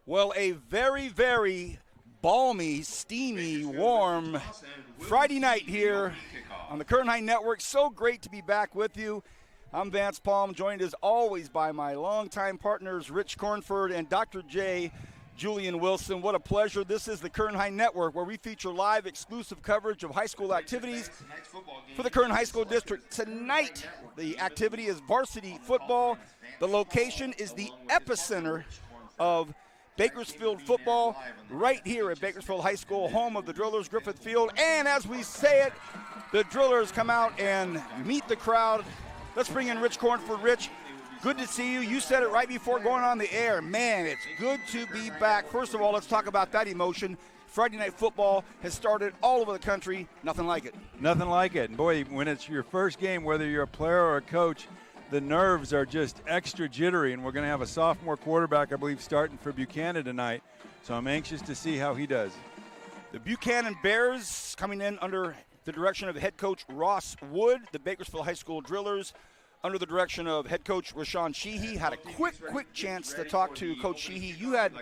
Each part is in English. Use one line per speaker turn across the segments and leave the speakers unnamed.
Well, a very, very balmy, steamy, warm Friday night here on the Curtin High Network. So great to be back with you. I'm Vance Palm, joined as always by my longtime partners, Rich Cornford and Dr. J. Julian Wilson. What a pleasure. This is the Curtin High Network, where we feature live exclusive coverage of high school activities for the Curtin High School District. Tonight, the activity is varsity football. The location is the epicenter of Bakersfield football, right here at Bakersfield High School, home of the Drillers, Griffith Field. And as we say it, the Drillers come out and meet the crowd. Let's bring in Rich Cornford. Rich, good to see you. You said it right before going on the air. Man, it's good to be back. First of all, let's talk about that emotion. Friday Night Football has started all over the country. Nothing like it.
Nothing like it. And boy, when it's your first game, whether you're a player or a coach, the nerves are just extra jittery. And we're going to have a sophomore quarterback, I believe, starting for Buchanan tonight. So I'm anxious to see how he does.
The Buchanan Bears coming in under the direction of head coach Ross Wood. The Bakersfield High School Drillers under the direction of head coach Rashawn Sheehy. Had a quick chance to talk to Coach Sheehy. You had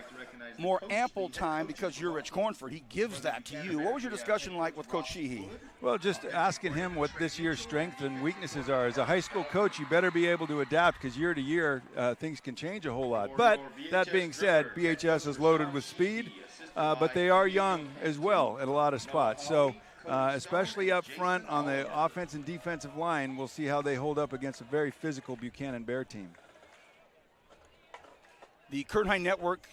more ample time because you're Rich Cornford. He gives that to you. What was your discussion like with Coach Sheehy?
Well, just asking him what this year's strengths and weaknesses are. As a high school coach, you better be able to adapt because year to year things can change a whole lot. But that being said, BHS is loaded with speed, but they are young as well at a lot of spots. So especially up front on the offense and defensive line, we'll see how they hold up against a very physical Buchanan Bear team.
The Curtin High Network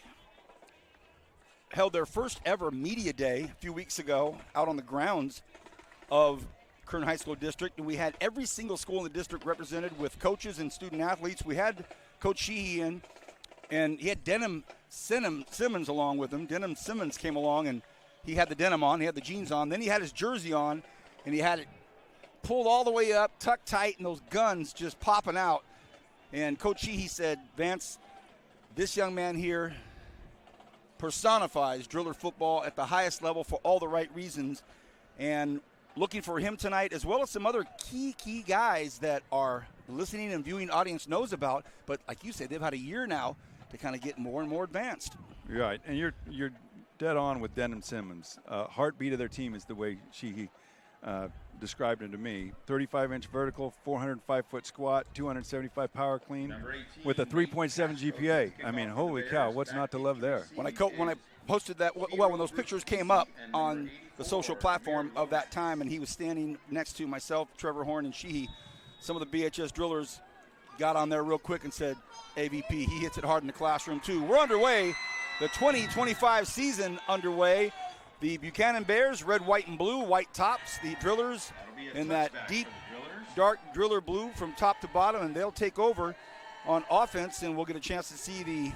held their first ever media day a few weeks ago out on the grounds of Curtin High School District, and we had every single school in the district represented with coaches and student athletes. We had Coach Sheehy in, and he had Denham Simmons along with him. Denham Simmons came along, and he had the denim on, he had the jeans on, then he had his jersey on, and he had it pulled all the way up, tucked tight, and those guns just popping out. And Coach Sheehy said, Vance, this young man here personifies Driller football at the highest level for all the right reasons. And looking for him tonight, as well as some other key guys that our listening and viewing audience knows about. But like you said, they've had a year now to kind of get more and more advanced.
You're right, and you're dead on with Denham Simmons. Heartbeat of their team is the way she described him to me. 35-inch vertical, 405-foot squat, 275 power clean with a 3.7 GPA. I mean, holy cow, what's not to love there?
When I posted that, well, when those pictures came up on the social platform of that time, and he was standing next to myself, Trevor Horn, and Sheehy, some of the BHS Drillers got on there real quick and said, AVP, he hits it hard in the classroom too. We're underway. The 2025 season underway. The Buchanan Bears, red, white, and blue, white tops. The Drillers in that deep, dark Driller blue from top to bottom, and they'll take over on offense, and we'll get a chance to see the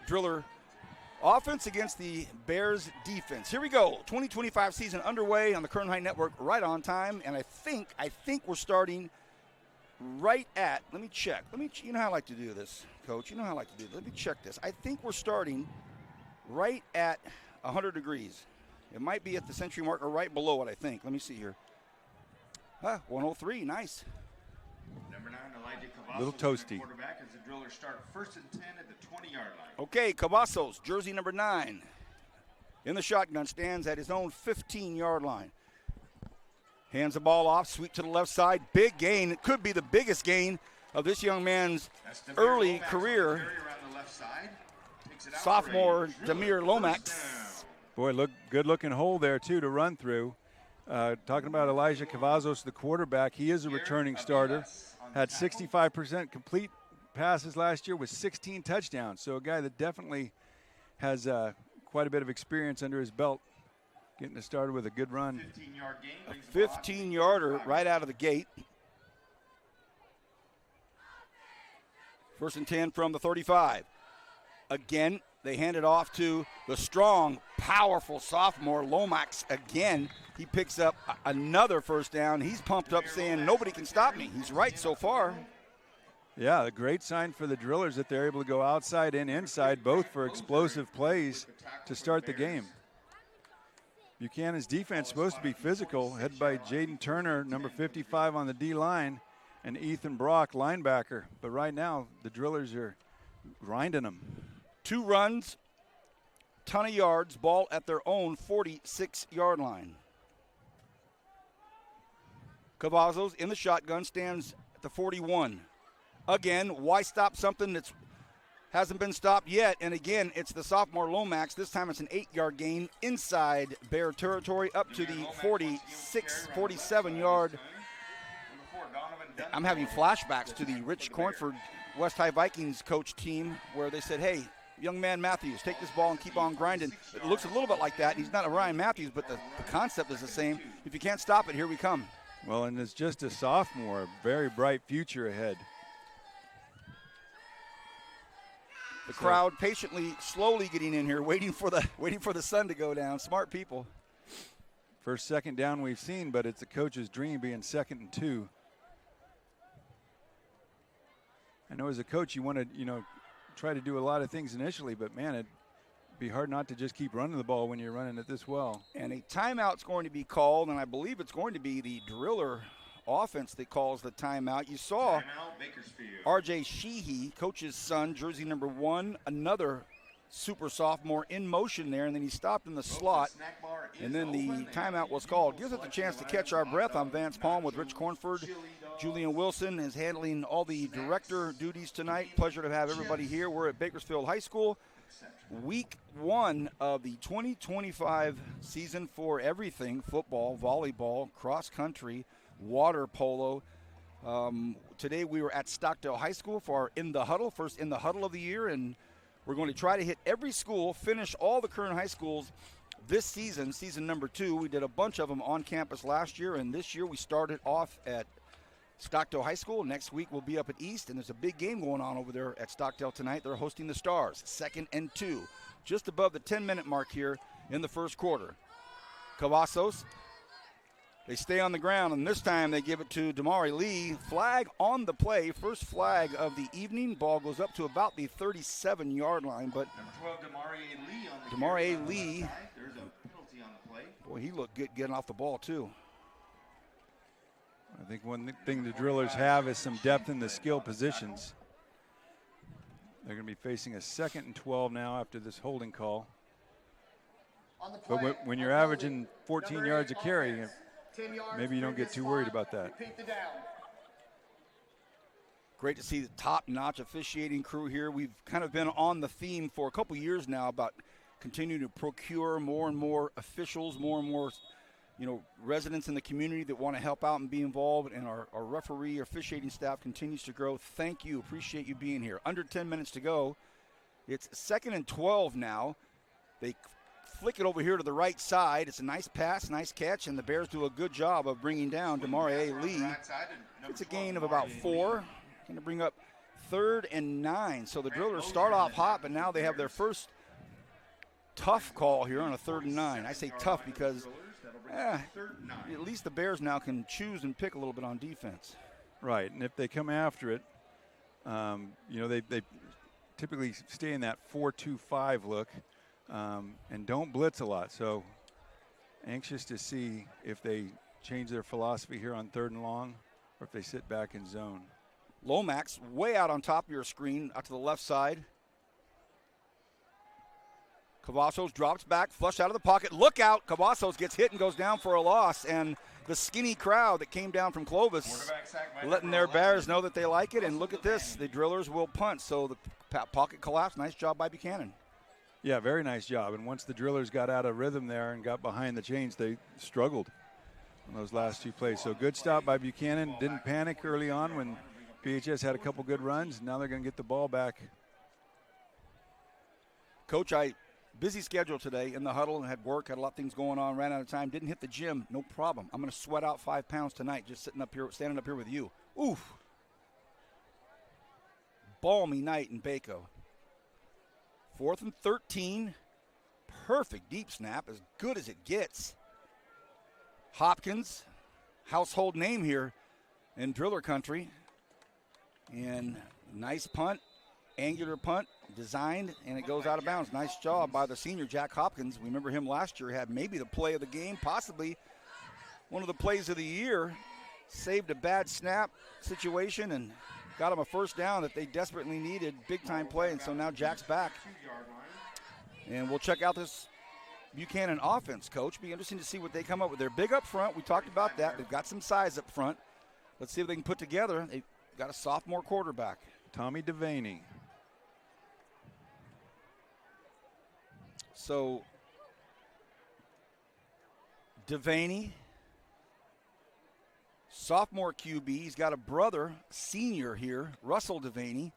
Driller offense against the Bears defense. Here we go. 2025 season underway on the Curtin High Network, right on time, and I think we're starting right at, let me check. You know how I like to do this, Coach. You know how I like to do this. Let me check this. I think we're starting right at 100 degrees. It might be at the century mark or right below it, I think. Let me see here. 103, nice.
Number 9, Elijah Cavazos,
little toasty.
Quarterback as the Drillers start 1st and 10 at the 20-yard line.
Okay, Cavazos, jersey number 9. In the shotgun, stands at his own 15-yard line. Hands the ball off, sweep to the left side. Big gain. It could be the biggest gain of this young man's early career. Sophomore Demir Lomax.
Boy, good-looking hole there, too, to run through. Talking about Elijah Cavazos, the quarterback, he is a returning starter. Had 65% complete passes last year with 16 touchdowns. So a guy that definitely has quite a bit of experience under his belt, getting us started with a good run.
A 15-yarder right out of the gate. 1st and 10 from the 35. Again, they hand it off to the strong, powerful sophomore Lomax. Again, he picks up another first down. He's pumped up saying, nobody can stop me. He's right so far.
Yeah, a great sign for the Drillers that they're able to go outside and inside, both for explosive plays to start the game. Buchanan's defense supposed to be physical, headed by Jaden Turner, number 55 on the D-line, and Ethan Brock, linebacker. But right now, the Drillers are grinding them.
2 runs ton of yards, ball at their own 46-yard line. Cavazos in the shotgun, stands at the 41. Again, why stop something that hasn't been stopped yet? And again, it's the sophomore Lomax. This time it's an 8-yard gain inside Bear territory up to the 46, 47-yard. I'm having flashbacks to the Rich Cornford West High Vikings coach team where they said, hey, young man Matthews, take this ball and keep on grinding. It looks a little bit like that. He's not a Ryan Matthews, but the concept is the same. If you can't stop it, here we come.
Well, and it's just a sophomore, very bright future ahead.
The crowd patiently, slowly getting in here, waiting for the sun to go down. Smart people.
First second down we've seen, but it's a coach's dream being 2nd and 2. I know as a coach you want to, try to do a lot of things initially, but man, it'd be hard not to just keep running the ball when you're running it this well. And
a timeout's going to be called, and I believe it's going to be the Driller offense that calls the timeout. You saw R.J. Sheehy, coach's son, jersey number 1, another super sophomore in motion there, and then he stopped in the slot, and then the timeout was called. Gives us a chance to catch our breath. I'm Vance Palm with Rich Cornford. Julian Wilson is handling all the director duties tonight. Pleasure to have everybody here. We're at Bakersfield High School. Week 1 of the 2025 season for everything: football, volleyball, cross country, water polo. Today we were at Stockdale High School for our In the Huddle, first In the Huddle of the year, and we're going to try to hit every school, finish all the current high schools this season, season number 2. We did a bunch of them on campus last year, and this year we started off at Stockdale High School. Next week we'll be up at East, and there's a big game going on over there at Stockdale tonight. They're hosting the Stars, 2nd and 2, just above the 10-minute mark here in the first quarter. Cavazos, they stay on the ground, and this time they give it to Damari Lee. Flag on the play, first flag of the evening. Ball goes up to about the 37-yard line, but
number 12, Damari Lee on the
Damari Lee,
there's a penalty on the play.
Boy, he looked good getting off the ball too.
I think one thing the Drillers have is some depth in the skill positions. They're going to be facing a 2nd and 12 now after this holding call. But when you're averaging 14 yards a carry, maybe you don't get too worried about that.
Great to see the top-notch officiating crew here. We've kind of been on the theme for a couple years now about continuing to procure more and more officials, more and more residents in the community that want to help out and be involved, and our referee officiating staff continues to grow. Thank you. Appreciate you being here. Under 10 minutes to go. It's 2nd and 12 now. They flick it over here to the right side. It's a nice pass, nice catch, and the Bears do a good job of bringing down Damari Lee. It's a gain of about 4. Going to bring up 3rd and 9. So the Drillers start off hot, but now they have their first tough call here on a 3rd and 9. I say tough because at least the Bears now can choose and pick a little bit on defense.
Right, and if they come after it, they typically stay in that 4-2-5 look and don't blitz a lot. So anxious to see if they change their philosophy here on 3rd and long or if they sit back in zone.
Lomax way out on top of your screen, out to the left side. Cavazos drops back, flush out of the pocket. Look out. Cavazos gets hit and goes down for a loss. And the skinny crowd that came down from Clovis letting their Bears know that they like it. And look at this. The Drillers will punt. So the pocket collapse. Nice job by Buchanan.
Yeah, very nice job. And once the Drillers got out of rhythm there and got behind the chains, they struggled on those last 2 plays. So good stop by Buchanan. Didn't panic early on when BHS had a couple good runs. Now they're going to get the ball back.
Coach, busy schedule today in the huddle and had work, had a lot of things going on, ran out of time, didn't hit the gym, no problem. I'm going to sweat out 5 pounds tonight just standing up here with you. Oof. Balmy night in Baco. 4th and 13. Perfect deep snap, as good as it gets. Hopkins, household name here in Driller country. And nice punt, angular punt, designed, and it goes out of bounds. Nice job by the senior, Jack Hopkins. We remember him last year, had maybe the play of the game, possibly one of the plays of the year. Saved a bad snap situation and got him a first down that they desperately needed. Big-time play, and so now Jack's back. And we'll check out this Buchanan offense, Coach. Be interesting to see what they come up with. They're big up front. We talked about that. They've got some size up front. Let's see if they can put together. They've got a sophomore quarterback.
Tommy Devaney.
So, Devaney, sophomore QB. He's got a brother, senior here, Russell Devaney.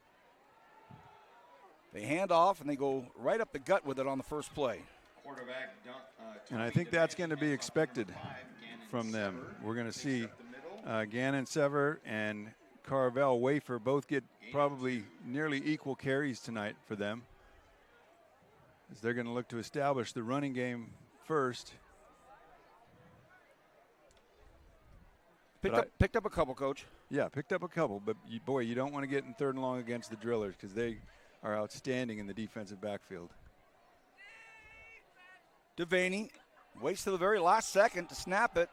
They hand off, and they go right up the gut with it on the first play.
And I think that's going to be expected from them. We're going to see Gannon Sever and Carvel Wafer both get probably nearly equal carries tonight for them, as they're going to look to establish the running game first.
Picked up a couple, Coach.
Yeah, picked up a couple, but boy, you don't want to get in 3rd and long against the Drillers, because they are outstanding in the defensive backfield.
Devaney waits to the very last second to snap it.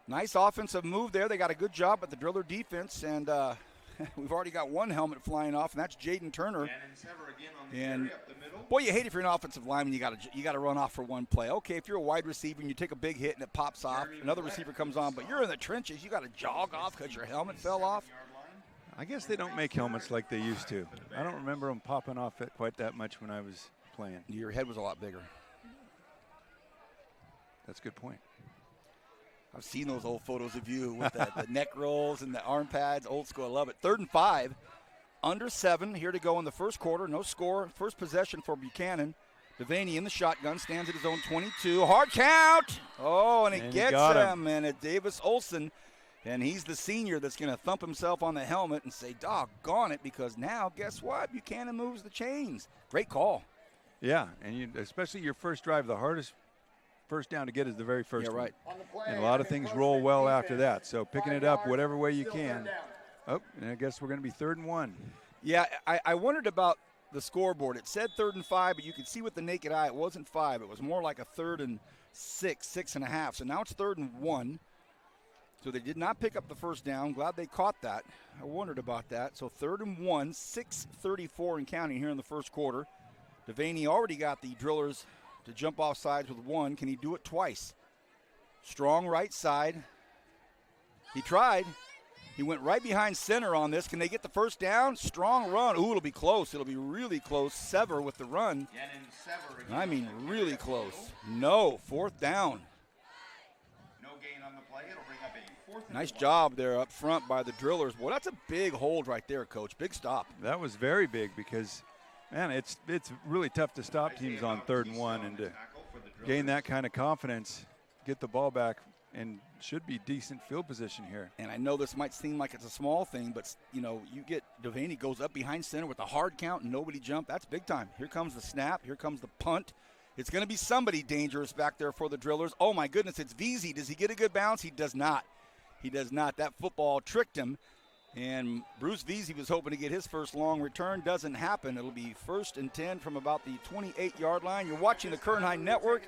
Nice offensive move there. They got a good job at the Driller defense, and we've already got one helmet flying off, and that's Jaden Turner. And boy, you hate if you're an offensive lineman, you got to run off for one play. Okay, if you're a wide receiver and you take a big hit and it pops off, another receiver comes on, but you're in the trenches, you got to jog off because your helmet fell off.
I guess they don't make helmets like they used to. I don't remember them popping off quite that much when I was playing.
Your head was a lot bigger.
That's a good point.
I've seen those old photos of you with the neck rolls and the arm pads. Old school, I love it. 3rd and 5, under 7 here to go in the first quarter. No score. First possession for Buchanan. Devaney in the shotgun, stands at his own 22. Hard count. Oh, and it gets him. And it's Davis Olson. And he's the senior that's going to thump himself on the helmet and say, doggone it, because now, guess what? Buchanan moves the chains. Great call.
Yeah, and especially your first drive, the hardest first down to get is the very first one.
Right.
And a lot of things roll well after that. So picking it up whatever way you can. Oh, and I guess we're going to be 3rd and 1.
Yeah, I wondered about the scoreboard. It said 3rd and 5, but you could see with the naked eye it wasn't 5. It was more like a 3rd and 6.5. So now it's 3rd and 1. So they did not pick up the first down. Glad they caught that. I wondered about that. So 3rd and 1, 6:34 and counting here in the first quarter. Devaney already got the Drillers to jump off sides with 1. Can he do it twice? Strong right side. He tried. He went right behind center on this. Can they get the first down? Strong run. Ooh, it'll be close. It'll be really close. Sever with the run. I mean, really close. No, 4th down.
No gain on the play. It'll bring up a 4th.
Nice job there up front by the Drillers. Boy, that's a big hold right there, Coach. Big stop.
That was very big because, man, it's really tough to stop teams on 3rd and 1 and to gain that kind of confidence, get the ball back, and should be decent field position here.
And I know this might seem like it's a small thing, but, you get Devaney goes up behind center with a hard count and nobody jumped. That's big time. Here comes the snap. Here comes the punt. It's going to be somebody dangerous back there for the Drillers. Oh, my goodness, it's Veazey. Does he get a good bounce? He does not. He does not. That football tricked him. And Bruce Veazey was hoping to get his first long return. Doesn't happen. It'll be 1st and 10 from about the 28-yard line. You're watching the Kern High Network.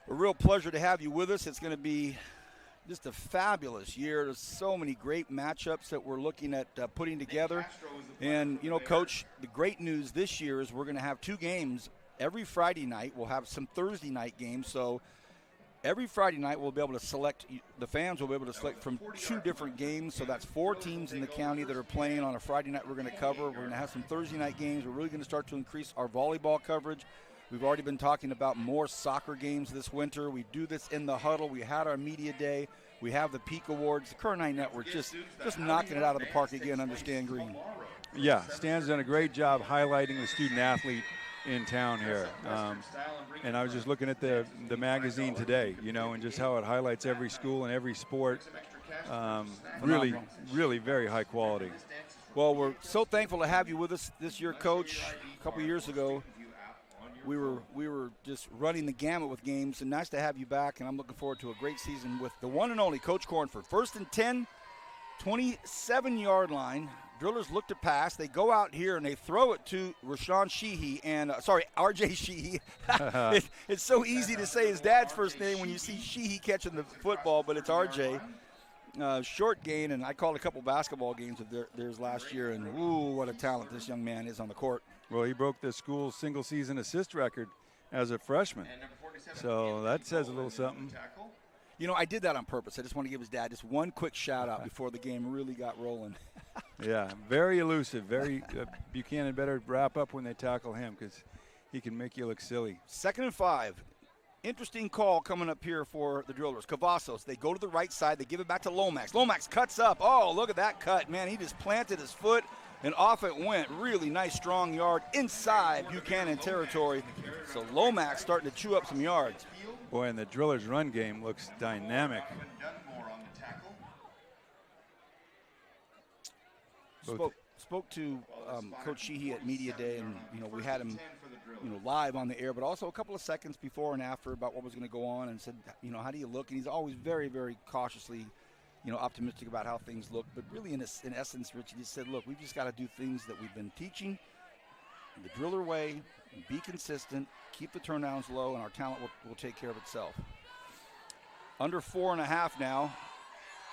A real pleasure to have you with us. It's going to be just a fabulous year. There's so many great matchups that we're looking at putting together. And, Coach, the great news this year is we're going to have 2 games every Friday night. We'll have some Thursday night games. So every Friday night we'll be able to select, the fans will be able to select from 2 different games. So that's 4 teams in the county that are playing on a Friday night we're going to cover. We're going to have some Thursday night games. We're really going to start to increase our volleyball coverage. We've already been talking about more soccer games this winter. We do this in the huddle. We had our media day. We have the Peak Awards. The Kern High Network just knocking it out of the park again under Stan Green.
Yeah, Stan's done a great job highlighting the student athlete in town here. And I was just looking at the magazine today, and just how it highlights every school and every sport. Really, really very high quality.
Well, we're so thankful to have you with us this year, Coach. A couple years ago, we were just running the gamut with games, and nice to have you back, and I'm looking forward to a great season with the one and only Coach Cornford. 1st and 10, 27-yard line. Drillers look to pass. They go out here, and they throw it to Rashawn Sheehy and, R.J. Sheehy. It's so easy to say his dad's first name when you see Sheehy catching the football, but it's R.J. Short gain, and I called a couple basketball games of theirs last year, and ooh, what a talent this young man is on the court.
Well, he broke the school's single-season assist record as a freshman.
And number 47,
So that says a little something.
tackle.
You know, I did that on purpose. I just want to give his dad just one quick shout-out before the game really got rolling.
Yeah, very elusive. Very Buchanan better wrap up when they tackle him because he can make you look silly.
2nd and 5. Interesting call coming up here for the Drillers. Cavazos, they go to the right side. They give it back to Lomax. Lomax cuts up. Oh, look at that cut. Man, he just planted his foot, and off it went. Really nice, strong yard inside Buchanan territory. So Lomax starting to chew up some yards.
Boy, and the Drillers' run game looks dynamic.
Dunmore on the tackle.
Spoke to Coach Sheehy at Media Day, and we had him live on the air, but also a couple of seconds before and after about what was going to go on, and said, how do you look? And he's always very, very cautiously, optimistic about how things look. But really, in essence, Rich, he just said, look, we've just got to do things that we've been teaching the Driller way, be consistent, keep the turndowns low, and our talent will take care of itself. Under 4.5 now.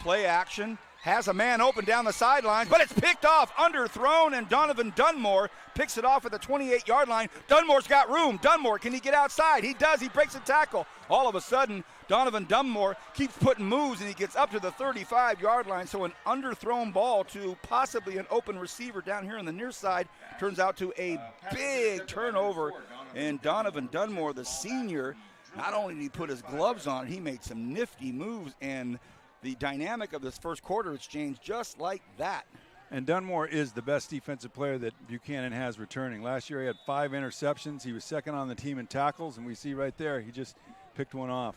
Play action. Has a man open down the sidelines, but it's picked off, underthrown, and Donovan Dunmore picks it off at the 28-yard line. Dunmore's got room. Dunmore, can he get outside? He does. He breaks a tackle. All of a sudden, Donovan Dunmore keeps putting moves, and he gets up to the 35-yard line. So an underthrown ball to possibly an open receiver down here on the near side turns out to a big turnover. And Donovan Dunmore, the senior, not only did he put his gloves on, he made some nifty moves, and the dynamic of this first quarter has changed just like that.
And Dunmore is the best defensive player that Buchanan has returning. Last year he had 5 interceptions. He was second on the team in tackles, and we see right there he just picked one off.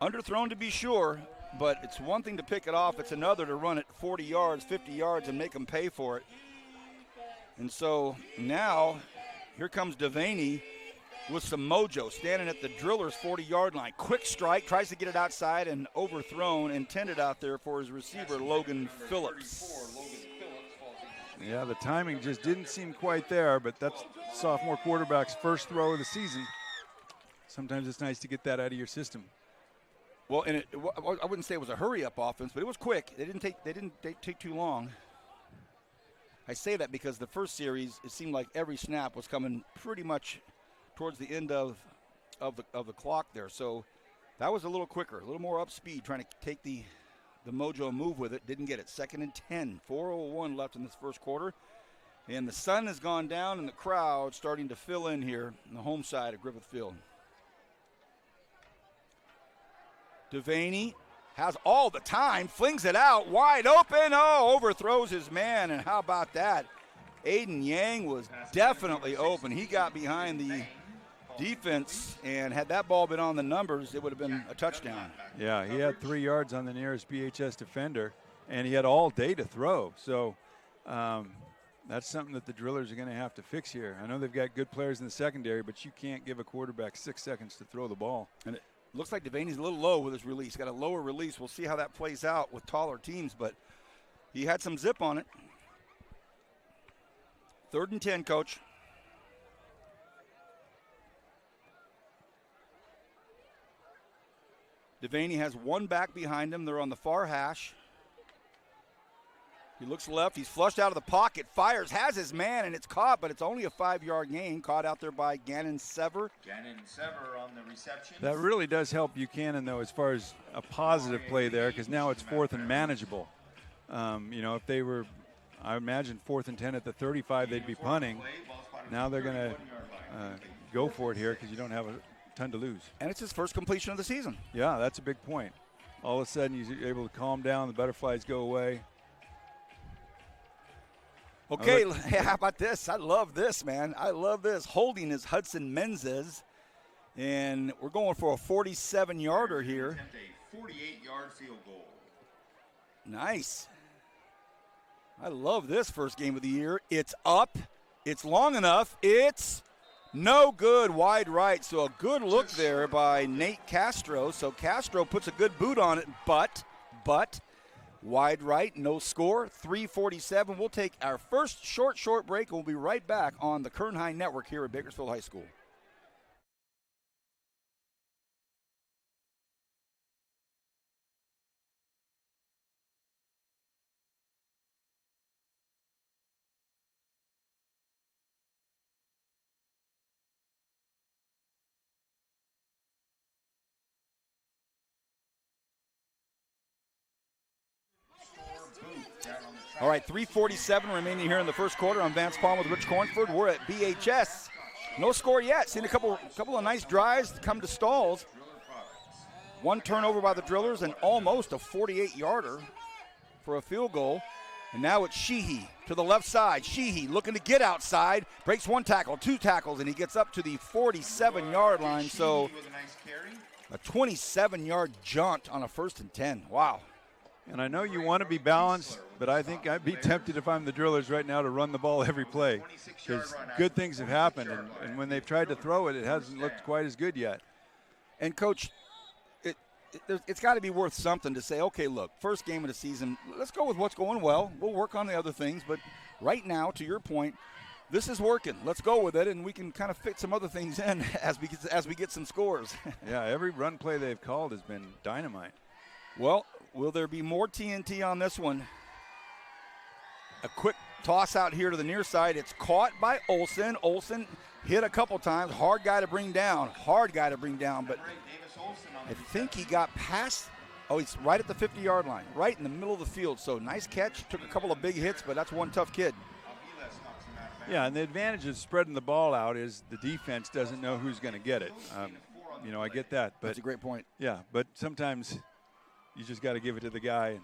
Underthrown to be sure, but it's one thing to pick it off. It's another to run it 40 yards, 50 yards, and make them pay for it. And so now here comes Devaney with some mojo, standing at the Drillers' 40-yard line. Quick strike, tries to get it outside, and overthrown, intended out there for his receiver, Logan Phillips.
Yeah, the timing just didn't seem quite there, but that's sophomore quarterback's first throw of the season. Sometimes it's nice to get that out of your system.
Well, and I wouldn't say it was a hurry-up offense, but it was quick. They didn't take too long. I say that because the first series, it seemed like every snap was coming pretty much towards the end of the clock there. So that was a little quicker, a little more up speed, trying to take the mojo move with it. Didn't get it. 2nd and 10, 4:01 left in this first quarter. And the sun has gone down and the crowd starting to fill in here on the home side of Griffith Field. Devaney has all the time, flings it out, wide open. Oh, overthrows his man, and how about that? Aiden Yang was definitely open. He got behind the defense, and had that ball been on the numbers, it would have been a touchdown.
Yeah, he had 3 yards on the nearest BHS defender, and he had all day to throw. So that's something that the Drillers are going to have to fix here. I know they've got good players in the secondary, but you can't give a quarterback 6 seconds to throw the ball.
And it looks like Devaney's a little low with his release. Got a lower release. We'll see how that plays out with taller teams, but he had some zip on it. 3rd and 10, Coach. Devaney has one back behind him. They're on the far hash. He looks left. He's flushed out of the pocket. Fires, has his man, and it's caught, but it's only a 5-yard gain. Caught out there by Gannon Sever.
Gannon Sever on the reception.
That really does help Buchanan, though, as far as a positive play there, because now it's 4th and manageable. If they were, I imagine, 4th and 10 at the 35, they'd be punting. Now they're going to go for it here because you don't have a ton to lose.
And it's his first completion of the season.
Yeah, that's a big point. All of a sudden, he's able to calm down. The butterflies go away.
Okay, how about this? I love this, man. I love this. Holding is Hudson Menzes, and we're going for a 47-yarder here.
A 48-yard field goal.
Nice. I love this first game of the year. It's up. It's long enough. It's no good, wide right. So a good look there by Nate Castro. So Castro puts a good boot on it, but wide right, no score, 3:47. We'll take our first short break, and we'll be right back on the Kern High Network here at Bakersfield High School. All right, 3:47 remaining here in the first quarter. I'm Vance Palm with Rich Cornford. We're at BHS. No score yet. Seen a couple of nice drives come to stalls. One turnover by the Drillers and almost a 48-yarder for a field goal. And now it's Sheehy to the left side. Sheehy looking to get outside. Breaks one tackle, two tackles, and he gets up to the 47-yard line. So a 27-yard jaunt on a 1st and 10. Wow.
And I know you want to be balanced, but I think I'd be tempted if I'm the Drillers right now to run the ball every play, because good things have happened, and when they've tried to throw it, it hasn't looked quite as good yet.
And, Coach, it's got to be worth something to say, okay, look, first game of the season, let's go with what's going well. We'll work on the other things, but right now, to your point, this is working. Let's go with it, and we can kind of fit some other things in as we get some scores.
Yeah, every run play they've called has been dynamite.
Well, will there be more TNT on this one? A quick toss out here to the near side. It's caught by Olsen. Olsen hit a couple times. Hard guy to bring down. But I think he got past. Oh, he's right at the 50-yard line, right in the middle of the field. So nice catch. Took a couple of big hits, but that's one tough kid.
Yeah, and the advantage of spreading the ball out is the defense doesn't know who's going to get it. I get that. But
that's a great point.
Yeah, but sometimes you just got to give it to the guy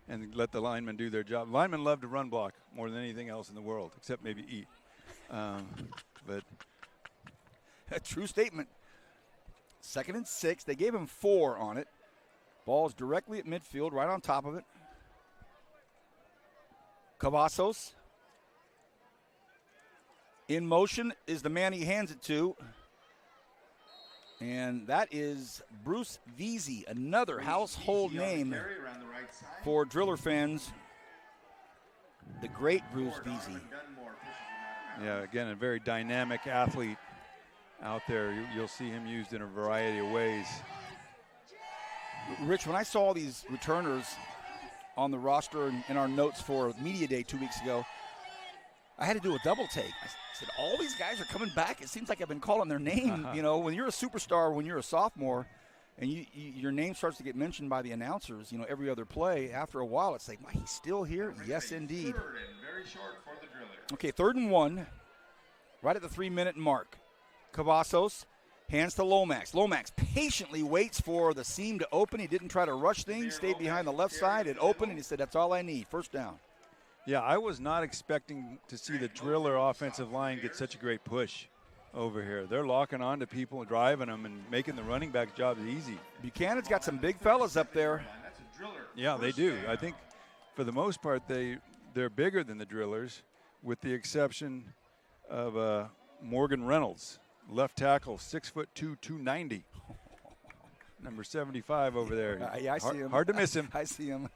and let the linemen do their job. Linemen love to run block more than anything else in the world, except maybe eat. But
a true statement. 2nd and 6. They gave him 4 on it. Ball's directly at midfield, right on top of it. Cavazos. In motion is the man he hands it to. And that is Bruce Veazey, another household name for Driller fans. The great Bruce Veazey.
Yeah, again, a very dynamic athlete out there. You'll see him used in a variety of ways.
Rich, when I saw these returners on the roster in our notes for Media Day 2 weeks ago, I had to do a double take. I said, all these guys are coming back. It seems like I've been calling their name. You know, when you're a superstar, when you're a sophomore, and your name starts to get mentioned by the announcers, every other play, after a while, it's like, wow, he's still here? Yes, indeed. Okay, 3rd and 1, right at the 3-minute mark. Cavazos hands to Lomax. Lomax patiently waits for the seam to open. He didn't try to rush things, stayed behind the left side. It opened, and he said, that's all I need, 1st down.
Yeah, I was not expecting to see the Driller offensive line get such a great push over here. They're locking on to people and driving them and making the running back job easy.
Buchanan's got some big fellas up there.
Yeah, they do. I think for the most part they're bigger than the Drillers, with the exception of Morgan Reynolds, left tackle, 6'2", 290. Number 75 over there.
Yeah, I see him.
Hard to miss him.
I see him.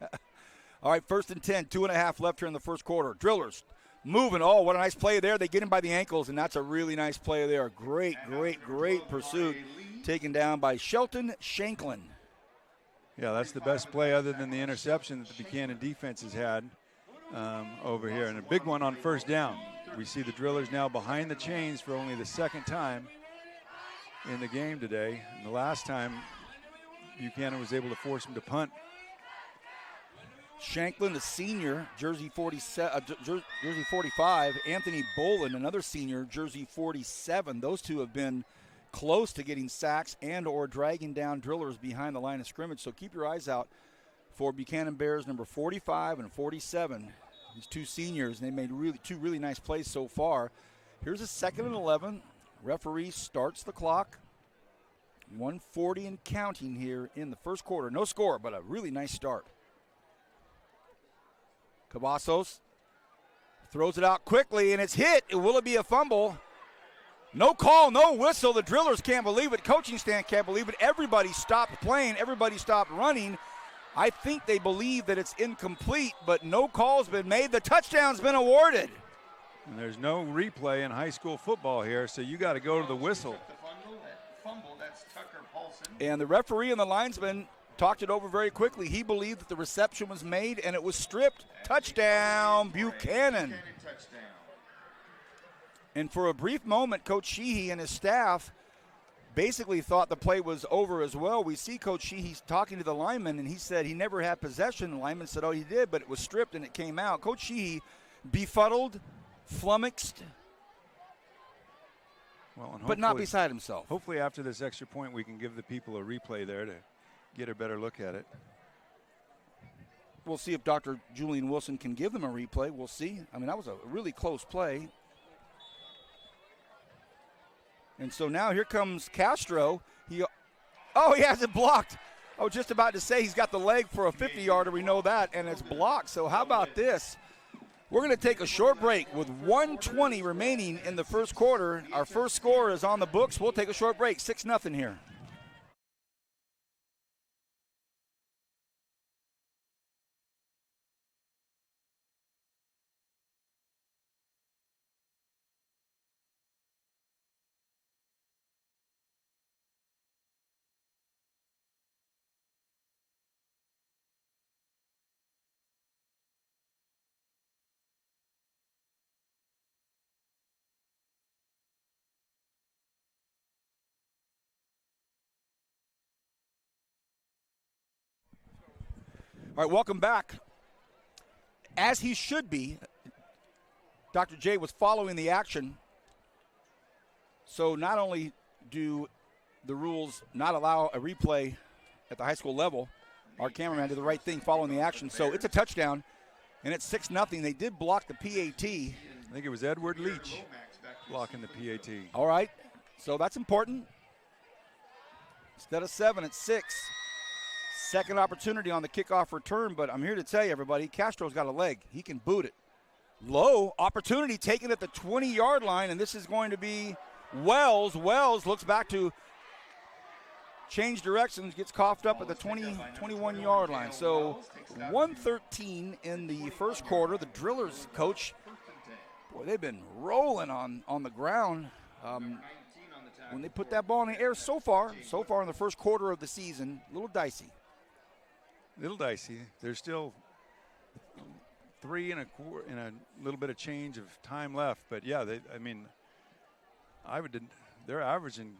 All right, 1st and 10, 2.5 left here in the first quarter. Drillers moving. Oh, what a nice play there. They get him by the ankles, and that's a really nice play there. Great pursuit. Taken down by Shelton Shanklin.
Yeah, that's the best play other than the interception that the Buchanan defense has had over here. And a big one on 1st down. We see the Drillers now behind the chains for only the 2nd time in the game today. And the last time, Buchanan was able to force him to punt.
Shanklin, the senior, jersey 45. Anthony Bolin, another senior, jersey 47. Those two have been close to getting sacks and or dragging down Drillers behind the line of scrimmage. So keep your eyes out for Buchanan Bears number 45 and 47. These two seniors, and they made two really nice plays so far. Here's a 2nd and 11. Referee starts the clock. 1:40 and counting here in the first quarter. No score, but a really nice start. Cavazos throws it out quickly, and it's hit. Will it be a fumble? No call, no whistle. The Drillers can't believe it. Coaching staff can't believe it. Everybody stopped playing. Everybody stopped running. I think they believe that it's incomplete, but no call's been made. The touchdown's been awarded.
And there's no replay in high school football here, so you got to go to the whistle.
And the referee and the linesman talked it over very quickly. He believed that the reception was made and it was stripped. Touchdown, Buchanan. And for a brief moment, Coach Sheehy and his staff basically thought the play was over as well. We see Coach Sheehy talking to the lineman, and he said he never had possession. The lineman said, oh, he did, but it was stripped and it came out. Coach Sheehy befuddled, flummoxed, but not beside himself.
Hopefully after this extra point we can give the people a replay there to get a better look at it.
We'll see if Dr. Julian Wilson can give them a replay. We'll see. I mean, that was a really close play. And so now here comes Castro. He has it blocked. I was just about to say he's got the leg for a 50-yarder. We know that, and it's blocked. So how about this? We're going to take a short break with 1:20 remaining in the first quarter. Our first score is on the books. We'll take a short break. 6-0 here. All right, welcome back. As he should be, Dr. J was following the action. So not only do the rules not allow a replay at the high school level, our cameraman did the right thing following the action. So it's a touchdown, and it's 6-0. They did block the PAT.
I think it was Edward Leach blocking the PAT.
All right, so that's important. Instead of 7, it's 6. Second opportunity on the kickoff return, but I'm here to tell you, everybody, Castro's got a leg. He can boot it. Low opportunity taken at the 20-yard line, and this is going to be Wells. Wells looks back to change directions, gets coughed up at the 21-yard line. So 1:13 in the first quarter. The Drillers coach, boy, they've been rolling on the ground. When they put that ball in the air so far in the first quarter of the season, a little dicey.
Little dicey. There's still 3 and a little bit of change of time left. But yeah, they're averaging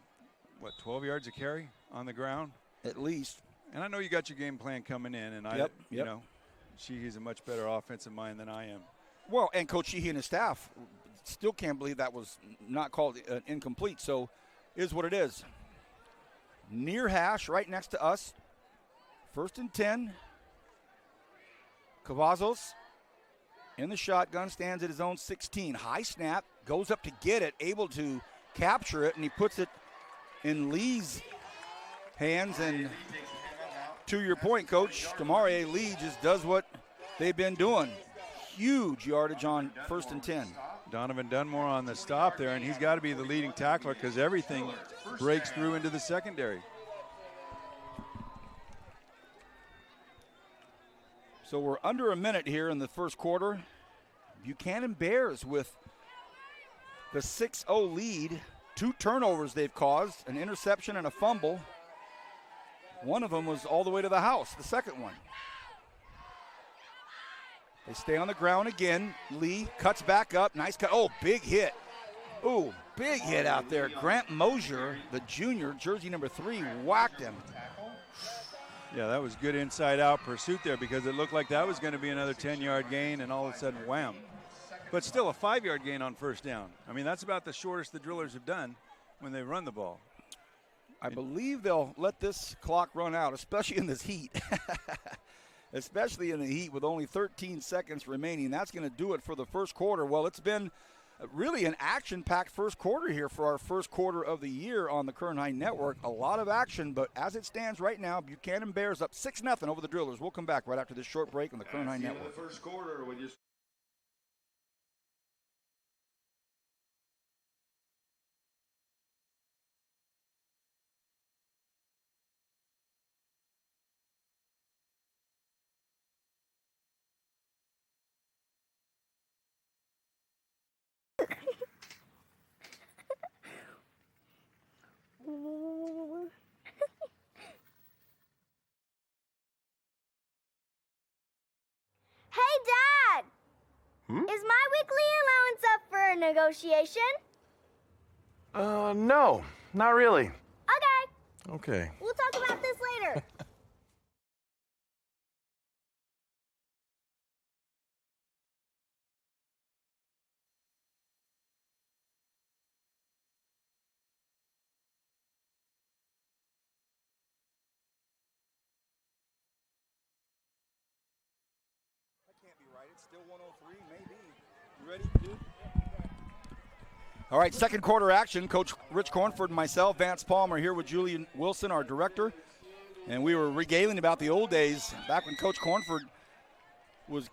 12 yards a carry on the ground
at least.
And I know you got your game plan coming in, and you know, Sheehy's a much better offensive mind than I am.
Well, and Coach Sheehy and his staff still can't believe that was not called incomplete. So, is what it is. Near hash, right next to us. 1st and 10. Cavazos in the shotgun, stands at his own 16. High snap, goes up to get it, able to capture it, and he puts it in Lee's hands. And to your point, Coach, Demarie Lee just does what they've been doing. Huge yardage on 1st and 10.
Donovan Dunmore on the stop there, and he's got to be the leading tackler because everything breaks through into the secondary.
So we're under a minute here in the first quarter. Buchanan Bears with the 6-0 lead. 2 turnovers they've caused, an interception and a fumble. One of them was all the way to the house, the second one. They stay on the ground again. Lee cuts back up. Nice cut. Oh, big hit. Oh, big hit out there. Grant Mosier, the junior, jersey number 3, whacked him.
Yeah, that was good inside-out pursuit there because it looked like that was going to be another 10-yard gain, and all of a sudden, wham. But still a 5-yard gain on first down. I mean, that's about the shortest the Drillers have done when they run the ball.
I believe they'll let this clock run out, especially in this heat. Especially in the heat with only 13 seconds remaining. That's going to do it for the first quarter. Well, it's been really an action-packed first quarter here for our first quarter of the year on the Kern High Network. A lot of action, but as it stands right now, Buchanan Bears up 6-0 over the Drillers. We'll come back right after this short break on the Kern High Network.
The first quarter when you
Hey, Dad! Is my weekly allowance up for negotiation?
No, not really.
I
Okay.
We'll talk about this later.
Can't be right. It's still 103, maybe. You ready, dude? All right, second quarter action. Coach Rich Cornford and myself, Vance Palmer, here with Julian Wilson, our director. And we were regaling about the old days, back when Coach Cornford was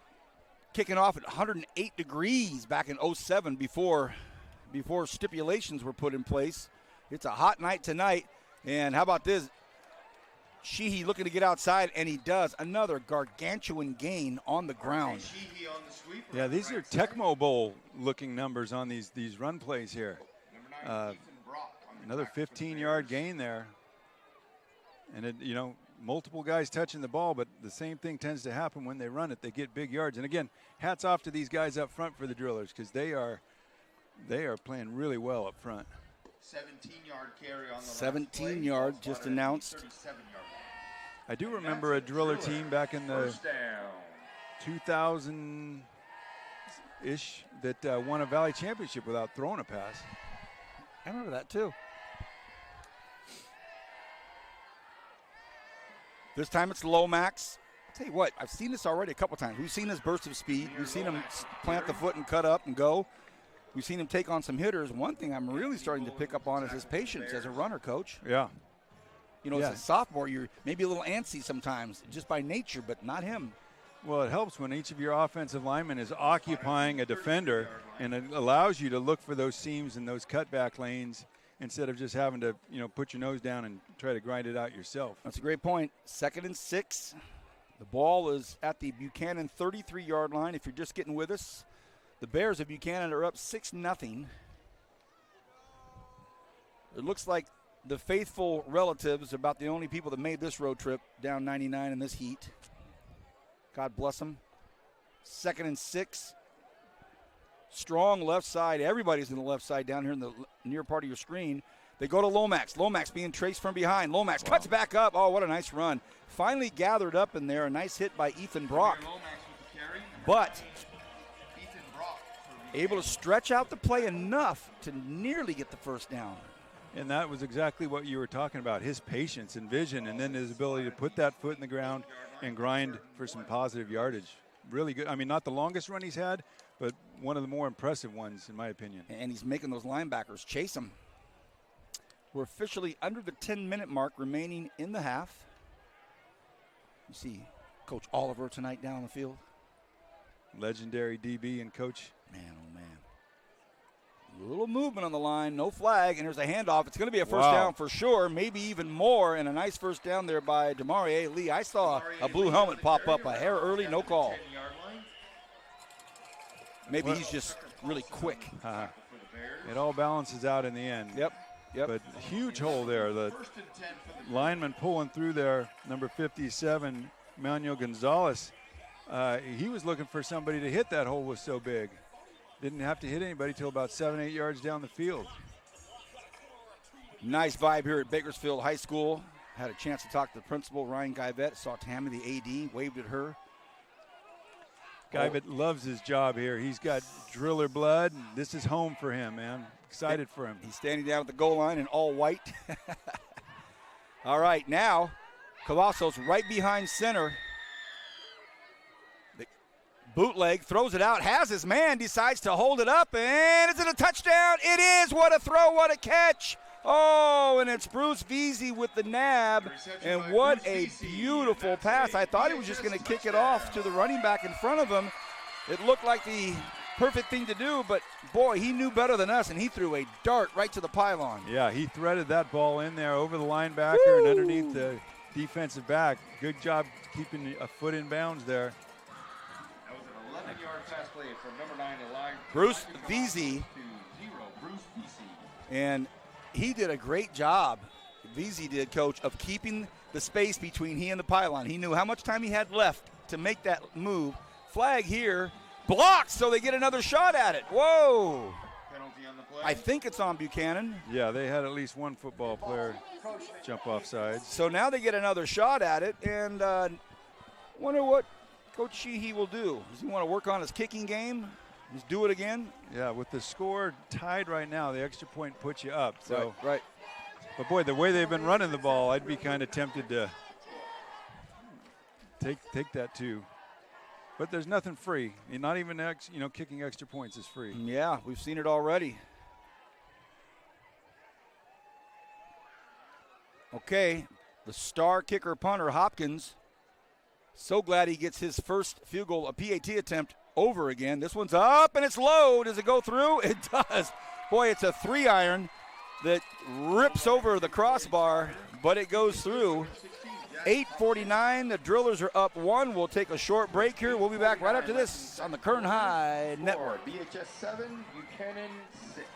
kicking off at 108 degrees back in 07 before stipulations were put in place. It's a hot night tonight. And how about this? Sheehy looking to get outside, and he does. Another gargantuan gain on the ground.
Yeah, these are Tecmo Bowl looking numbers on these run plays here. Another 15-yard gain there. And, multiple guys touching the ball, but the same thing tends to happen when they run it. They get big yards. And, again, hats off to these guys up front for the Drillers because they are playing really well up front.
17-yard carry on the
17 yard just announced.
I do remember a Driller team back in the 2000-ish that won a Valley Championship without throwing a pass.
I remember that too. This time it's Lomax. I'll tell you what, I've seen this already a couple times. We've seen his burst of speed. We've seen him plant the foot and cut up and go. We've seen him take on some hitters. One thing I'm really starting to pick up on is his patience as a runner, Coach.
Yeah.
As a sophomore, you're maybe a little antsy sometimes, just by nature, but not him.
Well, it helps when each of your offensive linemen is occupying a defender, and it allows you to look for those seams and those cutback lanes instead of just having to, put your nose down and try to grind it out yourself.
That's a great point. 2nd and 6. The ball is at the Buchanan 33-yard line. If you're just getting with us, the Bears of Buchanan are up 6-0. It looks like the faithful relatives are about the only people that made this road trip down 99 in this heat. God bless them. 2nd and 6. Strong left side. Everybody's in the left side down here in the near part of your screen. They go to Lomax. Lomax being traced from behind. Lomax cuts back up. Oh, what a nice run. Finally gathered up in there. A nice hit by Ethan Brock. But able to stretch out the play enough to nearly get the first down.
And that was exactly what you were talking about, his patience and vision, and then his ability to put that foot in the ground and grind for some positive yardage. Really good. I mean, not the longest run he's had, but one of the more impressive ones, in my opinion.
And he's making those linebackers chase him. We're officially under the 10-minute mark remaining in the half. You see Coach Oliver tonight down on the field.
Legendary DB and coach.
Man, oh, man. A little movement on the line, no flag, and there's a handoff. It's going to be a first down for sure, maybe even more, and a nice first down there by Demarie Lee. I saw a blue helmet pop up a hair early, no call. Maybe he's just really quick.
It all balances out in the end.
Yep.
But huge hole there. The lineman pulling through there, number 57, Manuel Gonzalez. He was looking for somebody to hit. That hole was so big. Didn't have to hit anybody till about 7-8 yards down the field.
Nice vibe here at Bakersfield High School. Had a chance to talk to the principal, Ryan Guyvette. Saw Tammy, the AD, waved at her.
Guyvette loves his job here. He's got Driller blood. This is home for him, man. Excited for him.
He's standing down at the goal line in all white. All right, now Cavazos right behind center. Bootleg, throws it out, has his man, decides to hold it up, and is it a touchdown? It is. What a throw, what a catch. Oh, and it's Bruce Veazey with the nab, and what a beautiful pass. I thought he was just going to kick it off to the running back in front of him. It looked like the perfect thing to do, but boy, he knew better than us, and he threw a dart right to the pylon.
Yeah, he threaded that ball in there over the linebacker and underneath the defensive back. Good job keeping a foot in bounds there.
That was an 11-yard pass play from number 9,
Bruce Veazey. And he did a great job, Veazey did, Coach, of keeping the space between he and the pylon. He knew how much time he had left to make that move. Flag here, blocked, so they get another shot at it. Whoa.
Penalty
I think it's on Buchanan.
Yeah, they had at least one football player jump off sides.
So now they get another shot at it, and wonder what Coach Sheehy will do. Does he want to work on his kicking game? Just do it again?
Yeah, with the score tied right now, the extra point puts you up. So,
right.
But boy, the way they've been running the ball, I'd be kind of tempted to take that too. But there's nothing free. Not even kicking extra points is free.
Yeah, we've seen it already. Okay, the star kicker punter Hopkins. So glad he gets his first field goal, a PAT attempt, over again. This one's up and it's low. Does it go through? It does. Boy, it's a 3-iron that rips over the crossbar, but it goes through. 8:49, the Drillers are up 1. We'll take a short break here. We'll be back right after this on the Kern High Network.
BHS 7, Buchanan 6.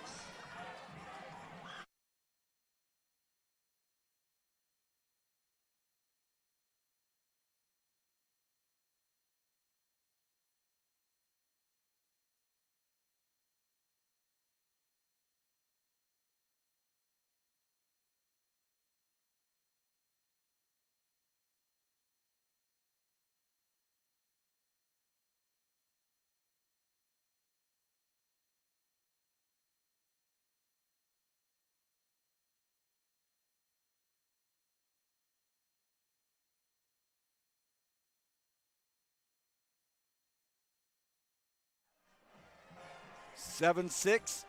Seven, 6.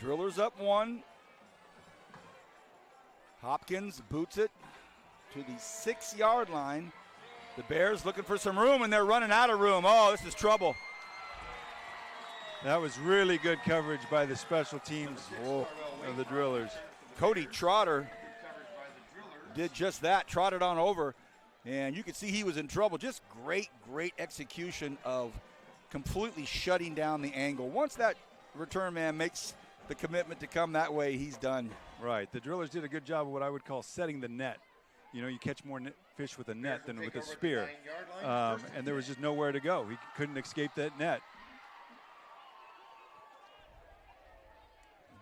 Drillers up 1. Hopkins boots it to the 6-yard line. The Bears looking for some room, and they're running out of room. Oh, this is trouble.
That was really good coverage by the special teams of the Drillers.
Cody Trotter did just that, trotted on over, and you could see he was in trouble. Just great execution of completely shutting down the angle. Once that return man makes the commitment to come that way, he's done.
Right. The Drillers did a good job of what I would call setting the net. You catch more fish with a net than with a spear. And there was just nowhere to go. He couldn't escape that net.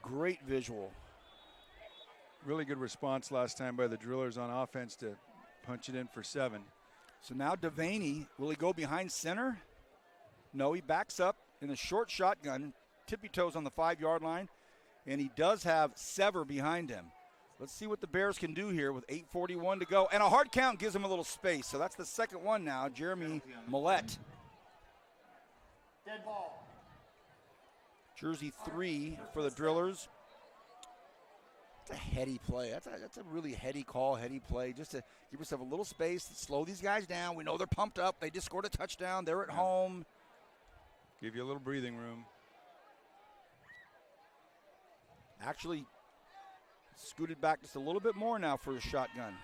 Great visual.
Really good response last time by the Drillers on offense to punch it in for 7.
So now Devaney, will he go behind center? No, he backs up in a short shotgun, tippy toes on the 5-yard line, and he does have Sever behind him. Let's see what the Bears can do here with 8:41 to go. And a hard count gives him a little space. So that's the second one now, Jeremy Millette.
Dead ball.
Jersey 3 for the Drillers. That's a heady play. That's a really heady call, heady play. Just to give yourself a little space, slow these guys down. We know they're pumped up. They just scored a touchdown. They're at home.
Give you a little breathing room.
Actually scooted back just a little bit more now for his shotgun.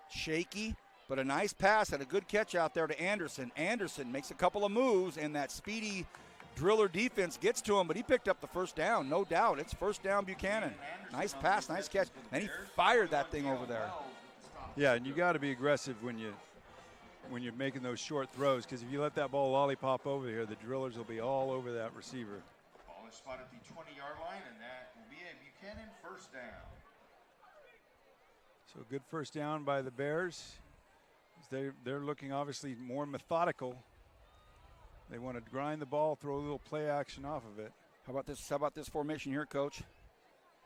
Shaky, but a nice pass and a good catch out there to Anderson. Anderson makes a couple of moves, and that speedy Driller defense gets to him, but he picked up the first down, no doubt. It's first down Buchanan. Nice pass, nice catch, and he fired that thing over there.
Yeah, and you got to be aggressive when you're making those short throws, because if you let that ball lollipop over here, the Drillers will be all over that receiver.
Ball is spotted at the 20-yard line, and that will be a Buchanan first down.
So good first down by the Bears. They're looking obviously more methodical. They want to grind the ball, throw a little play action off of it.
How about this formation here, Coach?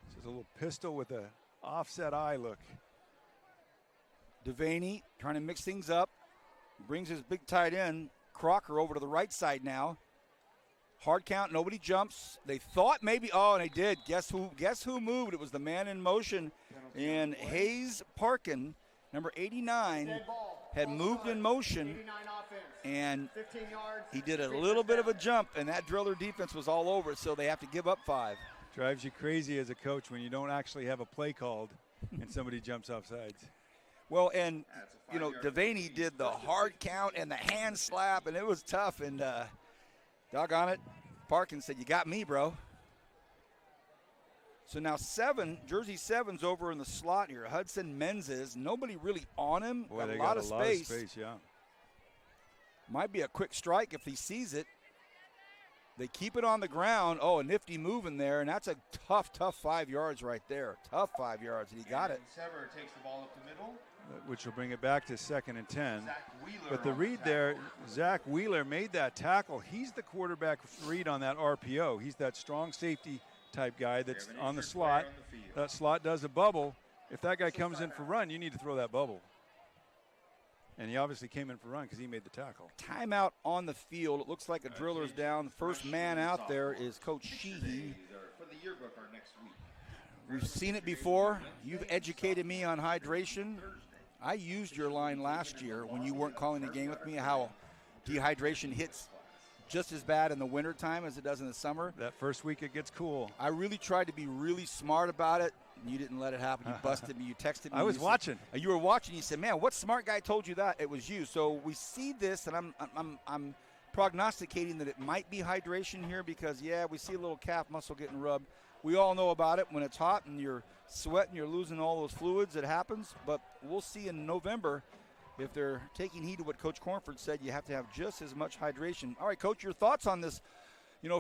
This is a little pistol with a offset eye look.
Devaney trying to mix things up. Brings his big tight end, Crocker, over to the right side now. Hard count, nobody jumps. They thought maybe, and they did. Guess who moved? It was the man in motion. And Hayes Parkin, number 89, had moved in motion. And he did a little bit of a jump, and that Driller defense was all over it, so they have to give up 5.
Drives you crazy as a coach when you don't actually have a play called and somebody jumps off sides.
Well, and, Devaney did the hard count and the hand slap, and it was tough. And doggone it, Parkin said, "You got me, bro." So now Jersey 7's over in the slot here. Hudson Menzies, nobody really on him.
Boy,
got a lot of space.
Yeah.
Might be a quick strike if he sees it. They keep it on the ground. Oh, a nifty move in there, and that's a tough 5 yards right there. Tough 5 yards, and he got it.
Sever takes the ball up the middle.
Which will bring it back to 2nd and 10.
Zach Wheeler
But the
on
read there, Zach Wheeler made that tackle. He's the quarterback read on that RPO. He's that strong safety type guy that's on the slot. That slot does a bubble. If that guy comes in for run, you need to throw that bubble. And he obviously came in for run because he made the tackle.
Timeout on the field. It looks like a driller's down. The first man out there is Coach Sheehy.
For the yearbook our next week.
We've seen it before. You've educated me on hydration. I used your line last year when you weren't calling the game with me, how dehydration hits just as bad in the wintertime as it does in the summer.
That first week it gets cool.
I really tried to be really smart about it. You didn't let it happen. You busted me. You texted me.
I was watching.
You were watching. You said, "Man, what smart guy told you that?" It was you. So we see this, and I'm prognosticating that it might be hydration here because, yeah, we see a little calf muscle getting rubbed. We all know about it. When it's hot and you're sweating, you're losing all those fluids. It happens. But we'll see in November if they're taking heed to what Coach Cornford said. You have to have just as much hydration. All right, Coach, your thoughts on this?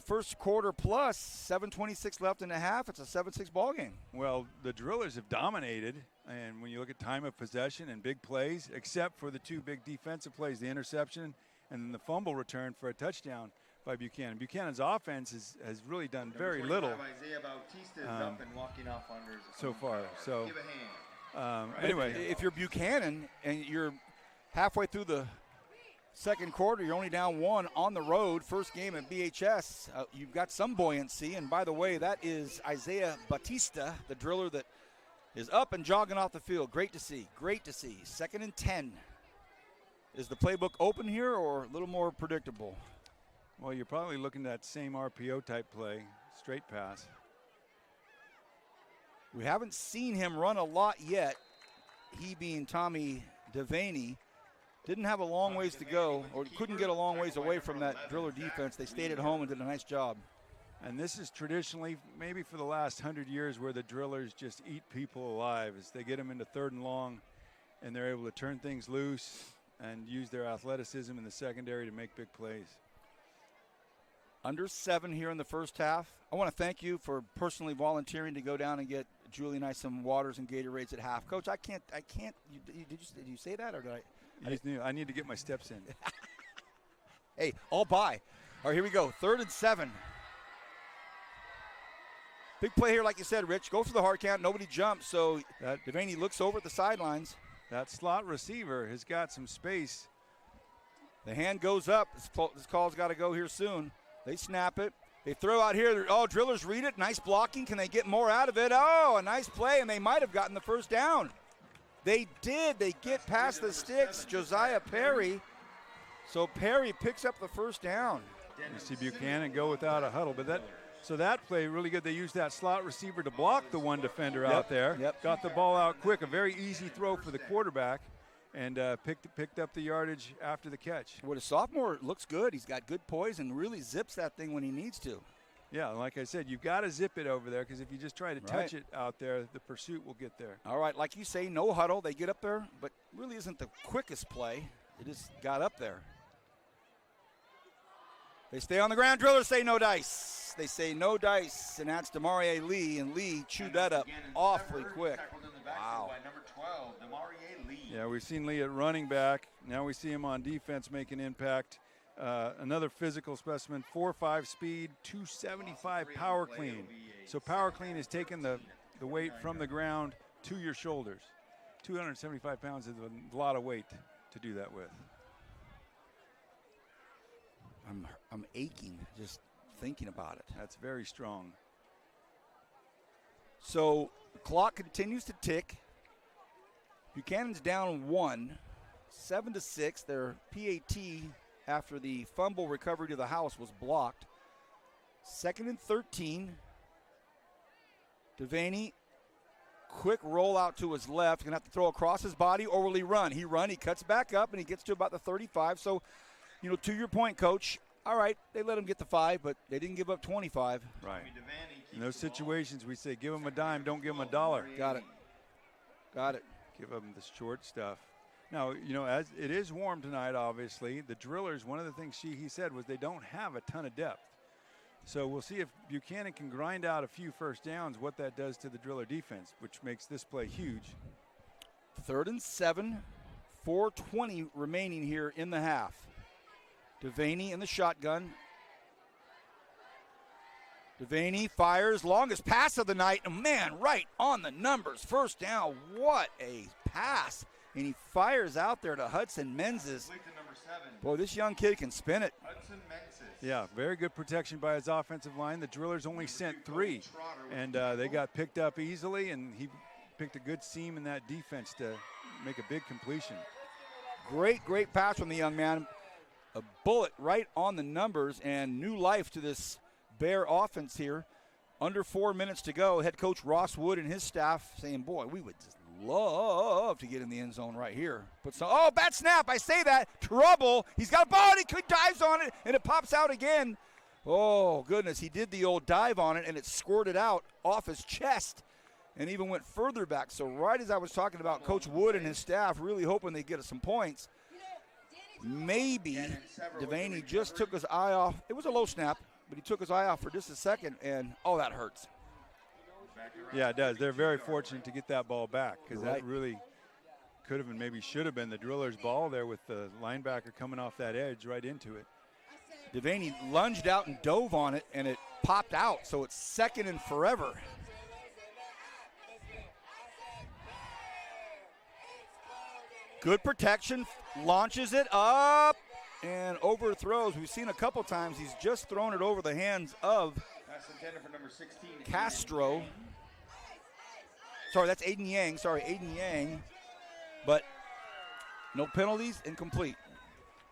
First quarter plus, 7:26 left in the half. It's a 7-6 ball game.
Well, the Drillers have dominated, and when you look at time of possession and big plays, except for the 2 big defensive plays, the interception and then the fumble return for a touchdown by Buchanan. Buchanan's offense has really done very little
Isaiah Bautista is up and walking off under
so far. So
give a hand.
anyway,
if you're Buchanan and you're halfway through the second quarter, you're only down 1 on the road. First game at BHS. You've got some buoyancy. And by the way, that is Isaiah Bautista, the driller that is up and jogging off the field. Great to see. Great to see. 2nd and 10. Is the playbook open here or a little more predictable?
well, you're probably looking at that same RPO type play, straight pass.
We haven't seen him run a lot yet. He being Tommy Devaney. Didn't have a long ways to go, or couldn't get a long ways away from that driller defense. They stayed at home and did a nice job.
And this is traditionally, maybe for the last 100 years, where the drillers just eat people alive as they get them into 3rd and long, and they're able to turn things loose and use their athleticism in the secondary to make big plays.
Under 7 here in the first half. I want to thank you for personally volunteering to go down and get Julie and I some waters and Gatorades at half. Coach, I can't. Did you say that or did I?
I need to get my steps in.
Hey, I'll buy. All right, here we go. 3rd and 7. Big play here, like you said, Rich. Go for the hard count. Nobody jumps, so Devaney looks over at the sidelines.
That slot receiver has got some space.
The hand goes up. This call's got to go here soon. They snap it. They throw out here. Oh, drillers read it. Nice blocking. Can they get more out of it? Oh, a nice play, and they might have gotten the first down. They did. They get past the sticks. Josiah Perry. So Perry picks up the first down.
You see Buchanan go without a huddle, but that play really good. They used that slot receiver to block the one defender out there.
Yep.
Got the ball out quick. A very easy throw for the quarterback, and picked up the yardage after the catch.
Well, the sophomore looks good. He's got good poise and really zips that thing when he needs to.
Yeah, like I said, you've got to zip it over there because if you just try to touch it out there, the pursuit will get there.
All right, like you say, no huddle. They get up there, but really isn't the quickest play. They just got up there. They stay on the ground. Drillers say no dice. They say no dice, and that's Demarie Lee, and Lee chewed that up awfully quick. Wow.
Yeah, we've seen Lee at running back. Now we see him on defense making impact. Another physical specimen, 4.5 speed, 275 power clean. So power clean is taking the weight from the ground to your shoulders. 275 pounds is a lot of weight to do that with.
I'm aching just thinking about it.
That's very strong.
So the clock continues to tick. Buchanan's down 1, 7-6. Their PAT after the fumble recovery to the house was blocked. 2nd and 13. Devaney, quick roll out to his left. Gonna have to throw across his body or will he run? He cuts back up, and he gets to about the 35. So, to your point, Coach, all right, they let him get the 5, but they didn't give up 25.
Right. In those situations, we say give him a dime, don't give him a dollar.
Got it.
Give them the short stuff. Now, as it is warm tonight, obviously, the drillers, one of the things he said was they don't have a ton of depth. So we'll see if Buchanan can grind out a few first downs, what that does to the Driller defense, which makes this play huge.
3rd and 7, 4:20 remaining here in the half. Devaney in the shotgun. Devaney fires, longest pass of the night. And man, right on the numbers. First down, what a pass. And he fires out there to Hudson Menzies. Boy, this young kid can spin it.
Hudson Menzies.
Yeah, very good protection by his offensive line. The Drillers only sent 3, and they got picked up easily, and he picked a good seam in that defense to make a big completion.
Great pass from the young man. A bullet right on the numbers and new life to this Bear offense here. Under 4 minutes to go. Head coach Ross Wood and his staff saying, boy, we would just love to get in the end zone right here. Oh, bad snap. I say that. Trouble. He's got a ball and he dives on it and it pops out again. Oh, goodness. He did the old dive on it and it squirted out off his chest and even went further back. So right as I was talking about Coach Wood and his staff really hoping they get us some points, maybe Devaney just took his eye off. It was a low snap, but he took his eye off for just a second, and oh, that hurts.
Yeah, it does. They're very fortunate to get that ball back because that really could have and maybe should have been the Drillers' ball there with the linebacker coming off that edge right into it.
Devaney lunged out and dove on it, and it popped out, so it's 2nd and forever. Good protection, launches it up and overthrows. We've seen a couple times he's just thrown it over the hands of
For number 16,
Castro. Sorry, that's Aiden Yang. But no penalties, incomplete.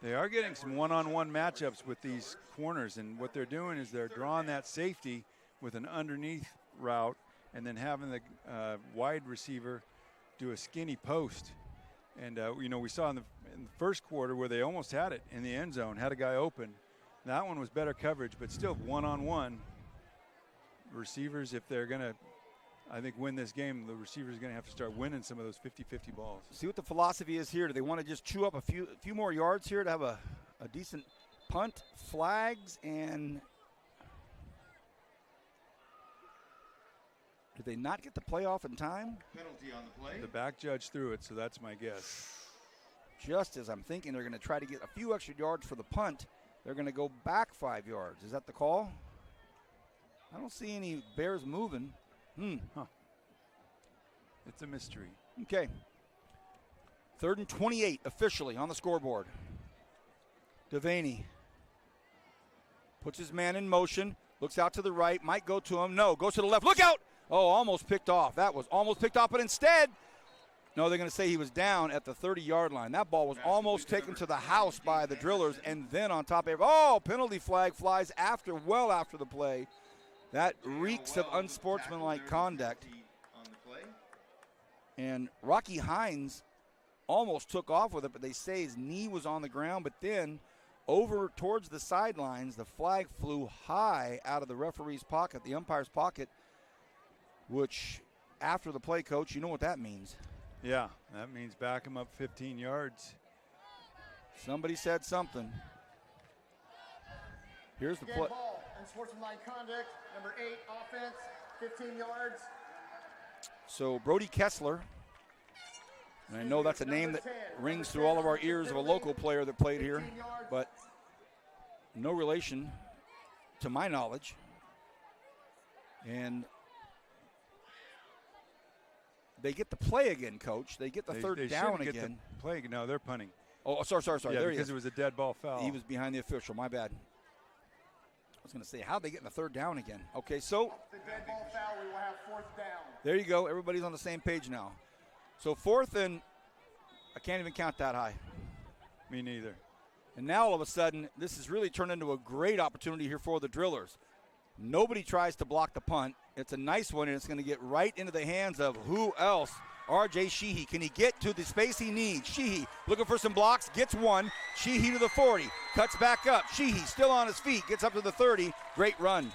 They are getting some one-on-one matchups with these corners, and what they're doing is they're drawing that safety with an underneath route and then having the wide receiver do a skinny post. And, we saw in the first quarter where they almost had it in the end zone, had a guy open. That one was better coverage, but still one-on-one. Receivers, if they're going to, I think, win this game, the receivers are going to have to start winning some of those 50-50 balls.
See what the philosophy is here. Do they want to just chew up a few more yards here to have a decent punt, flags, and did they not get the play off in time?
Penalty on the play.
The back judge threw it, so that's my guess.
Just as I'm thinking they're going to try to get a few extra yards for the punt, they're going to go back 5 yards. Is that the call? I don't see any Bears moving.
It's a mystery.
Okay. 3rd and 28 officially on the scoreboard. Devaney puts his man in motion, looks out to the right, might go to him. No, goes to the left. Look out! Oh, almost picked off. That was almost picked off, but instead, no, they're going to say he was down at the 30-yard line. That ball was almost taken to the house by the Drillers, and then on top of penalty flag flies well after the play. That reeks of unsportsmanlike conduct. And Rocky Hines almost took off with it, but they say his knee was on the ground. But then over towards the sidelines, the flag flew high out of the referee's pocket, the umpire's pocket, which after the play, Coach, you know what that means.
Yeah, that means back him up 15 yards.
Somebody said something. Here's the play.
Ball, unsportsmanlike conduct, number 8, offense, 15 yards.
So Brody Kessler, and I know that's a name that rings through all of our ears of a local player that played here, but no relation to my knowledge. And they get the play again, Coach. They get the third down again.
Get the play. No, they're punting.
Oh, sorry.
Yeah,
there
because it was a dead ball foul.
He was behind the official. My bad. I was going to say, how'd they get in the third down again? Okay, so
The dead ball foul, we will have 4th down.
there you go. Everybody's on the same page now. So 4th and I can't even count that high.
Me neither.
And now all of a sudden, this has really turned into a great opportunity here for the Drillers. Nobody tries to block the punt. It's a nice one, and it's going to get right into the hands of who else? R.J. Sheehy. Can he get to the space he needs? Sheehy looking for some blocks, gets one. Sheehy to the 40, cuts back up. Sheehy still on his feet, gets up to the 30. Great run.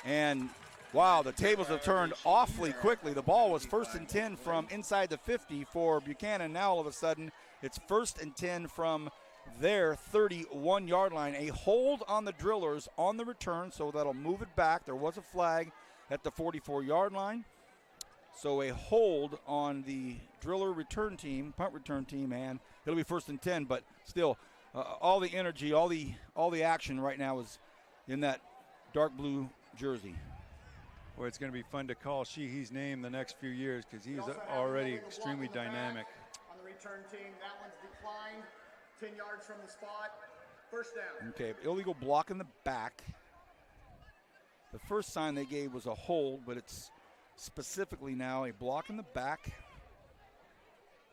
And, wow, the tables have turned awfully quickly. The ball was 1st and 10 from inside the 50 for Buchanan. Now all of a sudden, it's 1st and 10 from their 31-yard line. A hold on the Drillers on the return, so that'll move it back. There was a flag at the 44-yard line. So a hold on the Driller return team, punt return team, and it'll be 1st and 10. But still, all the energy, all the action right now is in that dark blue jersey.
Well, it's going to be fun to call Sheehy's name the next few years because he's already extremely dynamic.
On the return team, that one's declined. 10 yards from the spot. 1st down.
Okay, illegal block in the back. The first sign they gave was a hold, but it's specifically now a block in the back.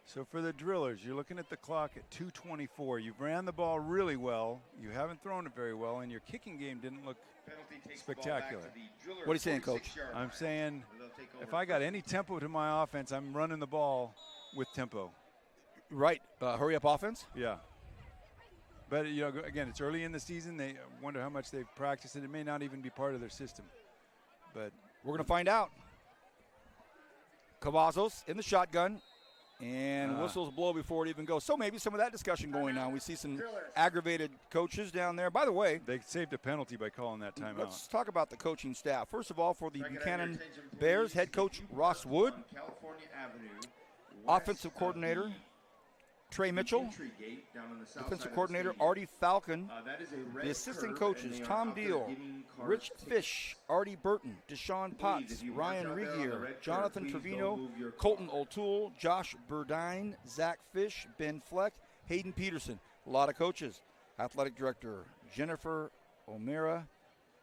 So for the Drillers, you're looking at the clock at 2:24. You've ran the ball really well. You haven't thrown it very well, and your kicking game didn't look spectacular.
What are you saying, Coach?
I'm saying if I got any tempo to my offense, I'm running the ball with tempo.
Right, hurry up offense?
Yeah. But, again, it's early in the season. They wonder how much they've practiced, and it may not even be part of their system. But
we're going to find out. Cavazos in the shotgun, and whistles blow before it even goes. So maybe some of that discussion going on. We see some aggravated coaches down there. By the way,
they saved a penalty by calling that timeout.
Let's talk about the coaching staff. First of all, for the Buchanan Bears, head coach Ross Wood, offensive coordinator Trey Mitchell, defensive coordinator Artie Falcon, the assistant coaches Tom Deal, Rich Fish, Artie Burton, Deshaun Potts, Ryan Regier, Jonathan Trevino, Colton O'Toole, Josh Burdine, Zach Fish, Ben Fleck, Hayden Peterson. A lot of coaches. Athletic director Jennifer O'Meara,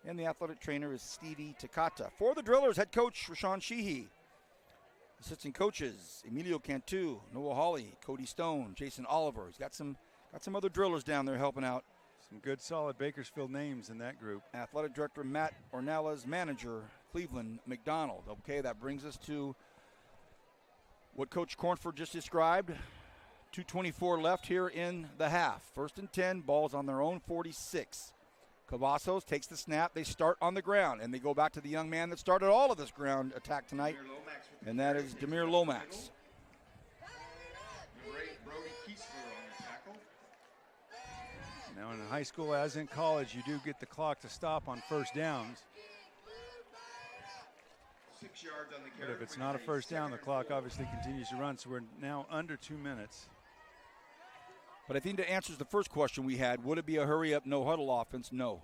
and the athletic trainer is Stevie Takata. For the Drillers, head coach Rashawn Sheehy. Assistant coaches, Emilio Cantu, Noah Hawley, Cody Stone, Jason Oliver. He's got some other Drillers down there helping out.
Some good, solid Bakersfield names in that group.
Athletic director Matt Ornella's manager, Cleveland McDonald. Okay, that brings us to what Coach Cornford just described. 2:24 left here in the half. 1st and 10, ball's on their own 46. Cavazos takes the snap. They start on the ground, and they go back to the young man that started all of this ground attack tonight, and that is Demir Lomax.
Now in high school, as in college, you do get the clock to stop on 1st downs.
6 yards on the carry.
But if it's not a 1st down, the clock obviously continues to run, so we're now under 2 minutes.
But I think that answers the first question we had. Would it be a hurry-up, no-huddle offense? No.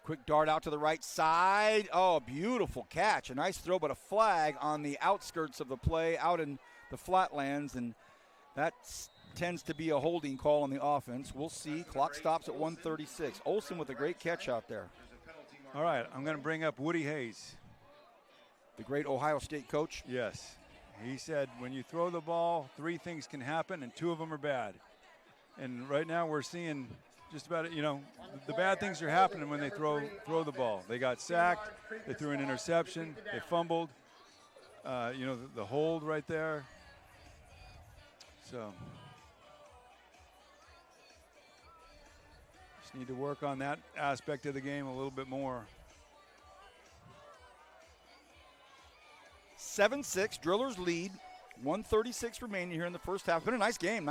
Quick dart out to the right side. Oh, beautiful catch. A nice throw, but a flag on the outskirts of the play out in the flatlands, and that tends to be a holding call on the offense. We'll see. Clock stops at 1:36. Olsen with a great catch out there.
All right, I'm going to bring up Woody Hayes.
The great Ohio State coach?
Yes. He said when you throw the ball, 3 things can happen, and 2 of them are bad. And right now we're seeing just about it, the bad things are happening when they throw the ball. They got sacked, they threw an interception, they fumbled, the hold right there. So just need to work on that aspect of the game a little bit more.
7-6, Drillers lead. 1:36 remaining here in the first half. Been a nice game.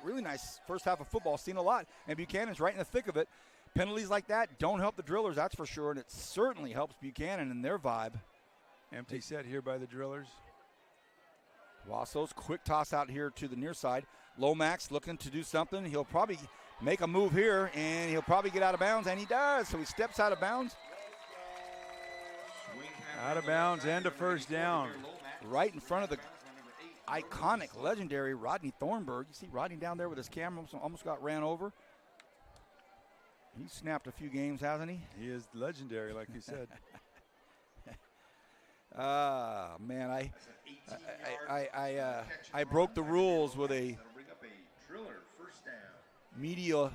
Really nice first half of football. Seen a lot. And Buchanan's right in the thick of it. Penalties like that don't help the Drillers, that's for sure. And it certainly helps Buchanan in their vibe.
Empty set here by the Drillers.
Wassos, quick toss out here to the near side. Lomax looking to do something. He'll probably make a move here, and he'll probably get out of bounds, and he does. So he steps out of bounds.
Out of bounds and a 1st down.
Right in front of the iconic, legendary Rodney Thornburg. You see Rodney down there with his camera, almost got ran over. He's snapped a few games, hasn't he?
He is legendary, like you said.
Man, I broke the rules with a media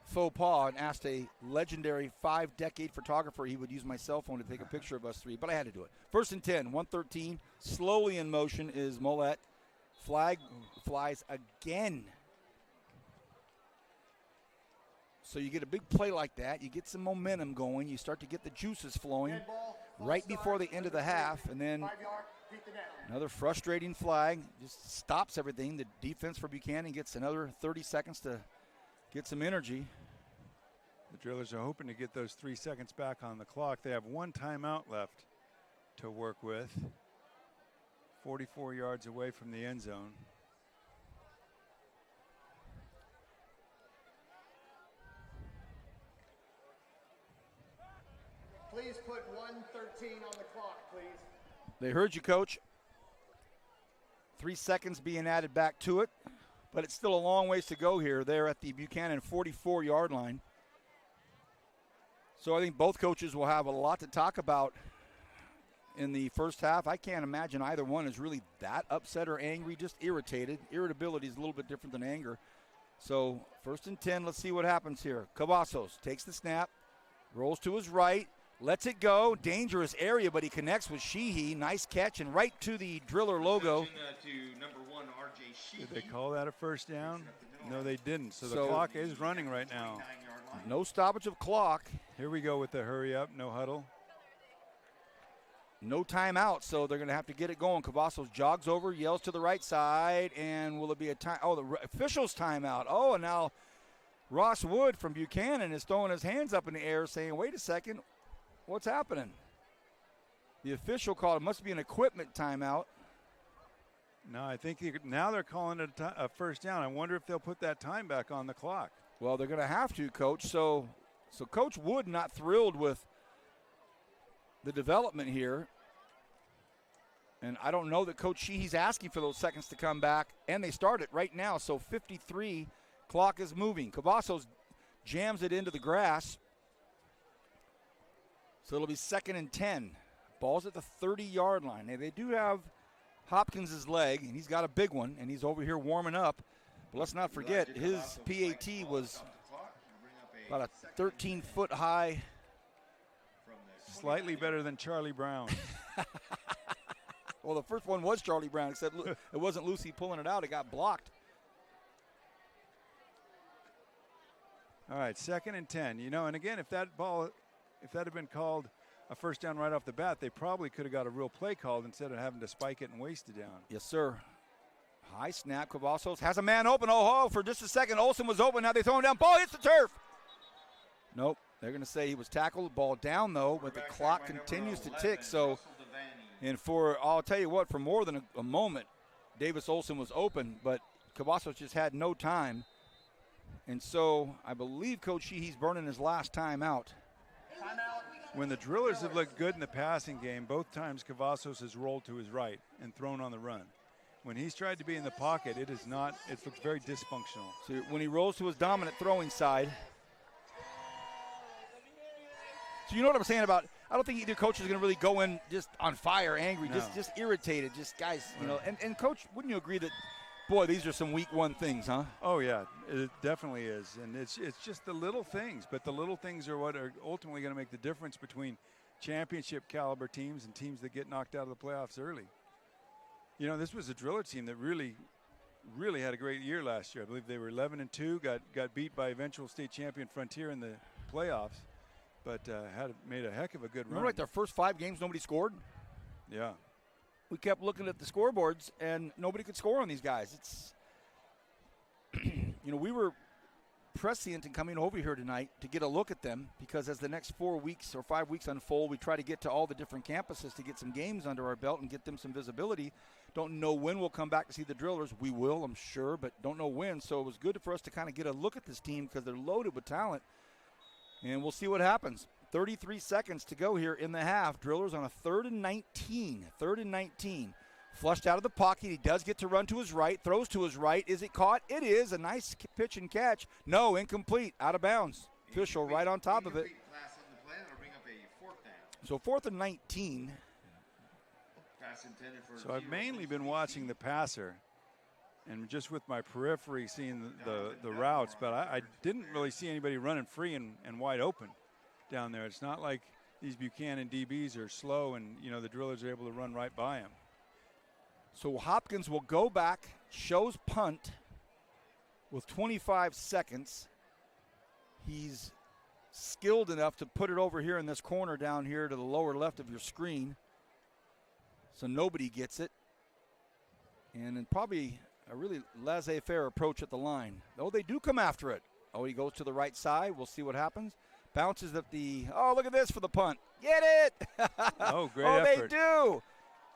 faux pas and asked a legendary 5-decade photographer he would use my cell phone to take a picture of us 3, but I had to do it. 1st and 10, 1:13. Slowly in motion is Mollett. Flag flies again. So you get a big play like that. You get some momentum going. You start to get the juices flowing right before the end of the half. And then
Repeat the down.
Another frustrating flag. Just stops everything. The defense for Buchanan gets another 30 seconds to get some energy.
The Drillers are hoping to get those 3 seconds back on the clock. They have 1 timeout left to work with. 44 yards away from the end zone.
Please put 1:13 on the clock, please.
They heard you, Coach. 3 seconds being added back to it, but it's still a long ways to go here. They're at the Buchanan 44-yard line. So I think both coaches will have a lot to talk about in the first half. I can't imagine either one is really that upset or angry, just irritated. Irritability is a little bit different than anger. So 1st and 10, let's see what happens here. Cavazos takes the snap, rolls to his right, lets it go. Dangerous area, but he connects with Sheehy. Nice catch and right to the Driller logo.
To number 1, R.J. Sheehy.
Did they call that a first down? No, they didn't. So the clock is running right now.
No stoppage of clock.
Here we go with the hurry up, no huddle.
No timeout, so they're going to have to get it going. Cavazos jogs over, yells to the right side, and will it be a time? Oh, the official's timeout. Oh, and now Ross Wood from Buchanan is throwing his hands up in the air saying, wait a second, what's happening? The official called it must be an equipment timeout.
No, I think now they're calling it a first down. I wonder if they'll put that time back on the clock.
Well, they're going to have to, Coach. So Coach Wood not thrilled with the development here. And I don't know that Coach Sheehy's asking for those seconds to come back. And they start it right now. So 53, clock is moving. Cavazos jams it into the grass. So it'll be 2nd and 10. Ball's at the 30-yard line. Now, they do have Hopkins' leg, and he's got a big one, and he's over here warming up. But let's not forget, his PAT was about a 13-foot high.
Slightly better than Charlie Brown.
Well, the first one was Charlie Brown, except it wasn't Lucy pulling it out. It got blocked.
All right, 2nd and 10. You know, and again, if that had been called a first down right off the bat, they probably could have got a real play called instead of having to spike it and waste it down.
Yes, sir. High snap. Cavazos has a man open. Oh, for just a second, Olsen was open. Now they throw him down. Ball hits the turf. Nope. They're going to say he was tackled. Ball down, though, but the clock continues to tick. So, and I'll tell you what, for more than a moment, Davis Olsen was open, but Cavazos just had no time. And so I believe Coach Sheehy's burning his last time out.
When the Drillers have looked good in the passing game, both times Cavazos has rolled to his right and thrown on the run. When he's tried to be in the pocket, it looks very dysfunctional.
So when he rolls to his dominant throwing side. So you know what I'm saying about, I don't think either coach is going to really go in just on fire, angry,
no.
just irritated, just guys, you know. And Coach, wouldn't you agree that, boy, these are some week 1 things, huh?
Oh, yeah, it definitely is. And it's just the little things, but the little things are what are ultimately going to make the difference between championship caliber teams and teams that get knocked out of the playoffs early. You know, this was a Driller team that really had a great year last year. I believe they were 11-2, got beat by eventual state champion Frontier in the playoffs, but made a heck of a good run.
Remember, like their first 5 games, nobody scored?
Yeah.
We kept looking at the scoreboards, and nobody could score on these guys. It's, you know, we were prescient in coming over here tonight to get a look at them because as the next 4 weeks or 5 weeks unfold, we try to get to all the different campuses to get some games under our belt and get them some visibility. Don't know when we'll come back to see the Drillers. We will, I'm sure, but don't know when. So it was good for us to kind of get a look at this team because they're loaded with talent, and we'll see what happens. 33 seconds to go here in the half. Drillers on a 3rd and 19. 3rd and 19. Flushed out of the pocket. He does get to run to his right. Throws to his right. Is it caught? It is. A nice pitch and catch. No, incomplete. Out of bounds. Official right on top of it. So 4th and 19.
So I've mainly been watching the passer and just with my periphery seeing the routes, but I didn't really see anybody running free and wide open down there. It's not like these Buchanan DBs are slow and, you know, the Drillers are able to run right by them.
So Hopkins will go back, shows punt with 25 seconds. He's skilled enough to put it over here in this corner down here to the lower left of your screen. so nobody gets it. And then probably a really laissez-faire approach at the line. Oh, they do come after it. Oh, he goes to the right side. We'll see what happens. Bounces at the, oh, look at this for the punt. Get it!
Oh, great
They
effort.
do.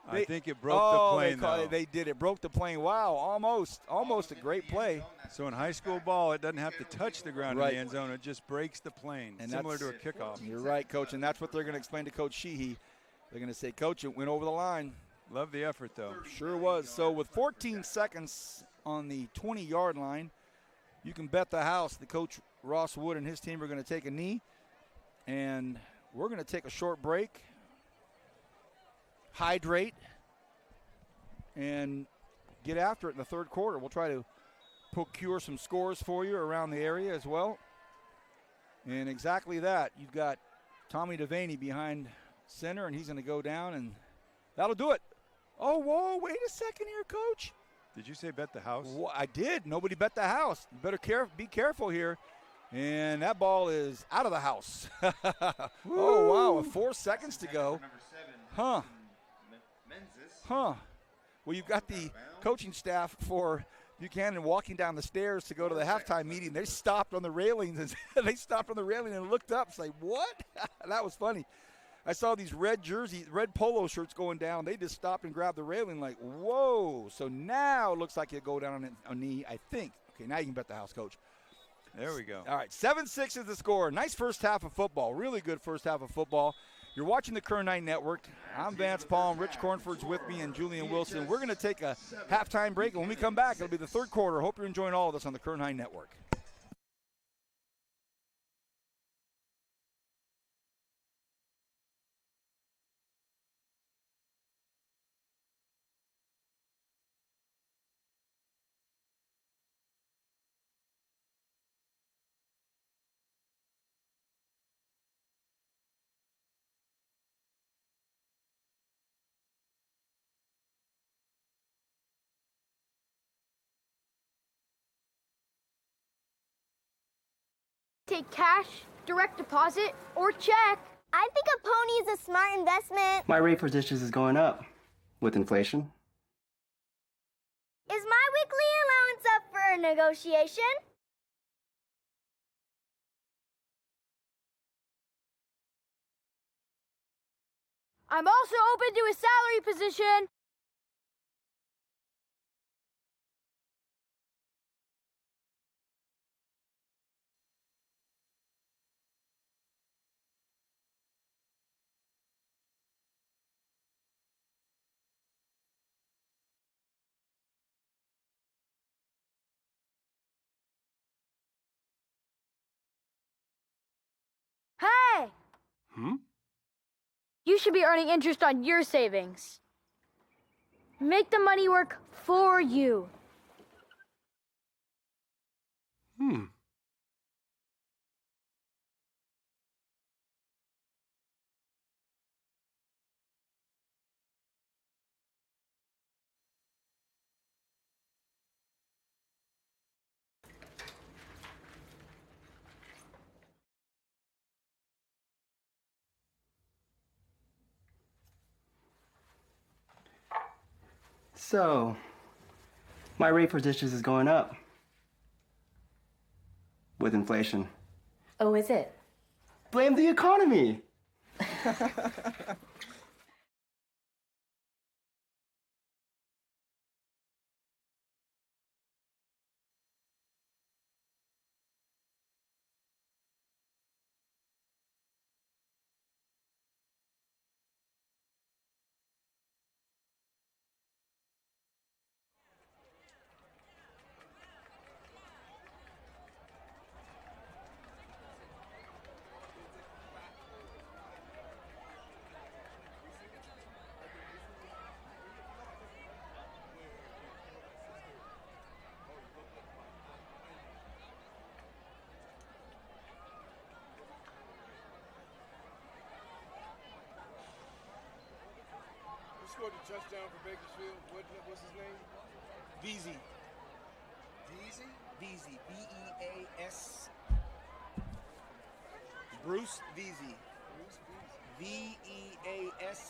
I think it broke the plane, though.
They did. It broke the plane. Wow, almost a great play.
So in high school ball, it doesn't have to touch the ground in the end zone. It just breaks the plane,
and
similar to a kickoff.
You're right, Coach, and that's what they're going to explain to Coach Sheehy. They're going to say, Coach, it went over the line.
Love the effort, though.
Sure was. So with 14 seconds on the 20-yard line, you can bet the house that Coach Ross Wood and his team are going to take a knee. And we're going to take a short break, hydrate, and get after it in the third quarter. We'll try to procure some scores for you around the area as well. And exactly that. You've got Tommy Devaney behind center, and he's going to go down, and that'll do it. Oh, whoa, wait a second here, Coach.
Did you say bet the house?
Well, I did. Nobody bet the house. You better be careful here. And that ball is out of the house. Oh, wow, 4 seconds to go. Huh. Well, you've got the coaching staff for Buchanan walking down the stairs to go to the halftime meeting. They stopped on the railings. And looked up. It's like, what? That was funny. I saw these red polo shirts going down. They just stopped and grabbed the railing like, whoa. So now it looks like you'll go down on a knee, I think. Okay, now you can bet the house, Coach.
There we go.
All right, 7-6 is the score. Nice first half of football. Really good first half of football. You're watching the Kern 9 Network. I'm Vance Palm. Rich Cornford's with me and Julian Wilson. We're going to take a halftime break, and when we come back, it'll be the third quarter. Hope you're enjoying all of this on the Kern 9 Network.
Take cash, direct deposit, or check. I think a pony is a smart investment.
My rate for dishes is going up with inflation.
Is my weekly allowance up for a negotiation?
I'm also open to a salary position. Hey! You should be earning interest on your savings. Make the money work for you.
So, my rate for dishes is going up with inflation.
Oh, is it?
Blame the economy.
Scored a touchdown for Bakersfield. What's his name?
Veazey.
Veazey?
Veazey. V-E-A-S. Bruce Veazey.
Bruce Veazey.
V-E-A-S-E-Y.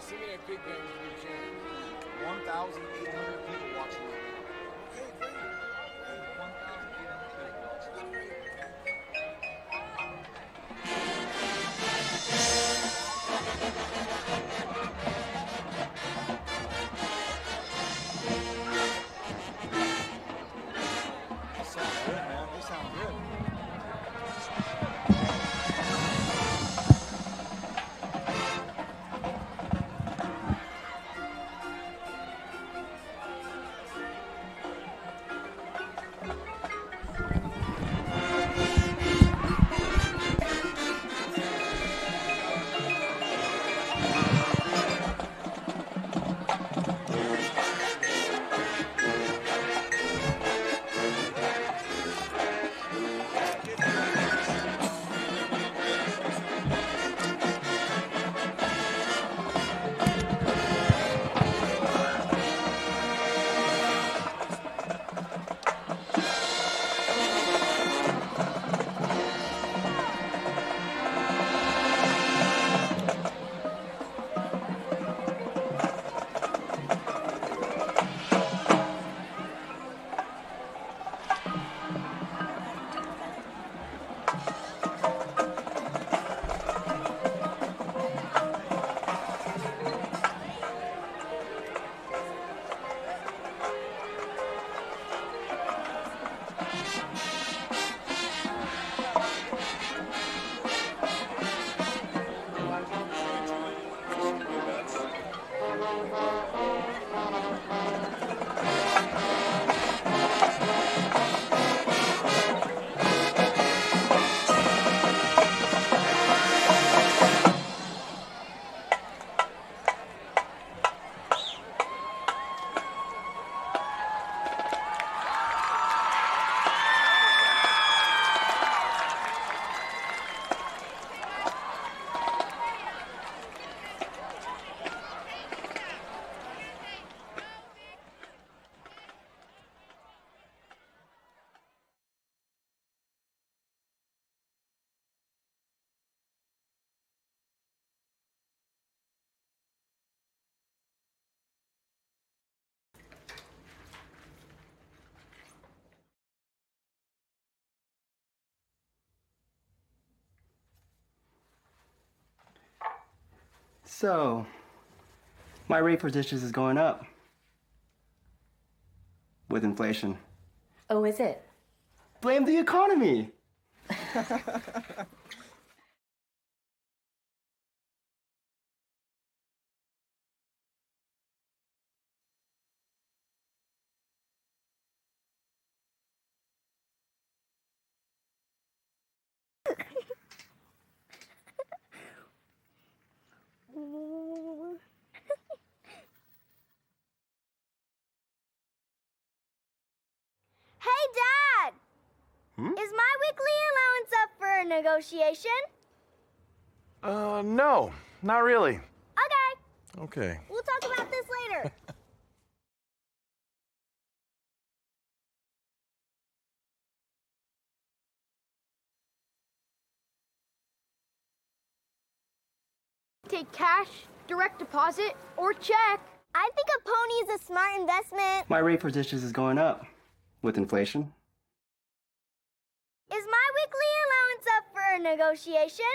Send me that big band with Buchanan.
1,800 people watching right now.
Okay, great.
1,800 people watching. They sound good, man. They sound good.
So, my rate for dishes is going up with inflation.
Oh, is it?
Blame the economy.
Hey, Dad! Is my weekly allowance up for negotiation?
No, not really.
Okay,
Okay.
we'll talk about this later.
Take cash, direct deposit, or check.
I think a pony is a smart investment.
My rate for dishes is going up with inflation.
Is my weekly allowance up for negotiation?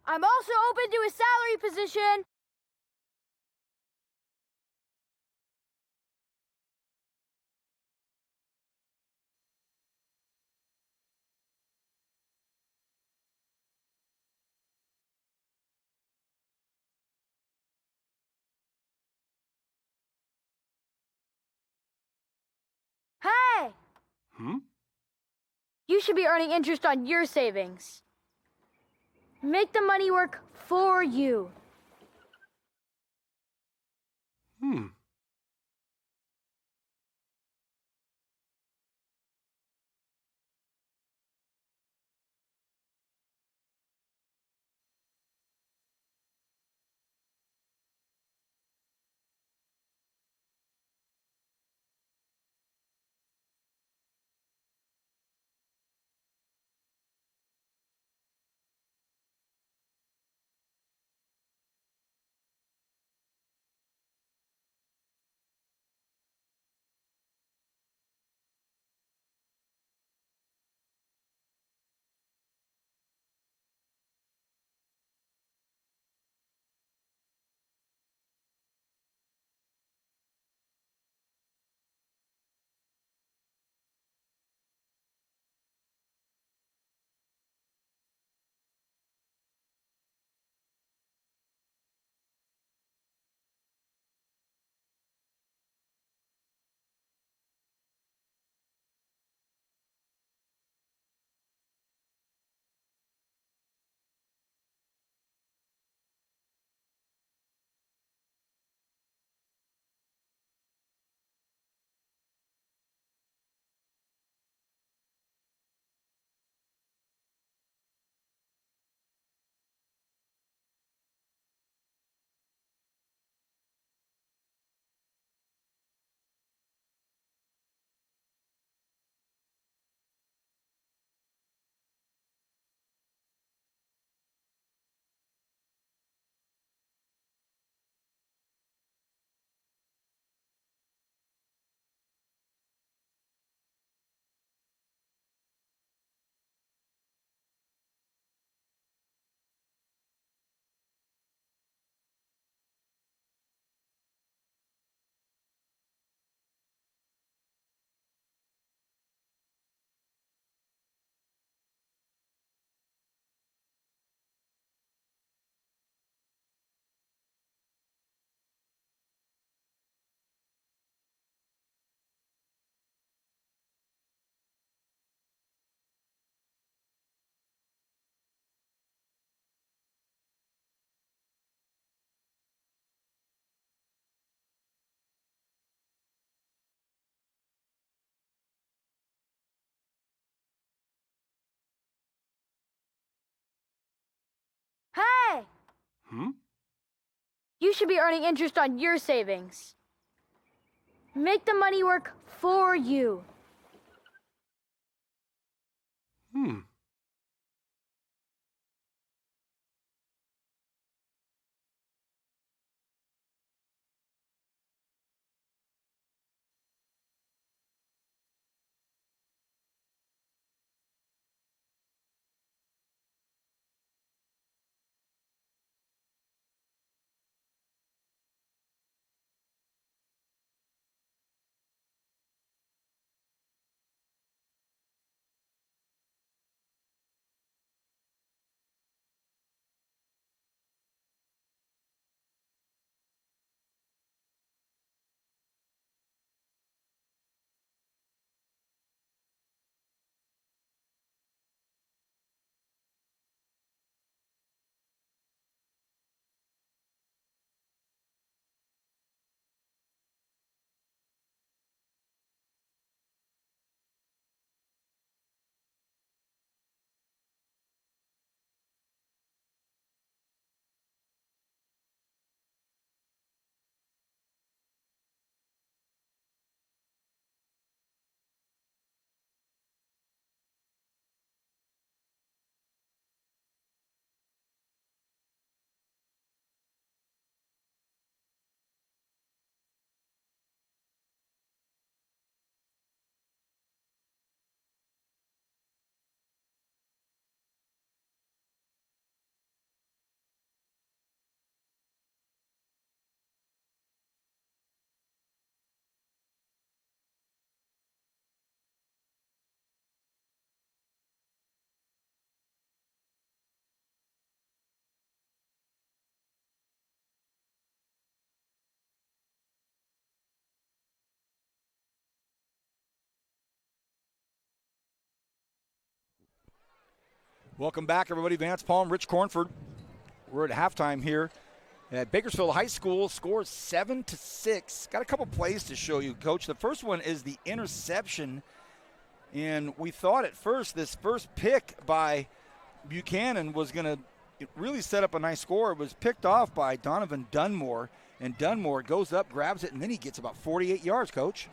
I'm also open to a salary position. Hey! You should be earning interest on your savings. Make the money work for you. You should be earning interest on your savings. Make the money work for you.
Welcome back, everybody. Vance Palm, Rich Cornford. We're at halftime here at Bakersfield High School. Score 7-6. Got a couple plays to show you, Coach. The first one is the interception. And we thought at first this first pick by Buchanan was going to really set up a nice score. It was picked off by Donovan Dunmore. And Dunmore goes up, grabs it, and then he gets about 48 yards, Coach.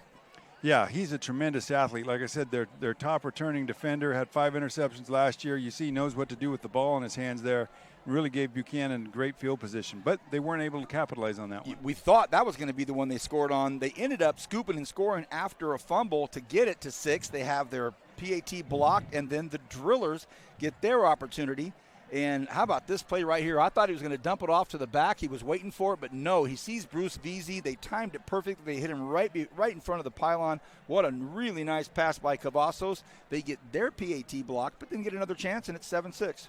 Yeah, he's a tremendous athlete. Like I said, their top returning defender, had 5 interceptions last year. You see, he knows what to do with the ball in his hands there. Really gave Buchanan great field position, but they weren't able to capitalize on that one.
We thought that was going to be the one they scored on. They ended up scooping and scoring after a fumble to get it to 6. They have their PAT blocked, and then the Drillers get their opportunity. And how about this play right here? I thought he was going to dump it off to the back. He was waiting for it, but no. He sees Bruce Veazey. They timed it perfectly. They hit him right in front of the pylon. What a really nice pass by Cavazos. They get their PAT blocked, but then get another chance, and it's 7-6.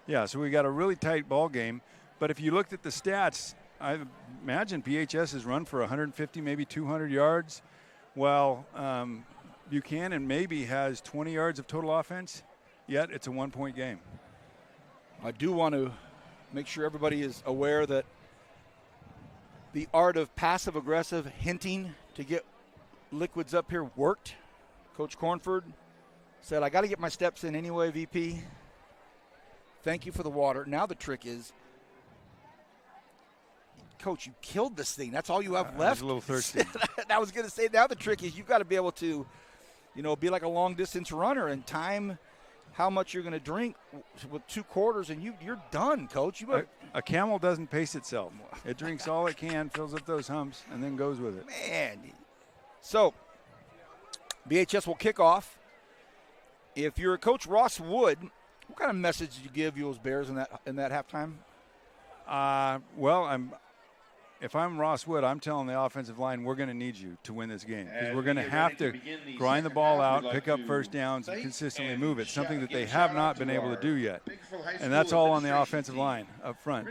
Yeah, so we got a really tight ball game. But if you looked at the stats, I imagine PHS has run for 150, maybe 200 yards. While Buchanan maybe has 20 yards of total offense, yet it's a 1-point game.
I do want to make sure everybody is aware that the art of passive-aggressive hinting to get liquids up here worked. Coach Cornford said, I got to get my steps in anyway, VP. Thank you for the water. Now the trick is, Coach, you killed this thing. That's all you have left.
I was a little thirsty.
I was going to say, now the trick is you've got to be able to, be like a long-distance runner and time how much you're going to drink with 2 quarters, and you're done, Coach.
A camel doesn't pace itself. It drinks all it can, fills up those humps, and then goes with it.
Man. So, BHS will kick off. If you're Coach Ross Wood, what kind of message did you give those Bears in that halftime?
If I'm Ross Wood, I'm telling the offensive line we're going to need you to win this game because we're going to have to grind the ball out, pick up first downs, and consistently move it, something that they have not been able to do yet. And that's all on the offensive line up front.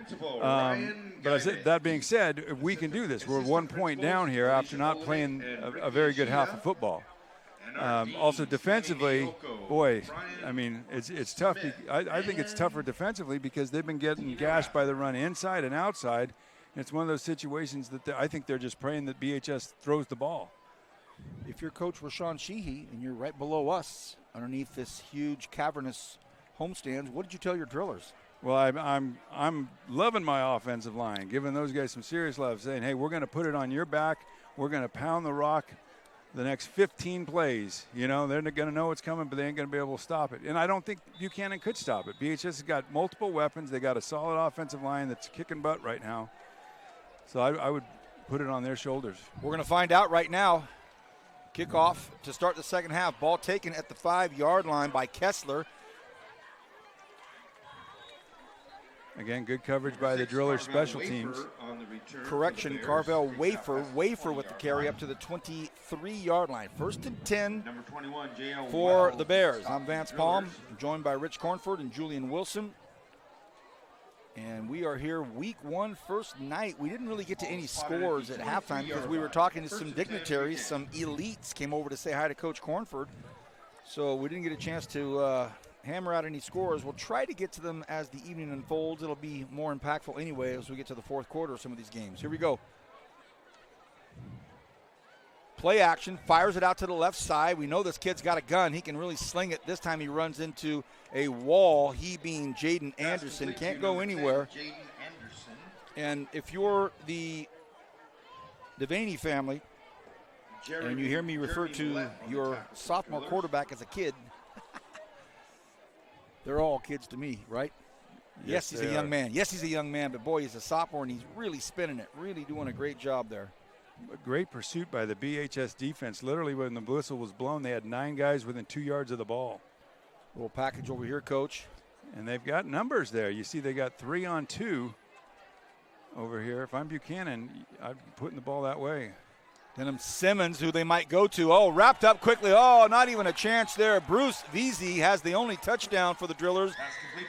That being said, we can do this. We're 1 point down here after not playing a very good half of football. Also defensively, boy, I mean, it's tough. I think it's tougher defensively because they've been getting gashed by the run inside and outside. It's one of those situations that I think they're just praying that BHS throws the ball.
If you're Coach Rashawn Sheehy and you're right below us underneath this huge cavernous homestand, what did you tell your drillers?
Well, I'm loving my offensive line, giving those guys some serious love, saying, hey, we're going to put it on your back. We're going to pound the rock the next 15 plays. You know, they're going to know it's coming, but they ain't going to be able to stop it. And I don't think Buchanan could stop it. BHS has got multiple weapons. They got a solid offensive line that's kicking butt right now. So I would put it on their shoulders.
We're going to find out right now. Kickoff to start the second half. Ball taken at the 5-yard line by Kessler.
Again, good coverage by the Drillers special teams.
Correction, Carvel Wafer with the carry up to the 23-yard line. 1st and 10 for the Bears. I'm Vance Palm, joined by Rich Cornford and Julian Wilson. And we are here week 1, first night. We didn't really get to any scores at halftime because we were talking to some dignitaries, some elites came over to say hi to Coach Cornford. So we didn't get a chance to hammer out any scores. We'll try to get to them as the evening unfolds. It'll be more impactful anyway as we get to the fourth quarter of some of these games. Here we go. Play action, fires it out to the left side. We know this kid's got a gun. He can really sling it. This time he runs into a wall, he being Jaden Anderson. Can't go anywhere. And if you're the Devaney family, and you hear me refer to your sophomore quarterback as a kid, they're all kids to me, right? Yes, he's a young man. Yes, he's a young man, but boy, he's a sophomore, and he's really spinning it, really doing a great job there.
A great pursuit by the BHS defense. Literally, when the whistle was blown, they had 9 guys within 2 yards of the ball.
Little package over here, Coach.
And they've got numbers there. You see they got 3 on 2 over here. If I'm Buchanan, I'd be putting the ball that way.
Denham Simmons, who they might go to. Oh, wrapped up quickly. Oh, not even a chance there. Bruce Veazey has the only touchdown for the Drillers.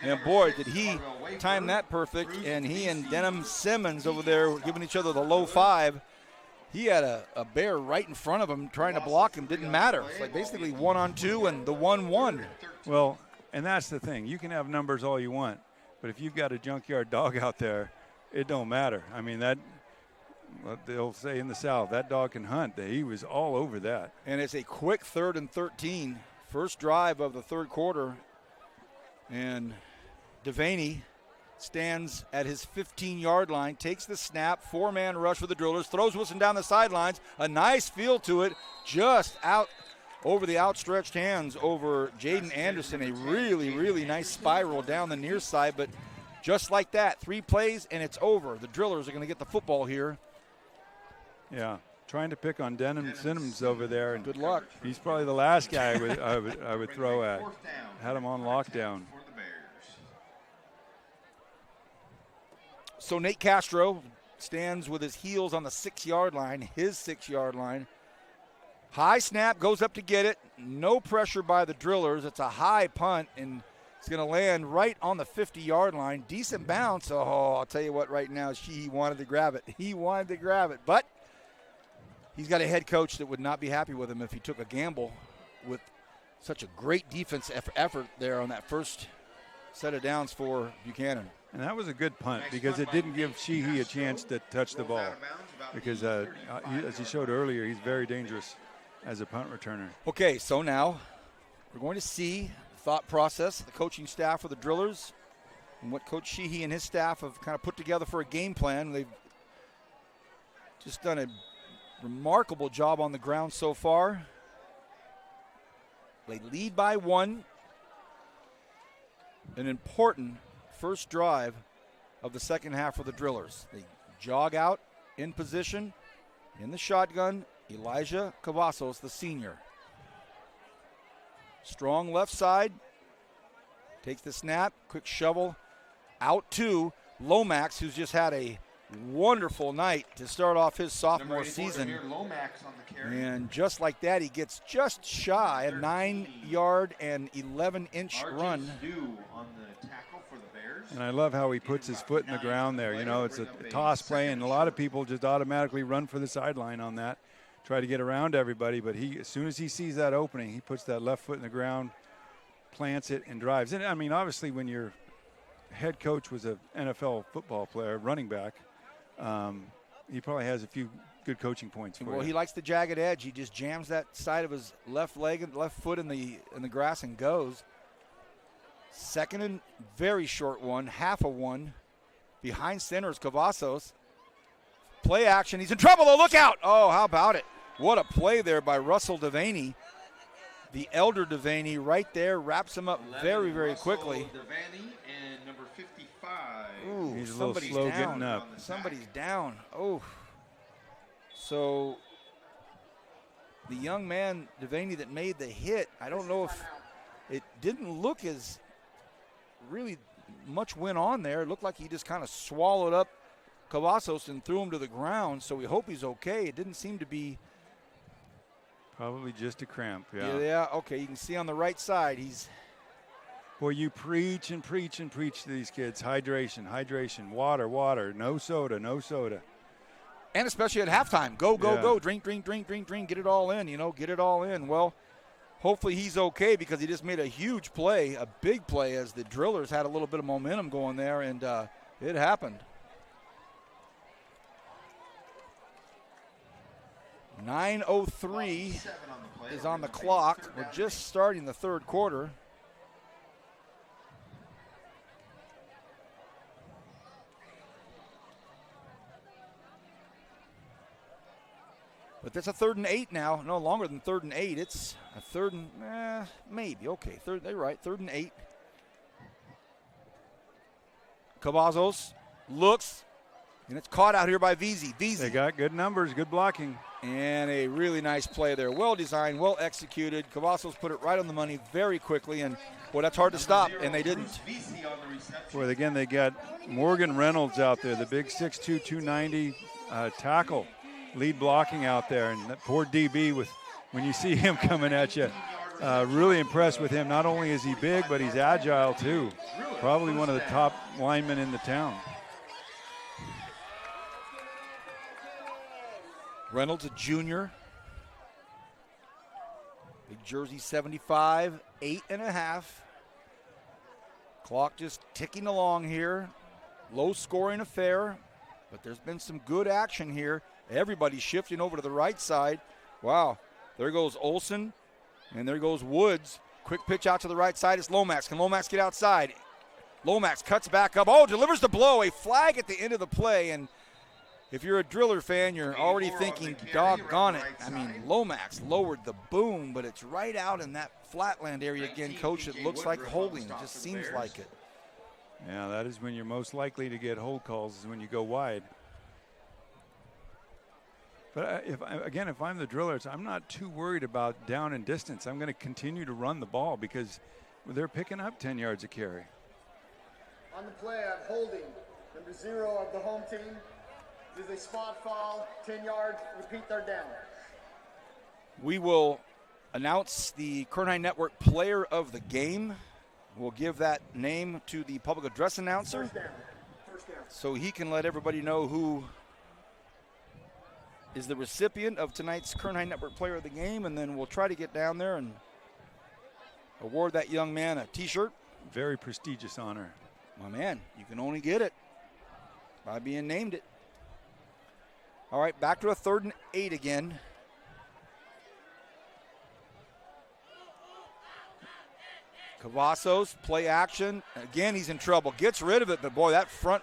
And boy, did he time that perfect. And he and Denham Simmons over there giving each other the low 5. He had a bear right in front of him trying to block him. Didn't matter. It's like basically 1 on 2 and the 1-1.
Well, and that's the thing. You can have numbers all you want, but if you've got a junkyard dog out there, it don't matter. I mean, that what they'll say in the South, that dog can hunt. He was all over that.
And it's a quick 3rd and 13. First drive of the third quarter. And Devaney stands at his 15-yard line, takes the snap, 4-man rush for the Drillers, throws Wilson down the sidelines. A nice feel to it, just out over the outstretched hands over Jaden Anderson. A really, really nice spiral down the near side, but just like that, 3 plays and it's over. The Drillers are going to get the football here.
Yeah, trying to pick on Denham Simmons over there. And
good luck.
He's probably the last guy I would throw at. Had him on lockdown.
So Nate Castro stands with his heels on the 6-yard line, his 6-yard line. High snap, goes up to get it. No pressure by the Drillers. It's a high punt, and it's going to land right on the 50-yard line. Decent bounce. Oh, I'll tell you what, right now, he wanted to grab it. He wanted to grab it, but he's got a head coach that would not be happy with him if he took a gamble with such a great defense effort there on that first set of downs for Buchanan.
And that was a good punt because it didn't give Sheehy a chance to touch the ball. Because as he showed earlier, he's very dangerous as a punt returner.
Okay, so now we're going to see the thought process, the coaching staff for the Drillers, and what Coach Sheehy and his staff have kind of put together for a game plan. They've just done a remarkable job on the ground so far. They lead by 1. An important first drive of the second half for the Drillers. They jog out in position in the shotgun. Elijah Cavazos, the senior. Strong left side. Takes the snap. Quick shovel out to Lomax, who's just had a wonderful night to start off his sophomore season. And just like that, he gets just shy a 9-yard and 11-inch run.
And I love how he puts his foot in the ground there. You know, it's a toss play, and a lot of people just automatically run for the sideline on that, try to get around everybody. But he, as soon as he sees that opening, he puts that left foot in the ground, plants it, and drives. And I mean, obviously, when your head coach was an NFL football player, running back, he probably has a few good coaching points for you.
Well, he likes the jagged edge. He just jams that side of his left leg and left foot in the grass and goes. Second and very short one, half a one. Behind center is Cavazos. Play action. He's in trouble, though. Look out. Oh, how about it? What a play there by Russell Devaney. The elder Devaney right there wraps him up very, very quickly.
Devaney and number 55.
Ooh,
He's a little
somebody's
slow
down.
getting up.
Somebody's down. Oh. So the young man, Devaney, that made the hit, I don't know if it didn't look as really much went on there. It looked like he just kind of swallowed up Cavazos and threw him to the ground, so we hope he's okay. It didn't seem to be.
Probably just a cramp, yeah.
Yeah, okay, you can see on the right side he's.
Boy, you preach and preach and preach to these kids. Hydration, hydration, water, water, no soda, no soda.
And especially at halftime, go, go,
Yeah.
go, drink, drink, drink, drink, drink, get it all in, get it all in. Well, hopefully he's okay because he just made a huge play, a big play, as the Drillers had a little bit of momentum going there, and it happened. 9:03 is on the clock. We're just starting the third quarter. But that's a 3rd and 8 now. No longer than 3rd and 8. It's a 3rd and maybe. Okay, they're right. 3rd and 8. Cavazos looks, and it's caught out here by Veazey.
They got good numbers, good blocking.
And a really nice play there. Well designed, well executed. Cavazos put it right on the money very quickly, and boy, that's hard to stop, and they didn't.
Boy, again, they got Morgan Reynolds out there, the big 6'2", 290 tackle, lead blocking out there. And that poor DB, when you see him coming at you, really impressed with him. Not only is he big, but he's agile too. Probably one of the top linemen in the town.
Reynolds, a junior. Big jersey, 75, 8.5. Clock just ticking along here. Low scoring affair, but there's been some good action here. Everybody's shifting over to the right side. Wow, there goes Olsen, and there goes Woods. Quick pitch out to the right side. It's Lomax. Can Lomax get outside? Lomax cuts back up. Oh, delivers the blow. A flag at the end of the play, and if you're a Driller fan, you're already thinking, doggone it. I mean, Lomax lowered the boom, but it's right out in that flatland area again, Coach. It looks like holding. It just seems like it.
Yeah, that is when you're most likely to get hold calls, is when you go wide. But if I'm the Drillers, I'm not too worried about down and distance. I'm going to continue to run the ball because they're picking up 10 yards a carry.
On the play, I'm holding. Number 0 of the home team. This is a spot foul, 10 yards, repeat, they're down.
We will announce the Kernheim Network Player of the Game. We'll give that name to the public address announcer.
First down.
So he can let everybody know who is the recipient of tonight's Kernheim Network Player of the Game, and then we'll try to get down there and award that young man a T-shirt.
Very prestigious honor.
My man, you can only get it by being named it. All right, back to a 3rd and 8 again. Cavazos, play action. Again, he's in trouble. Gets rid of it, but boy, that front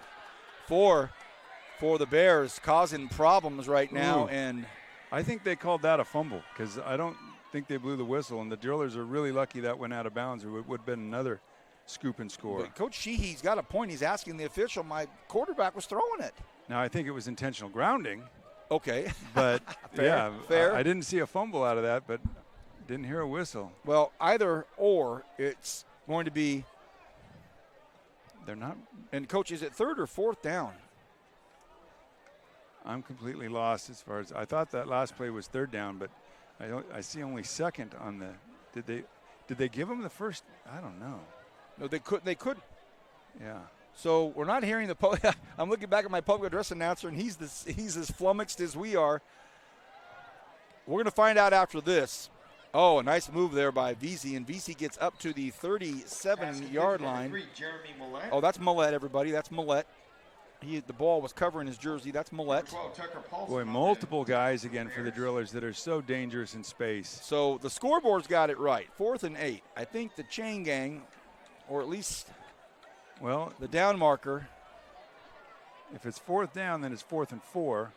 four for the Bears causing problems right now.
Ooh.
And
I think they called that a fumble because I don't think they blew the whistle, and the Drillers are really lucky that went out of bounds. It would have been another scoop and score.
But Coach Sheehy's got a point. He's asking the official, my quarterback was throwing it.
Now, I think it was intentional grounding.
Okay.
But,
Fair, fair.
I didn't see a fumble out of that, but didn't hear a whistle.
Well, either or, it's going to be.
They're not.
And, Coach, is it 3rd or 4th down?
I'm completely lost as far as. I thought that last play was 3rd down, but I see only 2nd on the. Did they give him the first? I don't know.
No, they couldn't.
Yeah.
So we're not hearing the I'm looking back at my public address announcer, and he's as flummoxed as we are. We're going to find out after this. Oh, a nice move there by Veazey, and Veazey gets up to the 37-yard line. Oh, that's Millette, everybody. That's Millette. The ball was covering his jersey. That's Millette.
Boy, multiple guys again for the Drillers that are so dangerous in space.
So the scoreboard's got it right. 4th and 8. I think the chain gang or at least
Well,
the down marker.
if it's 4th down, then it's 4th and 4.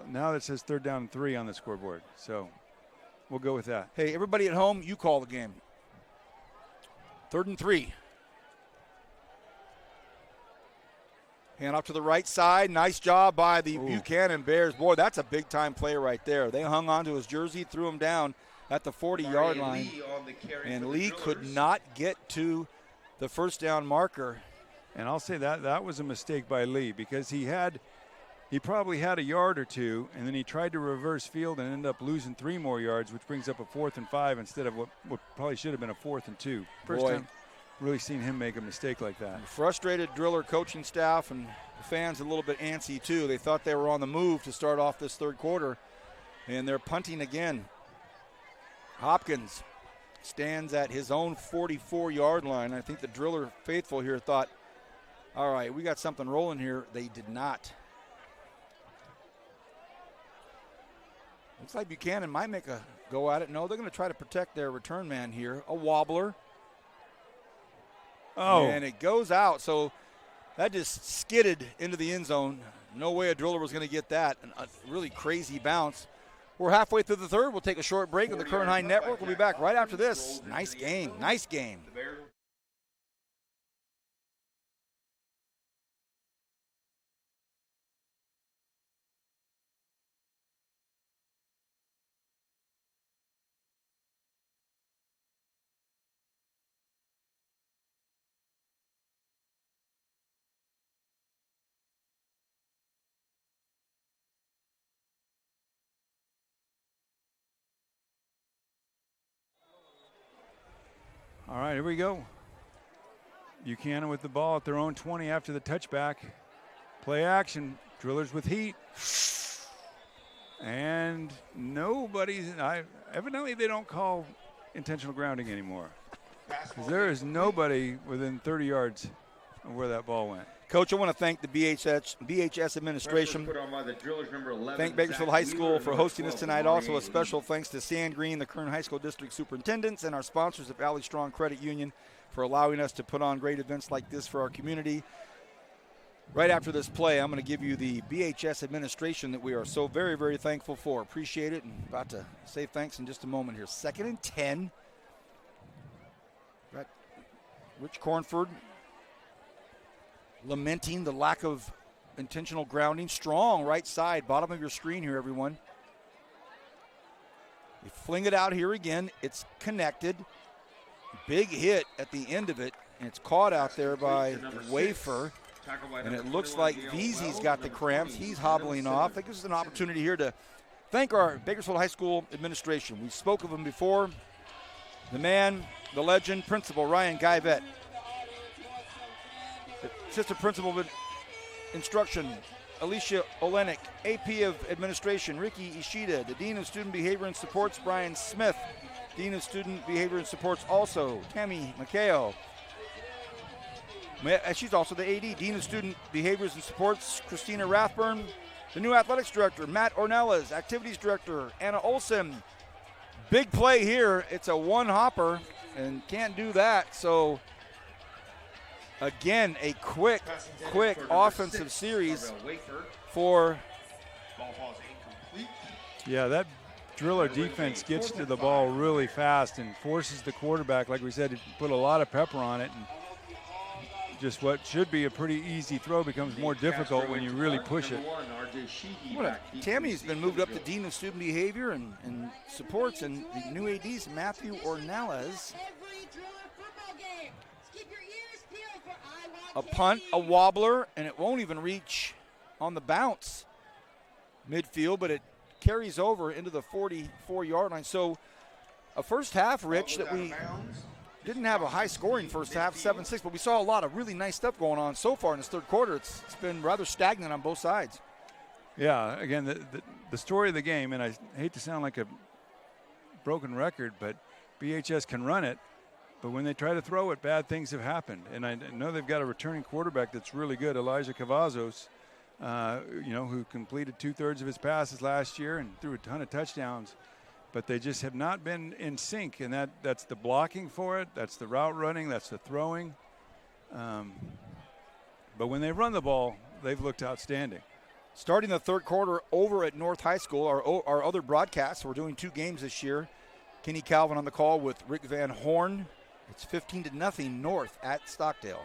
Now it says 3rd down and 3 on the scoreboard. So we'll go with that.
Hey, everybody at home, you call the game. 3rd and 3. Hand off to the right side. Nice job by the Buchanan Bears. Boy, that's a big-time play right there. They hung on to his jersey, threw him down at the 40-yard line. And Lee could not get to the first down marker.
And I'll say that was a mistake by Lee, because he probably had a yard or two, and then he tried to reverse field and ended up losing 3 more yards, which brings up a 4th and 5 instead of what probably should have been a 4th and 2. First time really seen him make a mistake like that.
Frustrated Driller coaching staff and the fans a little bit antsy too. They thought they were on the move to start off this third quarter, and they're punting again. Hopkins stands at his own 44-yard line. I think the Driller faithful here thought, all right, we got something rolling here. They did not. Looks like Buchanan might make a go at it. No, they're going to try to protect their return man here. A wobbler.
Oh.
And it goes out. So that just skidded into the end zone. No way a Driller was going to get that. A really crazy bounce. We're halfway through the third. We'll take a short break on the Current High Network. We'll be back right after this. Nice game. Nice game.
All right, here we go. Buchanan with the ball at their own 20 after the touchback. Play action. Drillers with heat. And evidently they don't call intentional grounding anymore, because there is nobody within 30 yards of where that ball went.
Coach, I want to thank the BHS administration. Thank Bakersfield High School for hosting us tonight. Also, a special thanks to Sand Green, the Kern High School District Superintendents, and our sponsors at Valley Strong Credit Union for allowing us to put on great events like this for our community. Right after this play, I'm going to give you the BHS administration that we are so very, very thankful for. Appreciate it, and about to say thanks in just a moment here. 2nd and 10. Got Rich Cornford lamenting the lack of intentional grounding. Strong right side, bottom of your screen here, everyone. They fling it out here again. It's connected. Big hit at the end of it, and it's caught out there by Wafer. And it looks like Veazey's got the cramps. He's hobbling off. I think this is an opportunity here to thank our Bakersfield High School administration. We spoke of him before. The man, the legend, Principal Ryan Guyvet. Assistant Principal of Instruction, Alicia Olenek. AP of Administration, Ricky Ishida. The Dean of Student Behavior and Supports, Brian Smith. Dean of Student Behavior and Supports also, Tammy McKayo. She's also the AD, Dean of Student Behaviors and Supports, Christina Rathburn. The new Athletics Director, Matt Ornelas. Activities Director, Anna Olson. Big play here. It's a one-hopper, and can't do that. So, again, a quick offensive series for.
Yeah, that Driller defense gets to the ball really fast and forces the quarterback, like we said, to put a lot of pepper on it. And just what should be a pretty easy throw becomes more difficult when you really push it.
Tammy's been moved up to Dean of Student Behavior and Supports, and the new AD's Matthew Ornelas. A punt, a wobbler, and it won't even reach on the bounce midfield, but it carries over into the 44-yard line. So a first half, Rich, that we didn't have a high-scoring first half, 7-6, but we saw a lot of really nice stuff going on so far in this third quarter. It's been rather stagnant on both sides.
Yeah, again, the story of the game, and I hate to sound like a broken record, but BHS can run it, but when they try to throw it, bad things have happened. And I know they've got a returning quarterback that's really good, Elijah Cavazos, who completed 2/3 of his passes last year and threw a ton of touchdowns. but they just have not been in sync, and that's the blocking for it, that's the route running, that's the throwing. But when they run the ball, they've looked outstanding.
Starting the third quarter over at North High School, our other broadcasts, we're doing 2 games this year. Kenny Calvin on the call with Rick Van Horn. It's 15-0 North at Stockdale.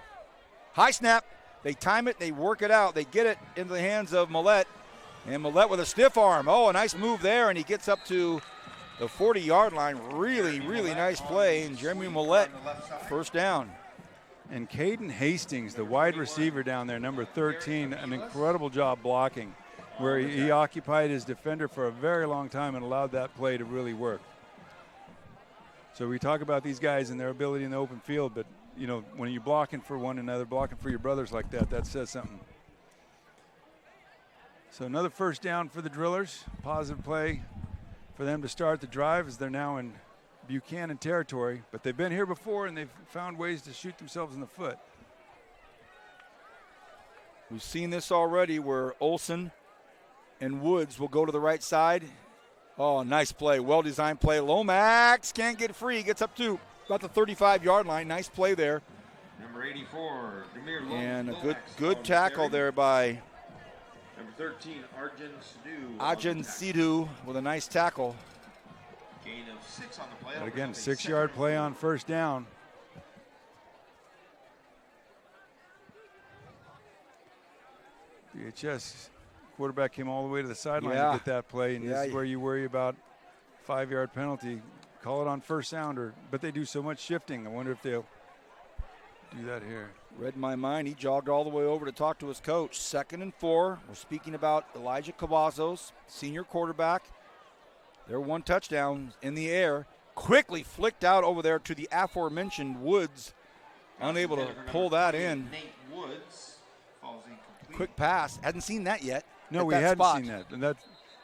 High snap. They time it. They work it out. They get it into the hands of Millette. And Millette with a stiff arm. Oh, a nice move there, and he gets up to the 40-yard line. Really, really nice play. And Jeremy Millette, first down.
And Caden Hastings, the wide receiver down there, number 13, an incredible job blocking, where he occupied his defender for a very long time and allowed that play to really work. So we talk about these guys and their ability in the open field, but, you know, when you're blocking for one another, blocking for your brothers like that, that says something. So another first down for the Drillers. Positive play for them to start the drive as they're now in Buchanan territory, but they've been here before and they've found ways to shoot themselves in the foot.
We've seen this already where Olsen and Woods will go to the right side. Oh, nice play, well-designed play. Lomax can't get free, gets up to about the 35-yard line. Nice play there.
Number 84, Demir
And a
Lomax
good tackle there by
Number 13, Arjun Sidhu.
Ajin Sidhu with a nice tackle.
Gain of 6 on the play.
But again, 6-yard play on first down. BHS quarterback came all the way to the sideline to get that play, and this is where you worry about 5-yard penalty. Call it on first sounder, but they do so much shifting. I wonder if they'll do that here.
Read my mind. He jogged all the way over to talk to his coach. 2nd and 4. We're speaking about Elijah Cavazos, senior quarterback. Their 1 touchdown in the air. Quickly flicked out over there to the aforementioned Woods. Unable to pull that in.
Nate Woods falls incomplete.
Quick pass. Hadn't seen that yet.
No, we hadn't seen that. And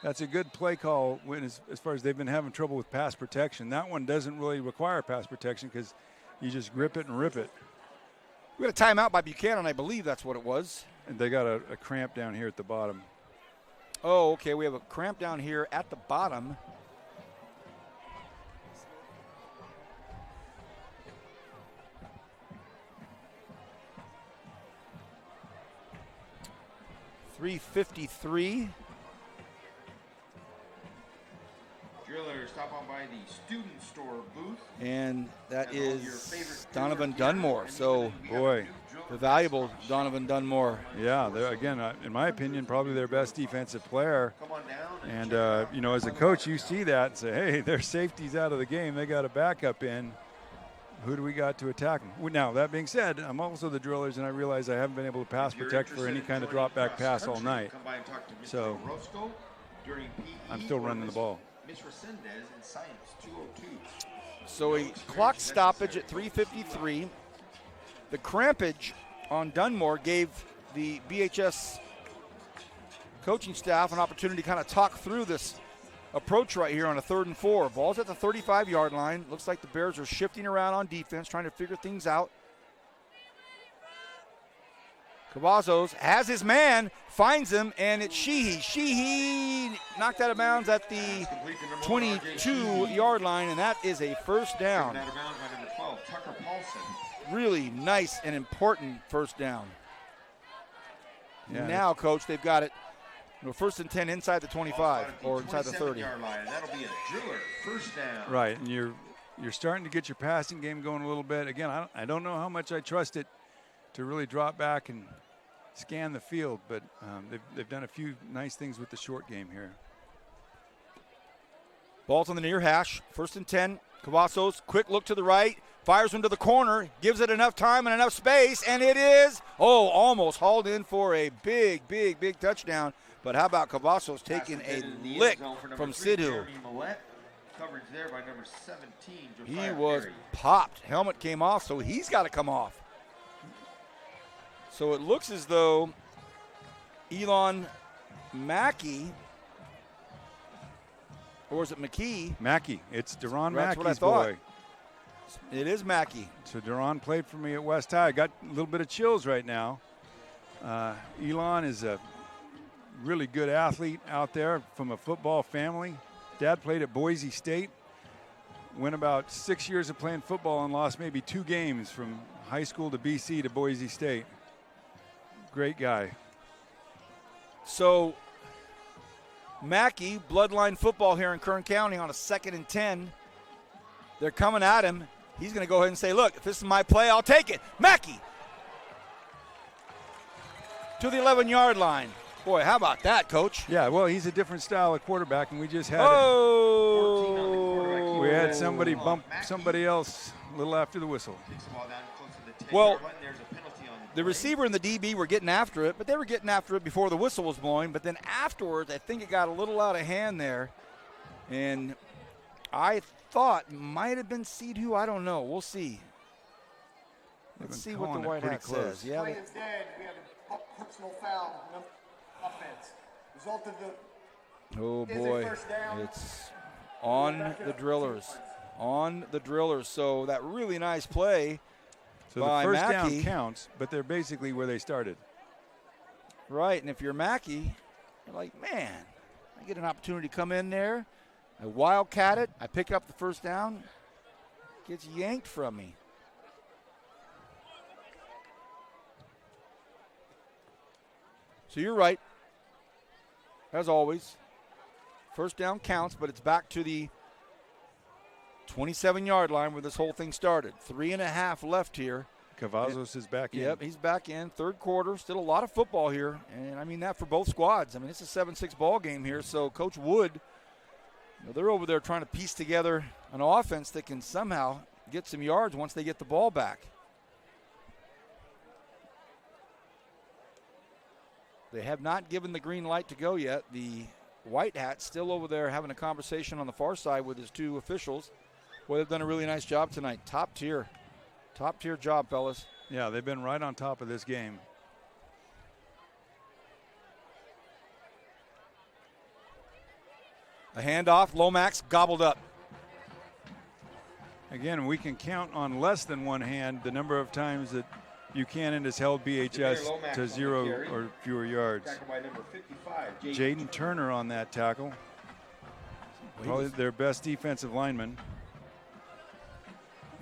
that's a good play call when as far as they've been having trouble with pass protection. That one doesn't really require pass protection because you just grip it and rip it.
We got a timeout by Buchanan. I believe that's what it was.
And they got a cramp down here at the bottom.
Oh, okay. We have a cramp down here at the bottom. .353.
Driller, stop on by the student store booth.
And that is Donovan Dunmore. So,
boy,
the valuable Donovan Dunmore.
Yeah, again, in my opinion, probably their best defensive player.
Come on down.
And, you know, as a coach, you see that and say, hey, their safety's out of the game. They got a backup in. Who do we got to attack them? Now, that being said, I'm also the Drillers, and I realize I haven't been able to pass protect for any kind of drop back pass all night. So I'm still running the ball.
Miss Resendez in science, 202.
So a clock stoppage at 3:53. The crampage on Dunmore gave the BHS coaching staff an opportunity to kind of talk through this approach right here on a 3rd and 4. Ball's at the 35-yard line. Looks like the Bears are shifting around on defense, trying to figure things out. Cavazos has his man, finds him, and it's Sheehy. Sheehy knocked out of bounds at the 22-yard line, and that is a first down.
Out of bounds by number 12, Tucker Paulson.
Really nice and important first down.
Yeah,
now, Coach, they've got it. 1st and 10 inside the 25 or inside the 30.
Line. That'll be a Driller first down.
Right, and you're starting to get your passing game going a little bit. Again, I don't know how much I trust it to really drop back and scan the field, but they've done a few nice things with the short game here.
Ball's on the near hash. 1st and 10. Cavazos, quick look to the right. Fires into the corner. Gives it enough time and enough space. And it is, almost hauled in for a big, big, big touchdown. But how about Cavazos taking a lick from Sidhu?
Coverage there by number 17.
He was popped. Helmet came off, so he's got to come off. So it looks as though Elon Mackey, or is it McKee?
Mackey. It's Deron
That's what I
Mackey's
thought.
boy.
It is Mackey.
So Deron played for me at West High. I got a little bit of chills right now. Elon is a really good athlete out there from a football family. Dad played at Boise State, went about 6 years of playing football and lost maybe 2 games from high school to BC to Boise State. Great guy.
So Mackey, bloodline football here in Kern County on a 2nd and 10. They're coming at him. He's going to go ahead and say, look, if this is my play, I'll take it. Mackey to the 11-yard line. Boy, how about that, Coach?
Yeah, well, he's a different style of quarterback, and we just had
Oh!
we had somebody bump somebody else a little after the whistle.
Well, the receiver and the DB were getting after it, but they were getting after it before the whistle was blowing. But then afterwards, I think it got a little out of hand there. And I thought might have been Seedhu. I don't know. We'll see. Let's see what the white hat says. Yeah.
Play is dead. We have a personal foul. No offense. Result of the
Oh,
is a
boy.
first down.
It's on the Drillers. On the Drillers. So that really nice play.
So the
by
first
Mackey
down counts, but they're basically where they started.
Right, and if you're Mackey, you're like, man, I get an opportunity to come in there, I wildcat it, I pick up the first down, gets yanked from me. So you're right, as always. First down counts, but it's back to the 27-yard line where this whole thing started. 3.5 left here.
Cavazos is back in.
Yep, he's back in. Third quarter. Still a lot of football here. And I mean that for both squads. I mean, it's a 7-6 ball game here. So Coach Wood, they're over there trying to piece together an offense that can somehow get some yards once they get the ball back. They have not given the green light to go yet. The white hat still over there having a conversation on the far side with his 2 officials. Boy, they've done a really nice job tonight. Top tier job, fellas.
Yeah, they've been right on top of this game.
A handoff, Lomax gobbled up.
Again, we can count on less than one hand the number of times that Buchanan has held BHS to 0 or fewer yards. Jaden Turner on that tackle. Probably their best defensive lineman.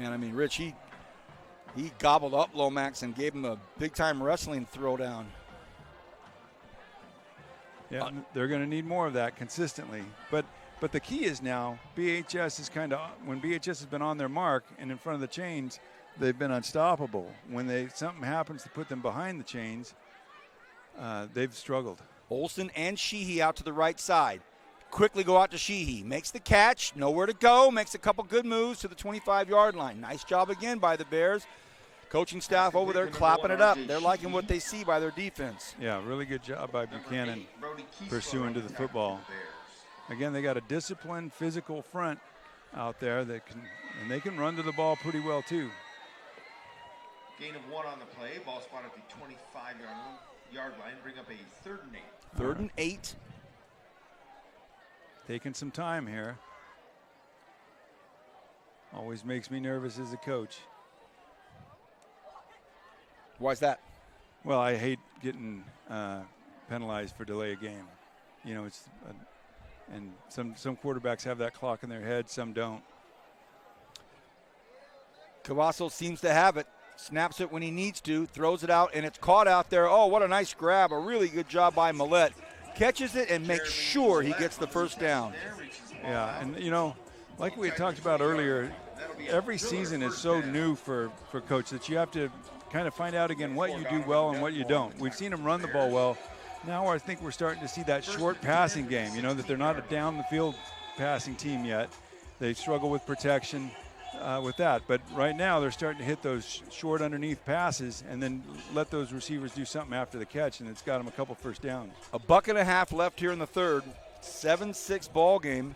And I mean, Rich, he gobbled up Lomax and gave him a big-time wrestling throwdown.
Yeah, they're going to need more of that consistently. But the key is now BHS is kind of, when BHS has been on their mark and in front of the chains, they've been unstoppable. When something happens to put them behind the chains, they've struggled.
Olsen and Sheehy out to the right side. Quickly go out to Sheehy. Makes the catch. Nowhere to go. Makes a couple good moves to the 25-yard line. Nice job again by the Bears. Coaching staff over there clapping it up. They're liking what they see by their defense.
Yeah, really good job by Buchanan pursuing to the football. Again, they got a disciplined, physical front out there and they can run to the ball pretty well too.
Gain of 1 on the play. Ball spot at the 25-yard line. Bring up a 3rd and 8.
3rd and 8.
Taking some time here. Always makes me nervous as a coach.
Why's that?
Well, I hate getting penalized for delay of game. You know, and some quarterbacks have that clock in their head, some don't.
Cavasso seems to have it. Snaps it when he needs to, throws it out, and it's caught out there. Oh, what a nice grab. A really good job by Millette. Catches it and makes sure he gets the first down.
Yeah, and you know, like we had talked about earlier, every season is so new for Coach that you have to kind of find out again what you do well and what you don't. We've seen him run the ball well. Now I think we're starting to see that short passing game, you know, that they're not a down the field passing team yet. They struggle with protection with that. But right now they're starting to hit those short underneath passes and then let those receivers do something after the catch, and it's got them a couple first downs.
$1.50 left here in the third. 7-6 ball game.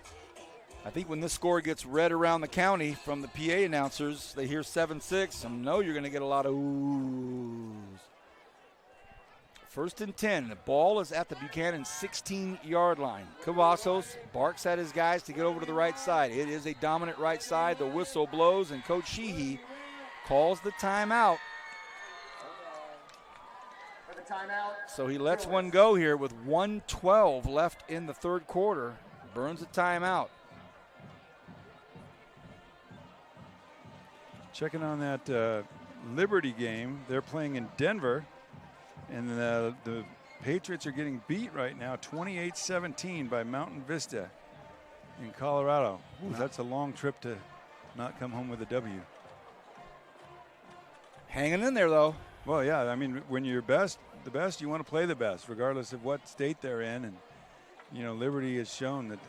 I think when this score gets read around the county from the PA announcers, they hear 7-6. I know you're going to get a lot of oohs. 1st and 10. The ball is at the Buchanan 16-yard line. Cavazos barks at his guys to get over to the right side. It is a dominant right side. The whistle blows, and Coach Sheehy calls the timeout. So he lets one go here with 1:12 left in the third quarter. burns a timeout.
Checking on that Liberty game. They're playing in Denver, and the Patriots are getting beat right now 28-17 by Mountain Vista in Colorado. Ooh, that's a long trip to not come home with a W.
Hanging in there, though.
Well, yeah, I mean, when you're the best, you want to play the best, regardless of what state they're in. And, you know, Liberty has shown that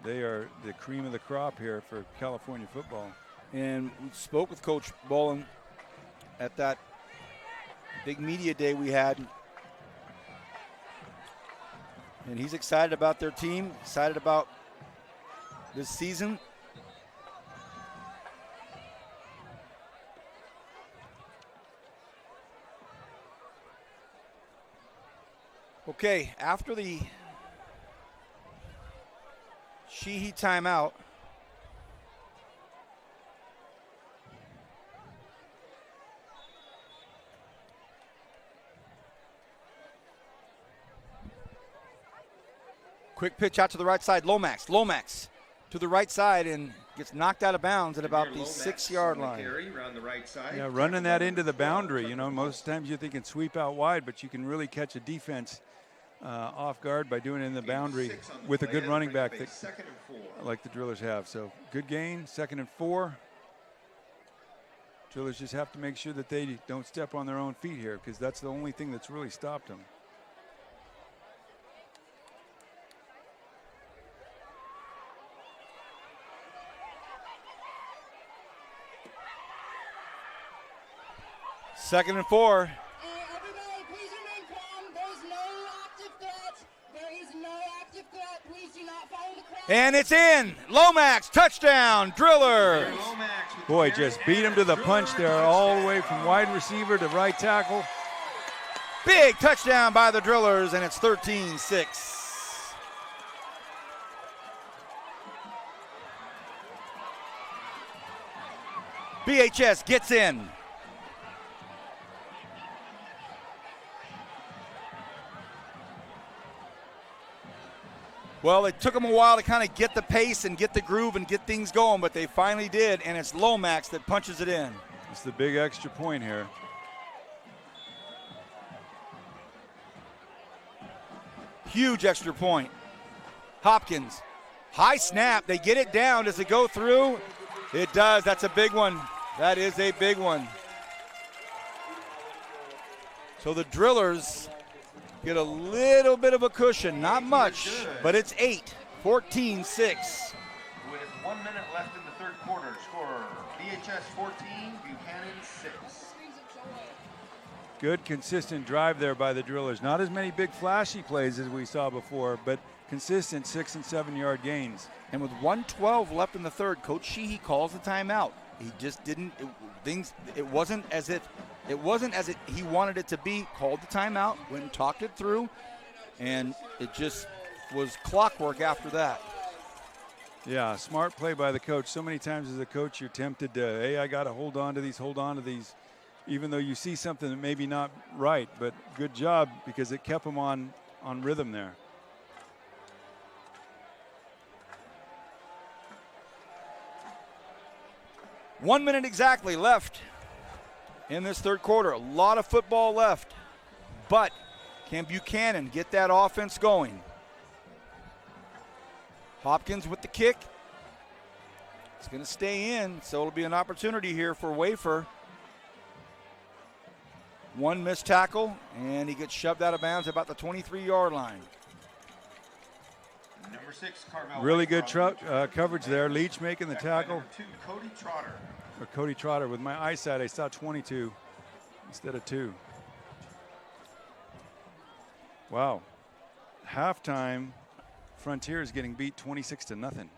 they are the cream of the crop here for California football.
And we spoke with Coach Bolin at that big media day we had. And he's excited about their team, excited about this season. Okay, after the Sheehy timeout, quick pitch out to the right side. Lomax to the right side and gets knocked out of bounds at about the 6-yard line.
Yeah, running that into the boundary. You know, most times you're thinking sweep out wide, but you can really catch a defense off guard by doing it in the boundary with a good running back like the Drillers have. So good gain, 2nd and 4. Drillers just have to make sure that they don't step on their own feet here, because that's the only thing that's really stopped them.
Second and 4.
Everybody, please remain calm. There's no active threat. There is no active threat. Please do not follow the crowd.
And it's in. Lomax, touchdown, Drillers.
Boy, just beat him to the punch there, all the way from wide receiver to right tackle.
Big touchdown by the Drillers, and it's 13-6. BHS gets in. Well, it took them a while to kind of get the pace and get the groove and get things going, but they finally did, and it's Lomax that punches it in.
It's the big extra point here.
Huge extra point. Hopkins, high snap. They get it down. Does it go through? It does. That's a big one. That is a big one. So the Drillers get a little bit of a cushion, not much, but it's 8, 14-6.
With 1 minute left in the third quarter, score BHS 14, Buchanan 6.
Good, consistent drive there by the Drillers. Not as many big flashy plays as we saw before, but consistent 6- and 7-yard gains.
And with 1:12 left in the third, Coach Sheehy calls the timeout. He just didn't, it wasn't as he wanted it to be. Called the timeout, went and talked it through, and it just was clockwork after that.
Yeah, smart play by the coach. So many times as a coach, you're tempted to, hey, I got to hold on to these, even though you see something that maybe not right, but good job because it kept them on rhythm there.
One minute exactly left in this third quarter. A lot of football left, but can Buchanan get that offense going? Hopkins with the kick. It's going to stay in, so it'll be an opportunity here for Wafer. One missed tackle, and he gets shoved out of bounds about the 23-yard line.
Number 6, Carmel.
Really good coverage there. Leach making the tackle.
Number 2, Cody Trotter.
Or Cody Trotter. With my eyesight, I saw 22 instead of 2. Wow. Halftime, Frontier is getting beat 26-0.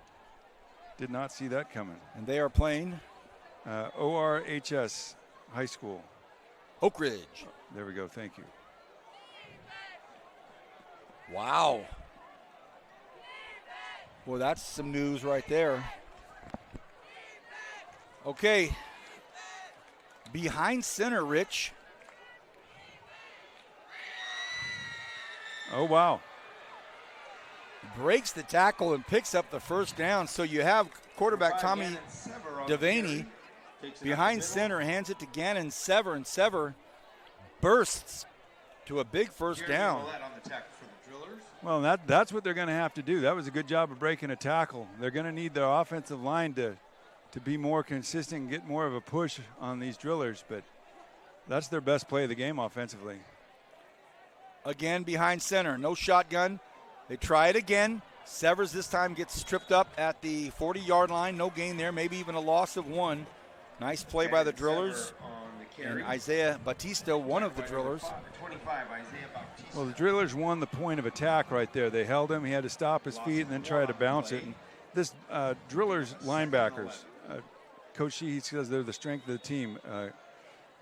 Did not see that coming.
And they are playing
ORHS High School.
Oak Ridge.
There we go. Thank you.
Wow. Well, that's some news right there. Okay. Behind center, Rich.
Oh, wow.
breaks the tackle and picks up the first down. So you have quarterback Tommy Devaney behind center, hands it to Gannon Sever, and Sever bursts to a big first down.
Well, that's what they're going to have to do. That was a good job of breaking a tackle. They're going to need their offensive line to be more consistent and get more of a push on these drillers, but that's their best play of the game offensively.
Again behind center, no shotgun. They try it again. Severs this time gets tripped up at the 40-yard line. No gain there, maybe even a loss of 1. Nice play by the drillers. And Isaiah Batista, one of the drillers.
Well, the drillers won the point of attack right there. They held him. He had to stop his feet and then try to bounce it. And this drillers linebackers, Coach Sheehy says they're the strength of the team.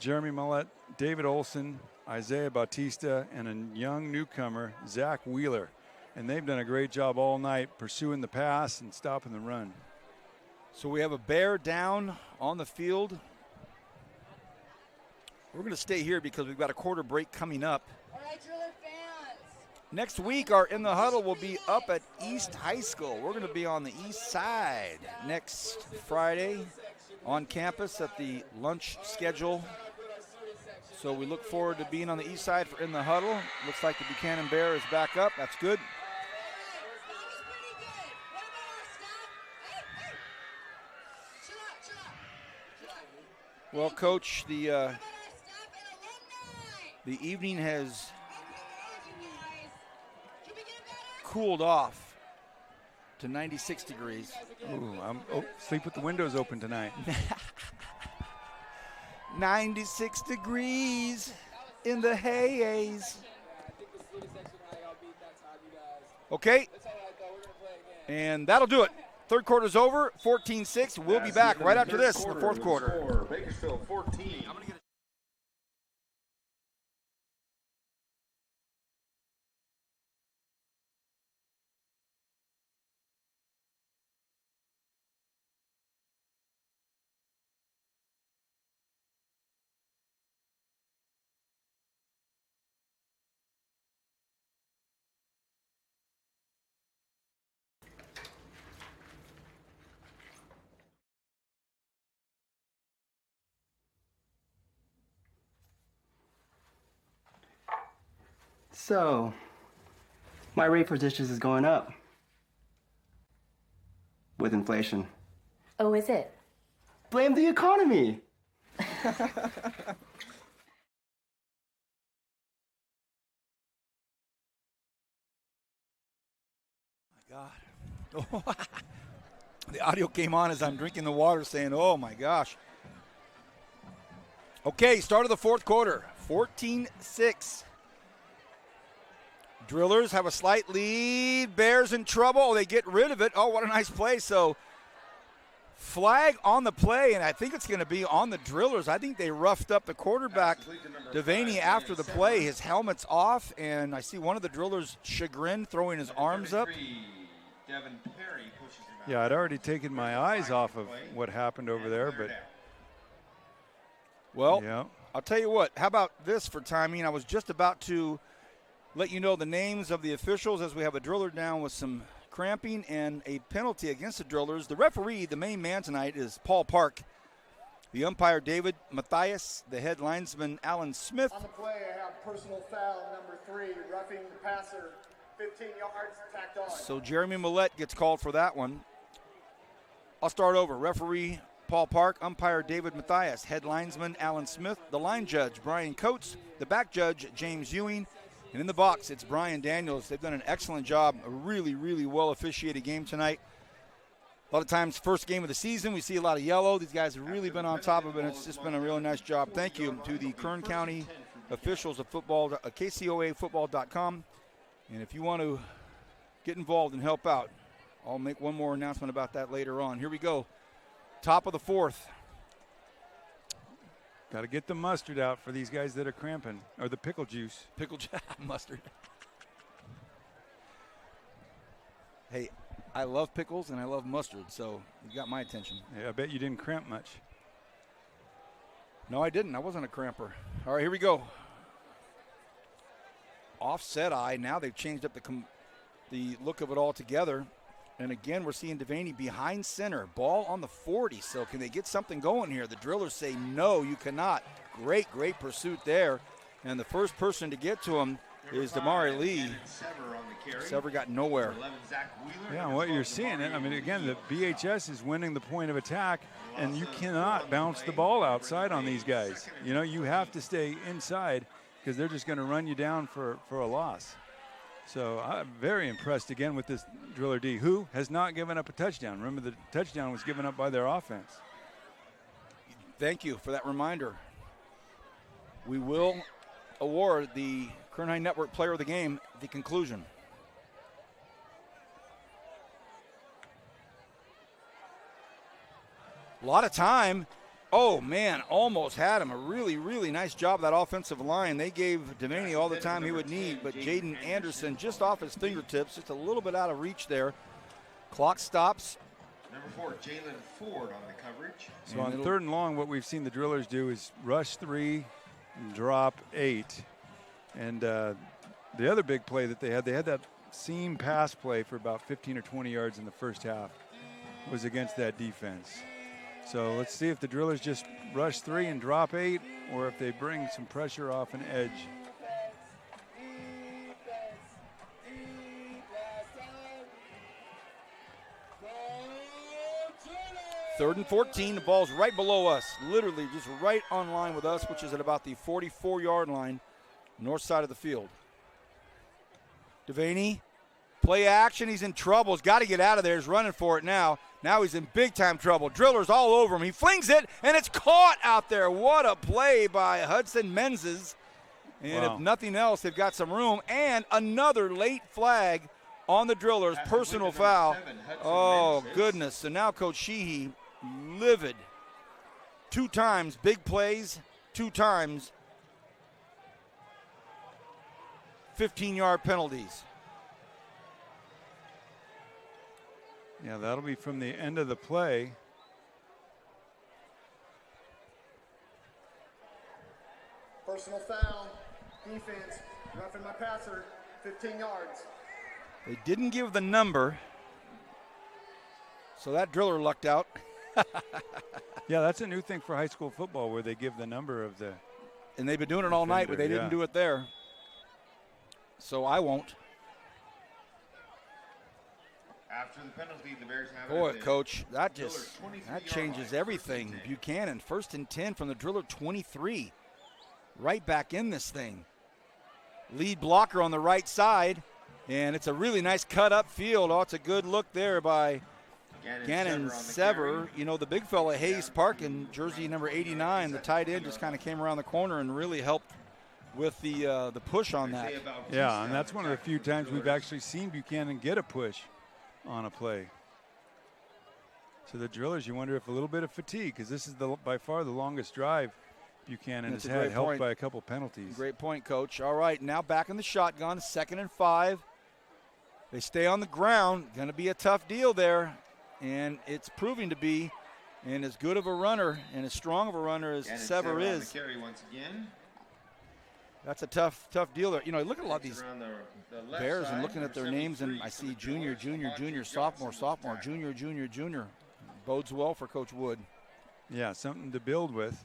Jeremy Millett, David Olson, Isaiah Batista, and a young newcomer, Zach Wheeler. And they've done a great job all night pursuing the pass and stopping the run.
So we have a Bear down on the field. We're going to stay here because we've got a quarter break coming up.
All right, Driller fans.
Next week, our In the Huddle will be up at East High School. We're going to be on the east side next Friday on campus at the lunch schedule. So we look forward to being on the east side for In the Huddle. Looks like the Buchanan Bear is back up. That's good. Well, Coach, the evening has cooled off to 96 degrees.
Ooh, sleep with the windows open tonight.
96 degrees in the haze. Okay, and that'll do it. Third quarter's over, 14-6. We'll be back right after this in the fourth quarter.
Bakersfield 14.
So, my rate for dishes is going up with inflation.
Oh, is it?
Blame the economy.
God. The audio came on as I'm drinking the water saying, oh my gosh. Okay, start of the fourth quarter, 14-6. Drillers have a slight lead. Bears in trouble. Oh, they get rid of it. Oh, what a nice play. So flag on the play, and I think it's going to be on the Drillers. I think they roughed up the quarterback, Devaney, after the play. His helmet's off, and I see one of the Drillers, Chagrin, throwing his arms up.
Yeah, I'd already taken my eyes off of what happened over there, but.
Well,
yeah.
I'll tell you what. How about this for timing? I was just about to let you know the names of the officials as we have a driller down with some cramping and a penalty against the Drillers. The referee, the main man tonight, is Paul Park. The umpire, David Mathias. The head linesman, Alan Smith.
On the play, I have personal foul number 3, roughing the passer, 15 yards, tacked on.
So Jeremy Millett gets called for that one. I'll start over. Referee, Paul Park. Umpire, David Mathias. Head linesman, Alan Smith. The line judge, Brian Coates. The back judge, James Ewing. And in the box, it's Brian Daniels. They've done an excellent job. A really, really well officiated game tonight. A lot of times, first game of the season, we see a lot of yellow. These guys have really been on top of it. It's just been a really nice job. Thank you to the Kern County officials of football, KCOAfootball.com. And if you want to get involved and help out, I'll make one more announcement about that later on. Here we go. Top of the fourth.
Got to get the mustard out for these guys that are cramping, or the pickle juice.
Mustard. Hey, I love pickles and I love mustard, so you got my attention.
Yeah, I bet you didn't cramp much.
No, I didn't. I wasn't a cramper. All right, here we go. Offset eye. Now they've changed up the the look of it all together. And again, we're seeing Devaney behind center, ball on the 40. So can they get something going here? The drillers say, no, you cannot. Great pursuit there. And the first person to get to him is Damari Lee. Sever got nowhere.
Yeah, and what you're seeing, I mean, again, the BHS is winning the point of attack, and you cannot bounce the ball outside on these guys. You know, you have to stay inside because they're just going to run you down for a loss. So I'm very impressed again with this driller D, who has not given up a touchdown. Remember, the touchdown was given up by their offense.
Thank you for that reminder. We will award the Kern High Network Player of the Game at the conclusion. A lot of time. Oh, man, almost had him. A really nice job, that offensive line. They gave Devaney all the time he would need, but Jaden Anderson just off his fingertips, just a little bit out of reach there. Clock stops.
Number 4, Jalen Ford on the coverage.
So on 3rd and long, what we've seen the drillers do is rush 3, drop 8. And the other big play that they had that seam pass play for about 15 or 20 yards in the first half was against that defense. So let's see if the drillers just rush 3 and drop 8, or if they bring some pressure off an edge.
Third and 14, the ball's right below us, literally just right on line with us, which is at about the 44-yard line, north side of the field. Devaney, play action, he's in trouble, he's got to get out of there, he's running for it now. Now he's in big-time trouble. Drillers all over him. He flings it, and it's caught out there. What a play by Hudson Menzies. And
wow.
If nothing else, they've got some room. And another late flag on the drillers, personal foul. Oh, goodness. So now Coach Sheehy, livid. 2 times, big plays, 2 times, 15-yard penalties.
Yeah, that'll be from the end of the play.
Personal foul, defense, roughing my passer, 15 yards.
They didn't give the number, so that driller lucked out.
Yeah, that's a new thing for high school football where they give the number of the
And they've been doing it all night, but they didn't do it there. So I won't.
After the penalty, the Bears have
Boy,
it.
Coach, that changes everything. Buchanan, 1st and 10 from the driller 23. Right back in this thing. Lead blocker on the right side, and it's a really nice cut up field. Oh, it's a good look there by Gannon Sever. You know, the big fella, Hayes Parkin, jersey number 89, the tight end just kind of came around the corner and really helped with the push on that.
Yeah, and that's one of the few times we've actually seen Buchanan get a push on a play. So the drillers, you wonder if a little bit of fatigue, because this is by far the longest drive Buchanan has had, helped by a couple penalties.
Great point, Coach. All right, now back in the shotgun, 2nd and 5. They stay on the ground. Going to be a tough deal there, and it's proving to be. And as good of a runner and as strong of a runner as Sever is, that's a tough deal there. You know, look at a lot of these Bears and looking at their names, and I see junior, sophomore, junior. Bodes well for Coach Wood.
Yeah, something to build with.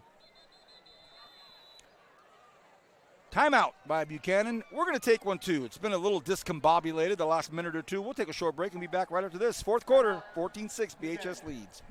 Timeout by Buchanan. We're going to take one, too. It's been a little discombobulated the last minute or two. We'll take a short break and be back right after this. 4th quarter, 14-6, BHS leads.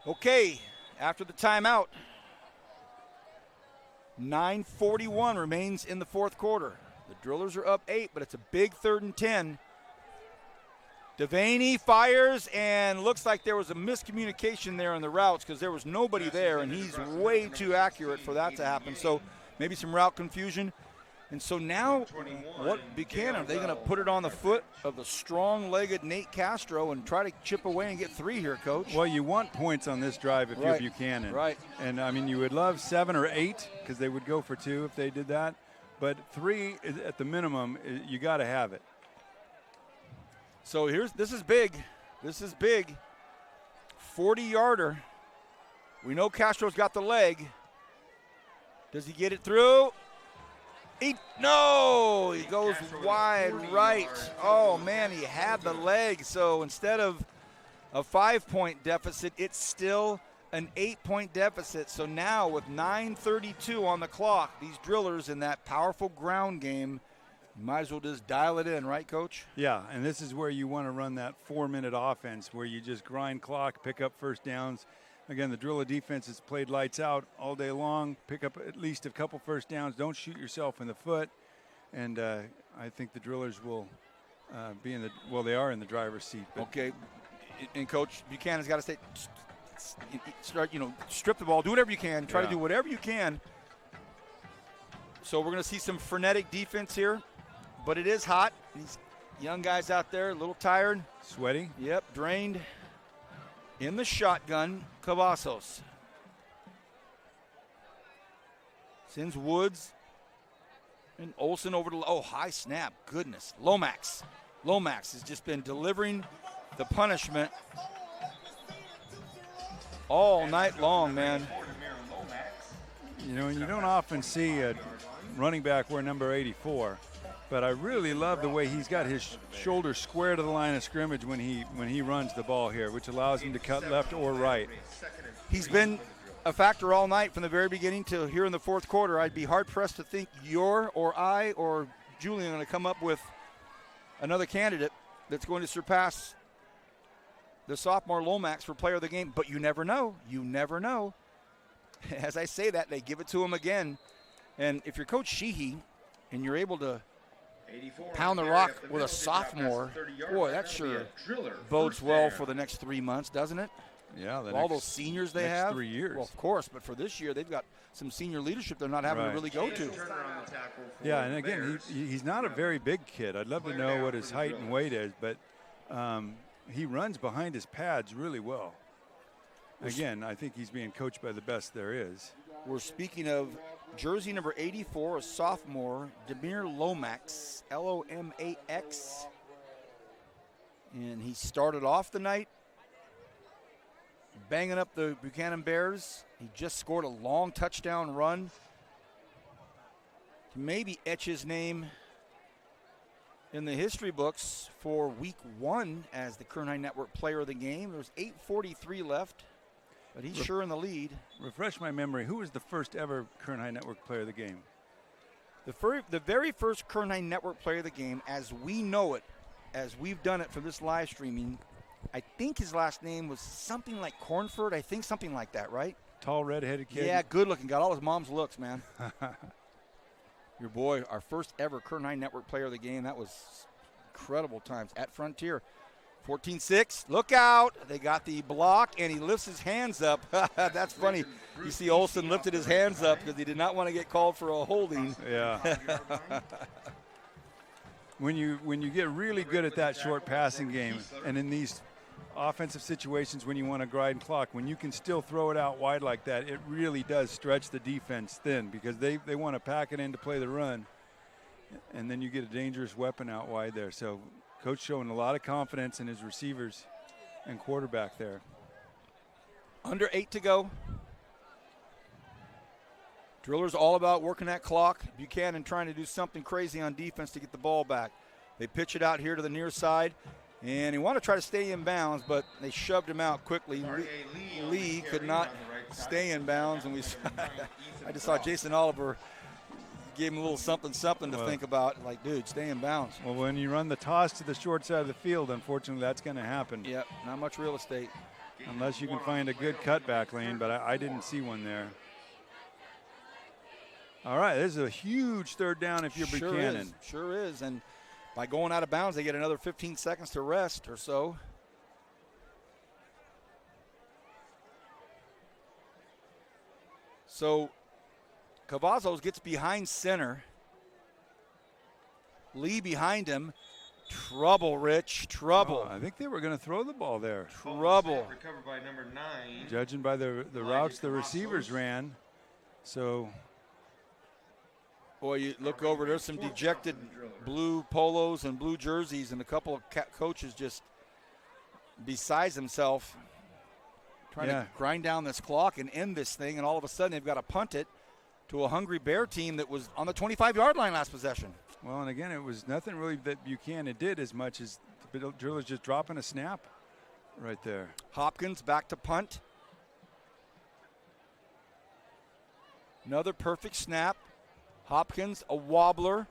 Okay, after the timeout, 9:41 remains in the fourth quarter. The Drillers are up 8, but it's a big 3rd and 10. Devaney fires, and looks like there was a miscommunication there on the routes because there was nobody there, and he's way too accurate for that to happen. So maybe some route confusion. And so now, what Buchanan, are they going to put it on the foot of the strong-legged Nate Castro and try to chip away and get 3 here, Coach?
Well, you want points on this drive if you're Buchanan.
Right.
And, I mean, you would love 7 or 8 because they would go for 2 if they did that. But 3 at the minimum, you got to have it.
So this is big. This is big. 40-yarder. We know Castro's got the leg. Does he get it through? No, he goes wide right. Oh, man, he had the leg. So instead of a 5-point deficit, it's still an 8-point deficit. So now with 9:32 on the clock, these Drillers in that powerful ground game, you might as well just dial it in, right, Coach?
Yeah, and this is where you want to run that 4-minute offense where you just grind clock, pick up first downs. Again, the Driller defense has played lights out all day long. Pick up at least a couple first downs. Don't shoot yourself in the foot. And I think the Drillers will be in the – well, they are in the driver's seat.
Okay. And, Coach, Buchanan's got to start, strip the ball. Do whatever you can. Try to do whatever you can. So we're going to see some frenetic defense here. But it is hot. These young guys out there, a little tired.
Sweaty?
Yep, drained. In the shotgun, Cavazos. Sends Woods and Olsen over to, high snap, goodness. Lomax has just been delivering the punishment all night long, man.
You don't often see a running back wear number 84. But I really love the way he's got his shoulder square to the line of scrimmage when he runs the ball here, which allows him to cut left or right.
He's been a factor all night from the very beginning to here in the fourth quarter. I'd be hard-pressed to think I or Julian are going to come up with another candidate that's going to surpass the sophomore Lomax for player of the game. But you never know. You never know. As I say that, they give it to him again. And if you're Coach Sheehy and you're able to pound the rock with a sophomore, boy, that sure bodes well for the next 3 months, doesn't it?
Yeah.
All those seniors they have.
3 years.
Well, of course, but for this year, they've got some senior leadership they're not having to really go to.
Yeah, and again, he's not a very big kid. I'd love to know what his height and weight is, but he runs behind his pads really well. Again, I think he's being coached by the best there is.
We're speaking of jersey number 84, a sophomore, Demir Lomax, Lomax. And he started off the night banging up the Buchanan Bears. He just scored a long touchdown run to maybe etch his name in the history books for week 1 as the Kern High Network player of the game. There's 8:43 left. But he's sure in the lead.
Refresh my memory. Who was the first ever Kern High Network player of the game?
The very first Kern High Network player of the game, as we know it, as we've done it for this live streaming, I think his last name was something like Cornford. I think something like that, right?
Tall, red-headed kid.
Yeah, good-looking. Got all his mom's looks, man. Your boy, our first ever Kern High Network player of the game. That was incredible times at Frontier. 14-6, look out. They got the block, and he lifts his hands up. That's funny. You see Olsen lifted his hands up because he did not want to get called for a holding.
Yeah. When you get really good at that short passing game, and in these offensive situations when you want to grind clock, when you can still throw it out wide like that, it really does stretch the defense thin because they want to pack it in to play the run, and then you get a dangerous weapon out wide there. So Coach showing a lot of confidence in his receivers and quarterback there.
Under 8 to go. Drillers all about working that clock. Buchanan trying to do something crazy on defense to get the ball back. They pitch it out here to the near side, and he wanted to try to stay in bounds, but they shoved him out quickly. Lee could not stay in bounds, and I just saw Jason Oliver gave him a little something to think about. Like, dude, stay in bounds.
Well, when you run the toss to the short side of the field, unfortunately, that's going to happen.
Yep, not much real estate.
unless you can find a good cutback lane, but I didn't see one there. All right, this is a huge third down if you're Buchanan.
Sure is, and by going out of bounds, they get another 15 seconds to rest or so. So Cavazos gets behind center. Lee behind him. Trouble, Rich. Trouble.
Oh, I think they were going to throw the ball there.
Trouble.
Recovered by number 9.
Judging by the routes the receivers ran. So.
Boy, you look over, there's some dejected blue polos and blue jerseys, and a couple of coaches just besides himself trying to grind down this clock and end this thing, and all of a sudden they've got to punt it to a hungry Bear team that was on the 25-yard line last possession.
Well, and again, it was nothing really that Buchanan did as much as the drillers just dropping a snap right there.
Hopkins back to punt. Another perfect snap. Hopkins, a wobbler.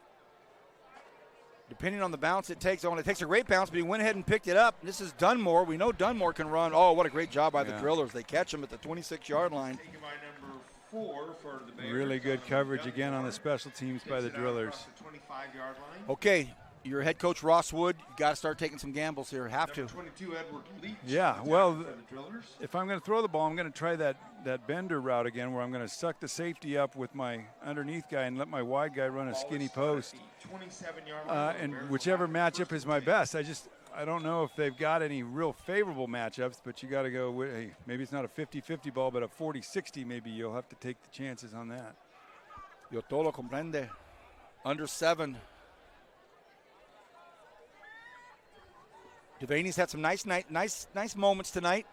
Depending on the bounce it takes. It takes a great bounce, but he went ahead and picked it up. This is Dunmore. We know Dunmore can run. Oh, what a great job by the drillers. They catch him at the 26-yard line.
Taken by number 4 for the Bears.
Really good coverage again on the special teams by the drillers.
The 25-yard line.
Okay, your head coach Ross Wood, you got to start taking some gambles here. Have to.
Number 22, Edward Leach.
Yeah, well,
For the drillers.
if I'm going to throw the ball, I'm going to try that bender route again, where I'm going to suck the safety up with my underneath guy and let my wide guy run a skinny post.
27-yard line.
And whichever matchup is my best. I don't know if they've got any real favorable matchups, but you got to go with, hey, maybe it's not a 50-50 ball, but a 40-60 maybe. You'll have to take the chances on that.
Yo todo comprende. Under 7. Devaney's had some nice moments tonight.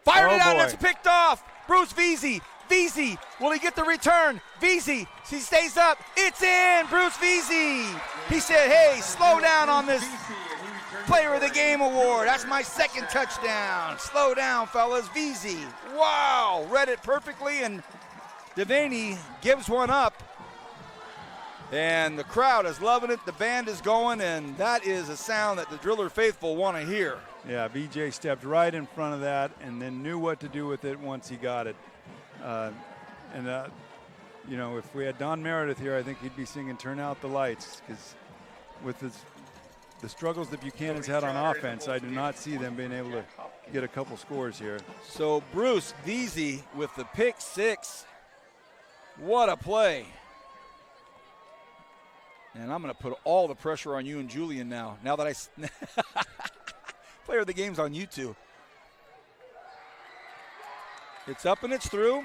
Fired it out, and it's picked off. Bruce Veazey. Veazey, will he get the return? Veazey, he stays up. It's in, Bruce Veazey. He said, hey, slow down on this Player of the Game award. That's my second touchdown. Slow down, fellas. Veazey. Wow, read it perfectly, and Devaney gives one up. And the crowd is loving it. The band is going, and that is a sound that the Driller faithful want to hear.
Yeah, BJ stepped right in front of that and then knew what to do with it once he got it. You know, if we had Don Meredith here, I think he'd be singing "Turn Out the Lights," because with the struggles that Buchanan's had on offense, I do not see them being able to get a couple scores here.
So Bruce Veazey with the pick 6. What a play. And I'm going to put all the pressure on you and Julian now. Now that Player of the Game's on you two. It's up and it's through.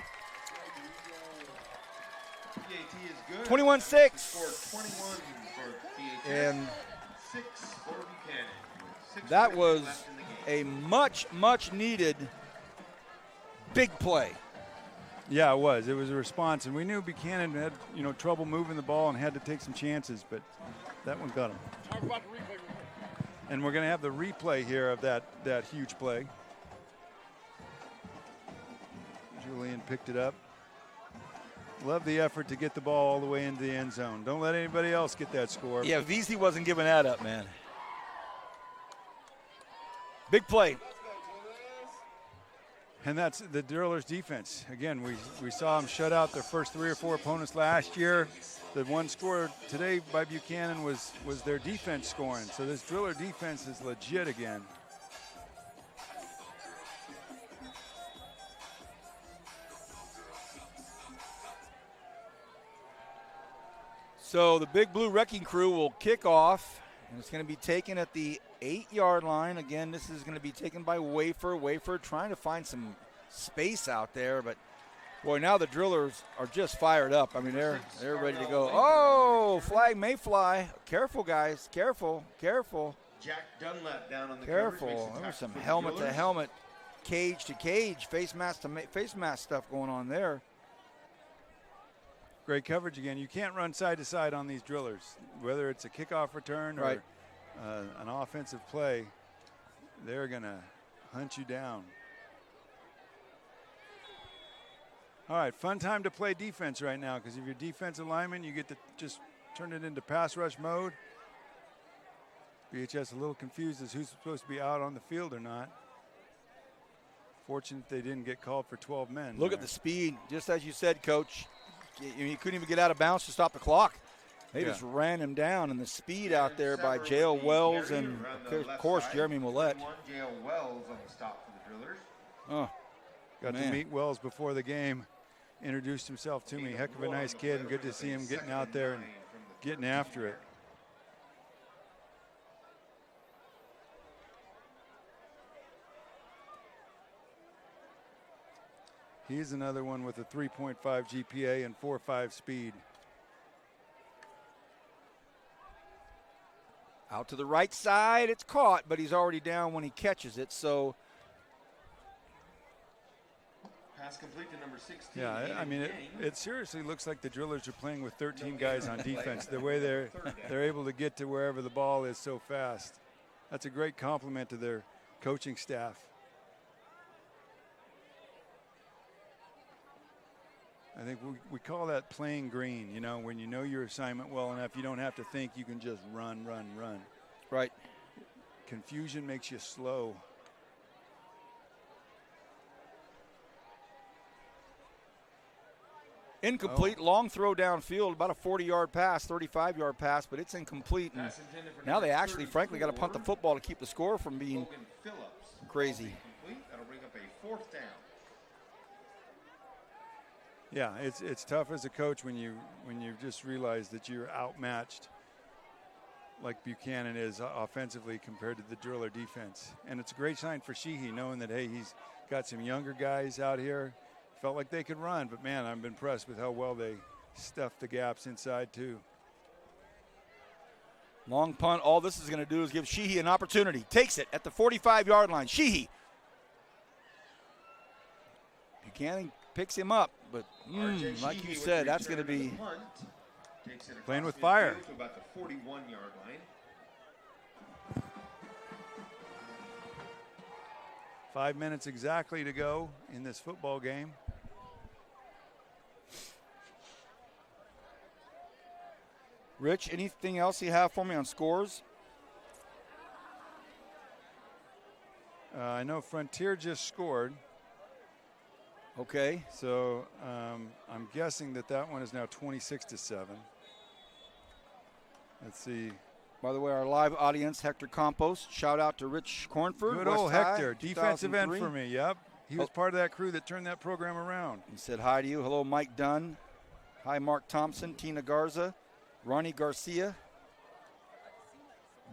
PAT is good.
21-6.
Scored 21 for PAT.
And
6 for Buchanan.
that was a much needed big play.
Yeah, it was. It was a response, and we knew Buchanan had trouble moving the ball and had to take some chances, but that one got him.
Talk about the replay.
And we're going to have the replay here of that huge play. Julian picked it up. Love the effort to get the ball all the way into the end zone. Don't let anybody else get that score.
Yeah, Veazey wasn't giving that up, man. Big play.
And that's the Drillers' defense. Again, we saw them shut out their first 3 or 4 opponents last year. The one score today by Buchanan was their defense scoring. So this Driller defense is legit again.
So the Big Blue Wrecking Crew will kick off, and it's going to be taken at the 8-yard line. Again, this is going to be taken by Wafer. Wafer trying to find some space out there, but boy, now the Drillers are just fired up. I mean, they're ready to go. Oh, flag may fly. Careful, guys. Careful.
Jack Dunlap down on the
Careful. There was some helmet-to-helmet, cage-to-cage, face mask stuff going on there.
Great coverage again. You can't run side to side on these Drillers, whether it's a kickoff return or an offensive play. They're going to hunt you down. All right, fun time to play defense right now, because if you're defensive lineman, you get to just turn it into pass rush mode. BHS a little confused as who's supposed to be out on the field or not. Fortunate they didn't get called for 12 men.
Look at the speed, just as you said, Coach. He couldn't even get out of bounds to stop the clock. They just ran him down, and the speed out there by J.L. Wells and, of course, Jeremy Millette.
J.L. Wells on the stop for the Drillers.
Oh,
got to meet Wells before the game. Introduced himself to me. Heck of a nice kid, and good to see him getting out there and getting after it. He's another one with a 3.5 GPA and 4.5 speed.
Out to the right side, it's caught, but he's already down when he catches it, so.
Pass complete to number 16.
Yeah, I mean, it seriously looks like the Drillers are playing with 13 guys on defense. The way they're able to get to wherever the ball is so fast. That's a great compliment to their coaching staff. I think we call that playing green, you know, when you know your assignment well enough, you don't have to think, you can just run.
Right.
Confusion makes you slow.
Incomplete, long throw downfield, about a 40-yard pass, 35-yard pass, but it's incomplete. And now they actually, frankly, got to punt the football to keep the score from being crazy.
That'll bring up a 4th down.
Yeah, it's tough as a coach when you just realize that you're outmatched, like Buchanan is offensively compared to the Driller defense. And it's a great sign for Sheehy, knowing that, hey, he's got some younger guys out here. Felt like they could run, but man, I'm impressed with how well they stuffed the gaps inside too.
Long punt. All this is going to do is give Sheehy an opportunity. Takes it at the 45-yard line. Sheehy. Buchanan picks him up, but like you said, that's going to be
playing with fire.
To about the 41-yard line.
5 minutes exactly to go in this football game.
Rich, anything else you have for me on scores?
I know Frontier just scored.
Okay.
So I'm guessing that one is now 26-7. Let's see.
By the way, our live audience, Hector Campos. Shout out to Rich Cornford.
Good old Hector, defensive end for me. Yep. He was part of that crew that turned that program around.
He said hi to you. Hello, Mike Dunn. Hi, Mark Thompson, Tina Garza, Ronnie Garcia,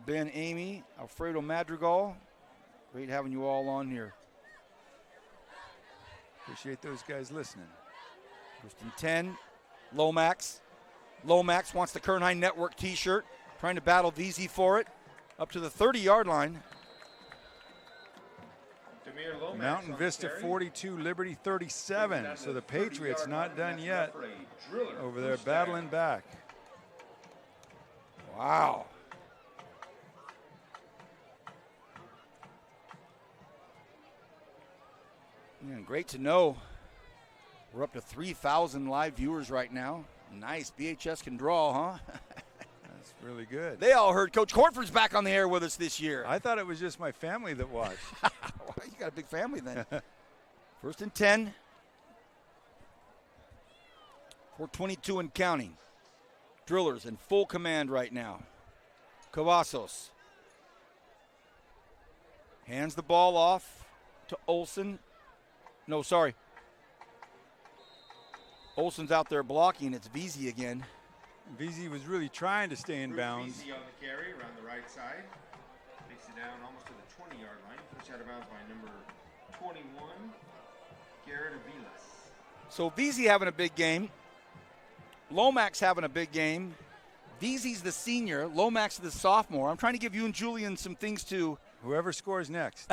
Ben Amy, Alfredo Madrigal. Great having you all on here.
Appreciate those guys listening.
First and 10, Lomax. Lomax wants the Kernheim Network t-shirt, trying to battle VZ for it. Up to the 30-yard line.
Mountain Vista 42, Liberty 37. So the Patriots not done yet over there battling back.
Wow. Yeah, great to know. We're up to 3,000 live viewers right now. Nice. BHS can draw, huh?
That's really good.
They all heard Coach Cornford's back on the air with us this year.
I thought it was just my family that watched.
Well, you got a big family then. First and 10. 4:22 and counting. Drillers in full command right now. Cavazos hands the ball off to Olsen. No, sorry. Olsen's out there blocking. It's VZ again.
VZ was really trying to stay in bounds.
VZ on the carry around the right side. Takes it down almost to the 20-yard line. Pushed out of bounds by number 21, Garrett Avilas.
So VZ having a big game. Lomax having a big game. VZ's the senior. Lomax is the sophomore. I'm trying to give you and Julian some things to.
Whoever scores next.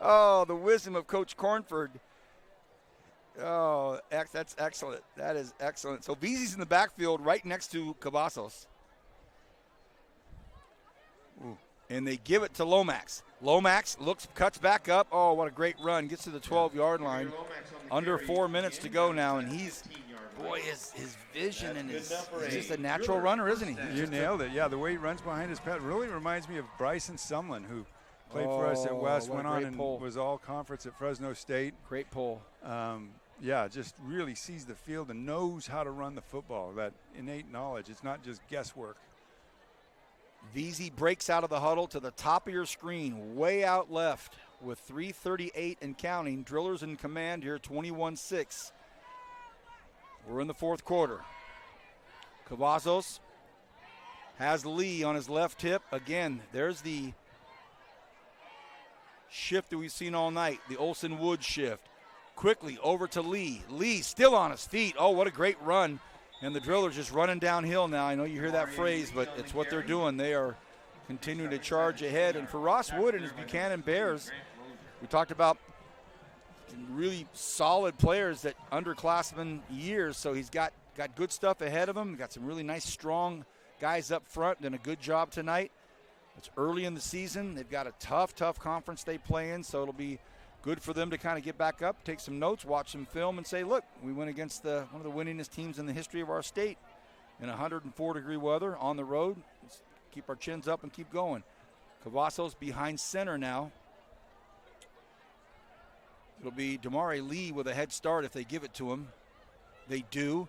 Oh, the wisdom of Coach Cornford. Oh, that's excellent. That is excellent. So VZ's in the backfield right next to Cavazos. Ooh. And they give it to Lomax. Lomax cuts back up. Oh, what a great run. Gets to the 12-yard line. Under 4 minutes to go now, and he's, boy, his vision and he's just a natural runner, isn't he?
You nailed it. Yeah, the way he runs behind his pad really reminds me of Bryson Sumlin, who Played for us at West,
what a
went on
great
and
pull.
was all conference at Fresno State.
Great pull.
Yeah, just really sees the field and knows how to run the football, that innate knowledge. It's not just guesswork.
VZ breaks out of the huddle to the top of your screen, way out left with 3:38 and counting. Drillers in command here, 21-6. We're in the fourth quarter. Cavazos has Lee on his left hip. Again, there's the shift that we've seen all night, the Olsen Wood shift. Quickly over to Lee. Lee still on his feet. Oh, what a great run. And the Drillers just running downhill now. I know you hear that phrase, but it's what they're doing. They are continuing to charge ahead. And for Ross Wood and his Buchanan Bears, we talked about really solid players that underclassmen years. So he's got good stuff ahead of him. Got some really nice, strong guys up front. Done a good job tonight. It's early in the season. They've got a tough conference they play in, so it'll be good for them to kind of get back up, take some notes, watch some film, and say, look, we went against one of the winningest teams in the history of our state in 104-degree weather on the road. Let's keep our chins up and keep going. Cavazos behind center now. It'll be Damari Lee with a head start if they give it to him. They do.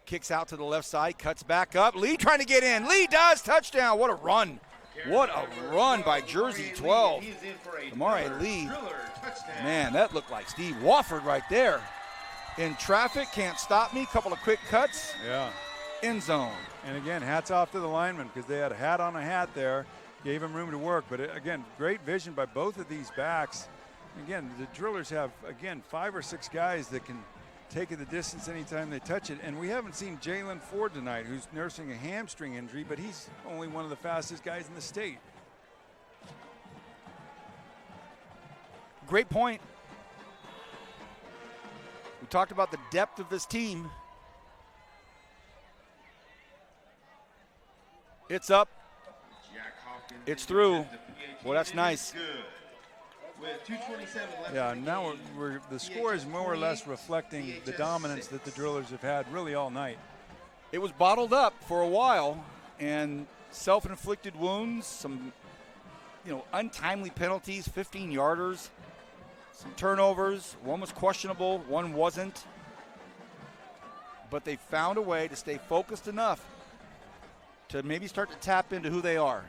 Kicks out to the left side, cuts back up. Lee trying to get in. Lee does. Touchdown. What a run. What a run by jersey 12. Damari Lee. Man, that looked like Steve Wofford right there. In traffic, can't stop me. Couple of quick cuts.
Yeah.
End zone.
And again, hats off to the linemen because they had a hat on a hat there. Gave him room to work. But again, great vision by both of these backs. Again, the Drillers have, again, 5 or 6 guys that can take it the distance anytime they touch it. And we haven't seen Jalen Ford tonight, who's nursing a hamstring injury, but he's only one of the fastest guys in the state.
Great point. We talked about the depth of this team. It's up. It's through. Well, that's nice.
With 2:27 left.
Yeah, now the score is more or less reflecting the dominance that the Drillers have had really all night.
It was bottled up for a while, and self-inflicted wounds, some untimely penalties, 15-yarders, some turnovers. One was questionable, one wasn't. But they found a way to stay focused enough to maybe start to tap into who they are.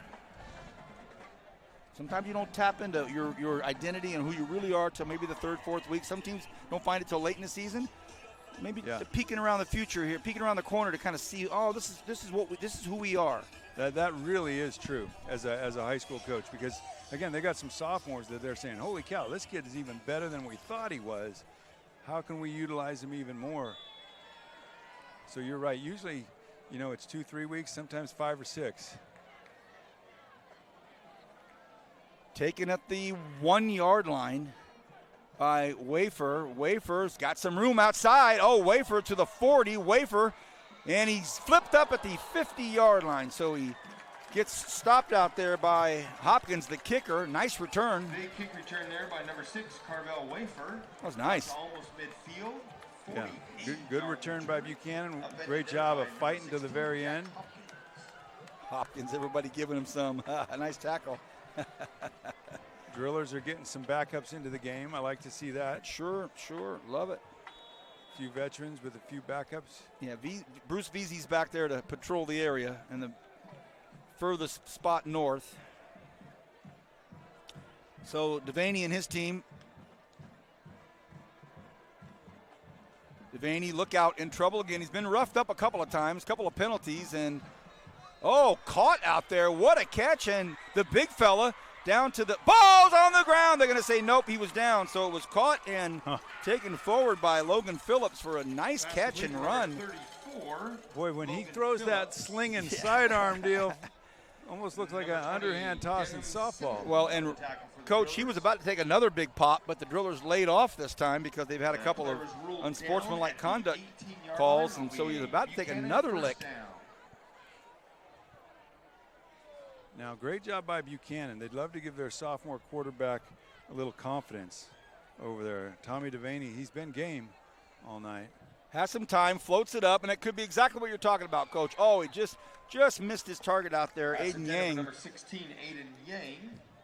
Sometimes you don't tap into your identity and who you really are till maybe the third, fourth week. Some teams don't find it till late in the season. Maybe peeking around the future here, peeking around the corner to kind of see, oh, this is who we are.
That really is true as a high school coach because, again, they got some sophomores that they're saying, holy cow, this kid is even better than we thought he was. How can we utilize him even more? So you're right. Usually, it's 2-3 weeks, sometimes 5 or 6.
Taken at the 1-yard line by Wafer. Wafer's got some room outside. Oh, Wafer to the 40. Wafer, and he's flipped up at the 50-yard line. So he gets stopped out there by Hopkins, the kicker. Nice return.
Big kick return there by number 6, Carvel Wafer.
That was nice.
Almost midfield.
Yeah, good return by Buchanan. Great job of fighting to the very end.
Hopkins, everybody giving him some. A nice tackle.
Drillers are getting some backups into the game. I like to see that.
Sure. Love it.
A few veterans with a few backups.
Yeah, Bruce Veazey's back there to patrol the area in the furthest spot north. So Devaney and his team. Devaney, look out, in trouble again. He's been roughed up a couple of times, couple of penalties, and caught out there. What a catch. And the big fella down to the ball's on the ground. They're going to say, nope, he was down. So it was caught and taken forward by Logan Phillips for a nice catch and run.
34.
Boy, when he throws that sling and sidearm deal, almost looks like an underhand toss in softball.
Well, and Coach, he was about to take another big pop, but the Drillers laid off this time because they've had a couple of unsportsmanlike conduct calls, and so he was about to take another lick.
Now, great job by Buchanan. They'd love to give their sophomore quarterback a little confidence over there. Tommy Devaney, he's been game all night.
Has some time, floats it up, and it could be exactly what you're talking about, Coach. Oh, he just missed his target out there, Aiden Yang.
Number 16, Aiden Yang.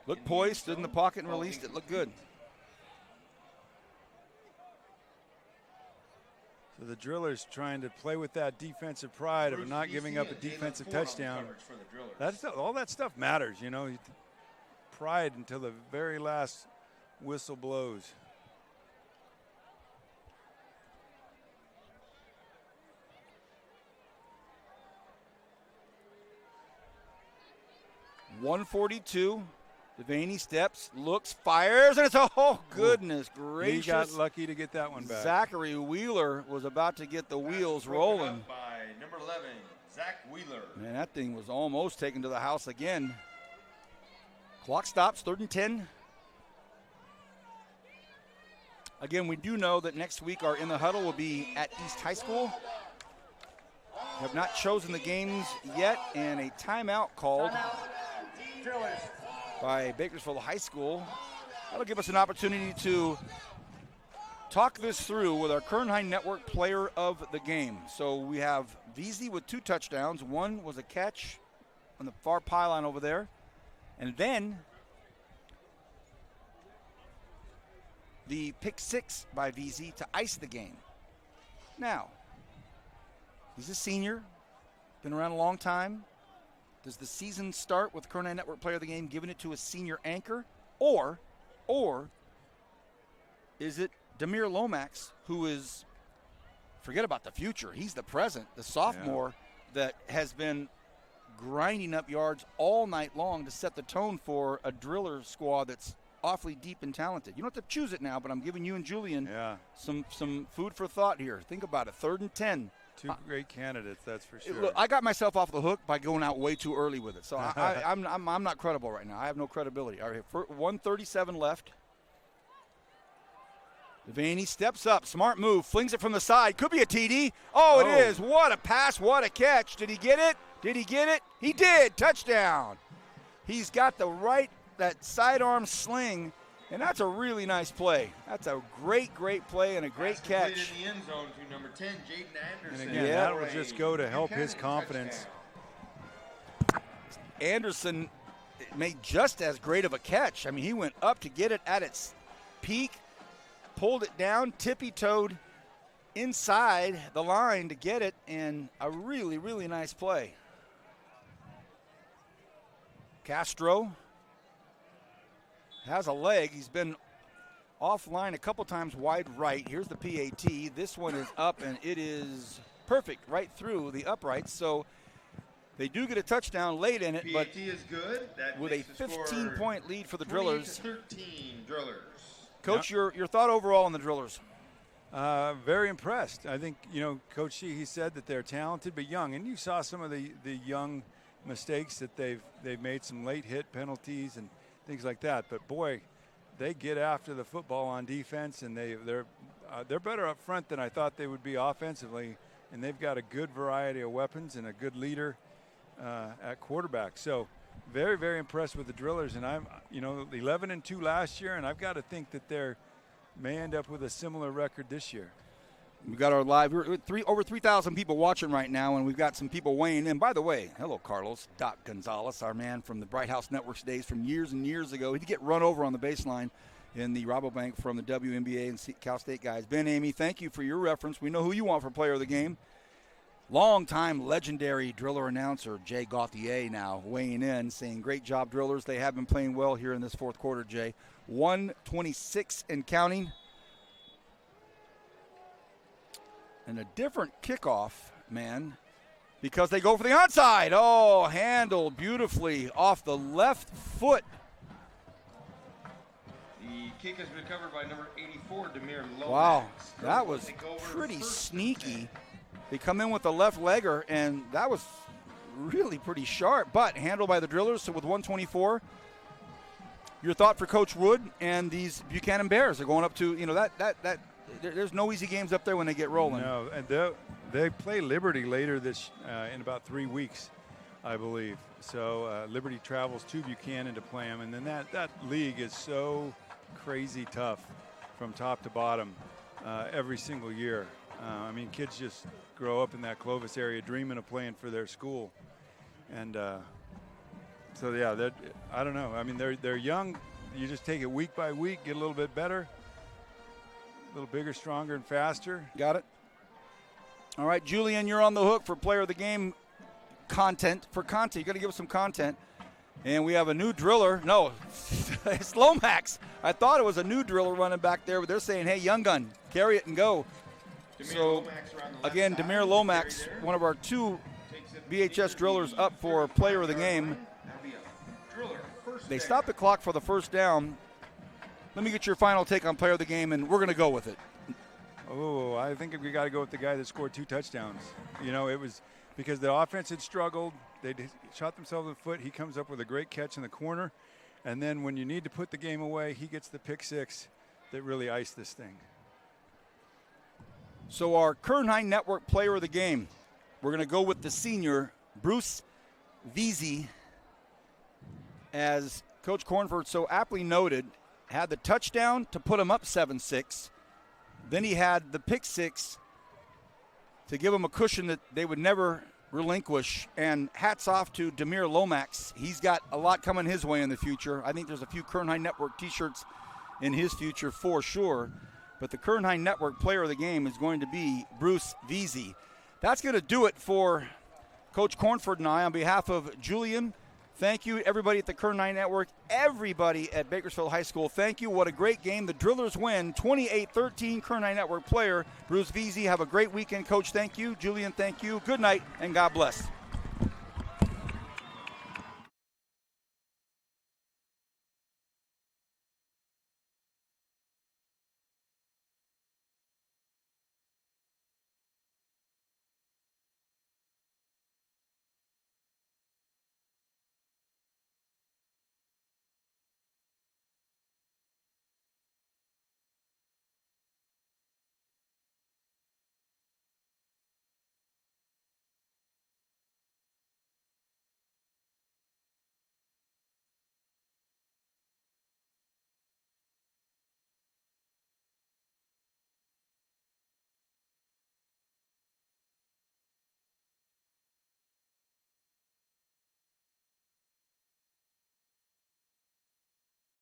Looked poised, stood in the pocket and released it. Looked good.
So the Drillers trying to play with that defensive pride of not giving up a defensive touchdown. All that stuff matters, you know. Pride until the very last whistle blows.
.142. Devaney steps, looks, fires, and it's goodness gracious.
He got lucky to get that one back.
Zachary Wheeler was about to get the wheels rolling.
By number 11, Zach Wheeler.
Man, that thing was almost taken to the house again. Clock stops, 3rd and 10. Again, we do know that next week our In the Huddle will be at East High School. Have not chosen the games yet, and a timeout called by Bakersfield High School. That'll give us an opportunity to talk this through with our Kern High Network player of the game. So we have VZ with 2 touchdowns. One was a catch on the far pylon over there. And then the pick 6 by VZ to ice the game. Now, he's a senior, been around a long time. Does the season start with Kern High Network player of the game giving it to a senior anchor? Or is it Demir Lomax, who is, forget about the future, he's the present, the sophomore that has been grinding up yards all night long to set the tone for a driller squad that's awfully deep and talented. You don't have to choose it now, but I'm giving you and Julian some food for thought here. Think about it, 3rd and 10.
2 great candidates, that's for sure.
Look, I got myself off the hook by going out way too early with it, so I'm not credible right now. I have no credibility. All right, 1:37 left. Devaney steps up, smart move, flings it from the side. Could be a TD. It is. What a pass, what a catch. Did he get it? Did he get it? He did. Touchdown. He's got that sidearm sling, and that's a really nice play. That's a great play and a great catch.
In the end zone to number 10, Jaden Anderson.
And again, that will just go to help his confidence.
Anderson made just as great of a catch. I mean, he went up to get it at its peak, pulled it down, tippy-toed inside the line to get it, and a really, really nice play. Castro has a leg. He's been offline a couple times wide right. Here's the PAT. This one is up, and it is perfect right through the uprights. So they do get a touchdown late in it,
PAT
but
is good. That
with a 15-point lead for the
20
Drillers.
to 13 Drillers.
Coach, your thought overall on the Drillers?
Very impressed. I think, Coach he said that they're talented but young, and you saw some of the young mistakes that they've made, some late hit penalties and things like that. But boy, they get after the football on defense, and they're better up front than I thought they would be offensively, and they've got a good variety of weapons and a good leader at quarterback. So very, very impressed with the Drillers, and I'm 11-2 last year, and I've got to think that they may end up with a similar record this year.
We've got our live, over 3,000 people watching right now, and we've got some people weighing in. By the way, hello, Carlos. Doc Gonzalez, our man from the Bright House Networks days from years and years ago. He did get run over on the baseline in the Rabobank from the WNBA and Cal State guys. Ben, Amy, thank you for your reference. We know who you want for player of the game. Longtime legendary Driller announcer Jay Gauthier now weighing in, saying, great job, Drillers. They have been playing well here in this fourth quarter, Jay. 1:26 and counting. And a different kickoff, man, because they go for the onside. Handled beautifully off the left foot.
The kick has been covered by number 84, Demir Lomax.
Wow, that was pretty sneaky. They come in with the left legger, and that was really pretty sharp, but handled by the Drillers. So with 124, your thought for Coach Wood and these Buchanan Bears are going up to, that there's no easy games up there when they get rolling.
No, and they play Liberty later in about 3 weeks, I believe. So Liberty travels to Buchanan to play them, and then that league is so crazy tough from top to bottom every single year. Kids just grow up in that Clovis area dreaming of playing for their school. And So yeah, I don't know. I mean, they're young. You just take it week by week, get a little bit better, a little bigger, stronger, and faster.
Got it. All right, Julian, you're on the hook for player of the game content. You got to give us some content. And we have a new driller. No, it's Lomax. I thought it was a new driller running back there, but they're saying, hey, young gun, carry it and go. So, again, Demir Lomax, one of our 2 BHS drillers up for player of the game. They stopped the clock for the first down. Let me get your final take on player of the game, and we're going to go with it.
Oh, I think we got to go with the guy that scored 2 touchdowns. You know, it was because the offense had struggled. They shot themselves in the foot. He comes up with a great catch in the corner. And then when you need to put the game away, he gets the pick 6 that really iced this thing.
So our Kern High Network player of the game, we're going to go with the senior, Bruce Veazey. As Coach Cornford so aptly noted, had the touchdown to put him up 7-6. Then he had the pick 6 to give him a cushion that they would never relinquish. And hats off to Demir Lomax. He's got a lot coming his way in the future. I think there's a few Kern High Network t-shirts in his future for sure. But the Kern High Network player of the game is going to be Bruce Veazey. That's going to do it for Coach Cornford and I. On behalf of Julian, thank you, everybody at the Kern High Network, everybody at Bakersfield High School. Thank you. What a great game. The Drillers win 28-13. Kern High Network player Bruce Veazey. Have a great weekend, Coach. Thank you. Julian, thank you. Good night, and God bless.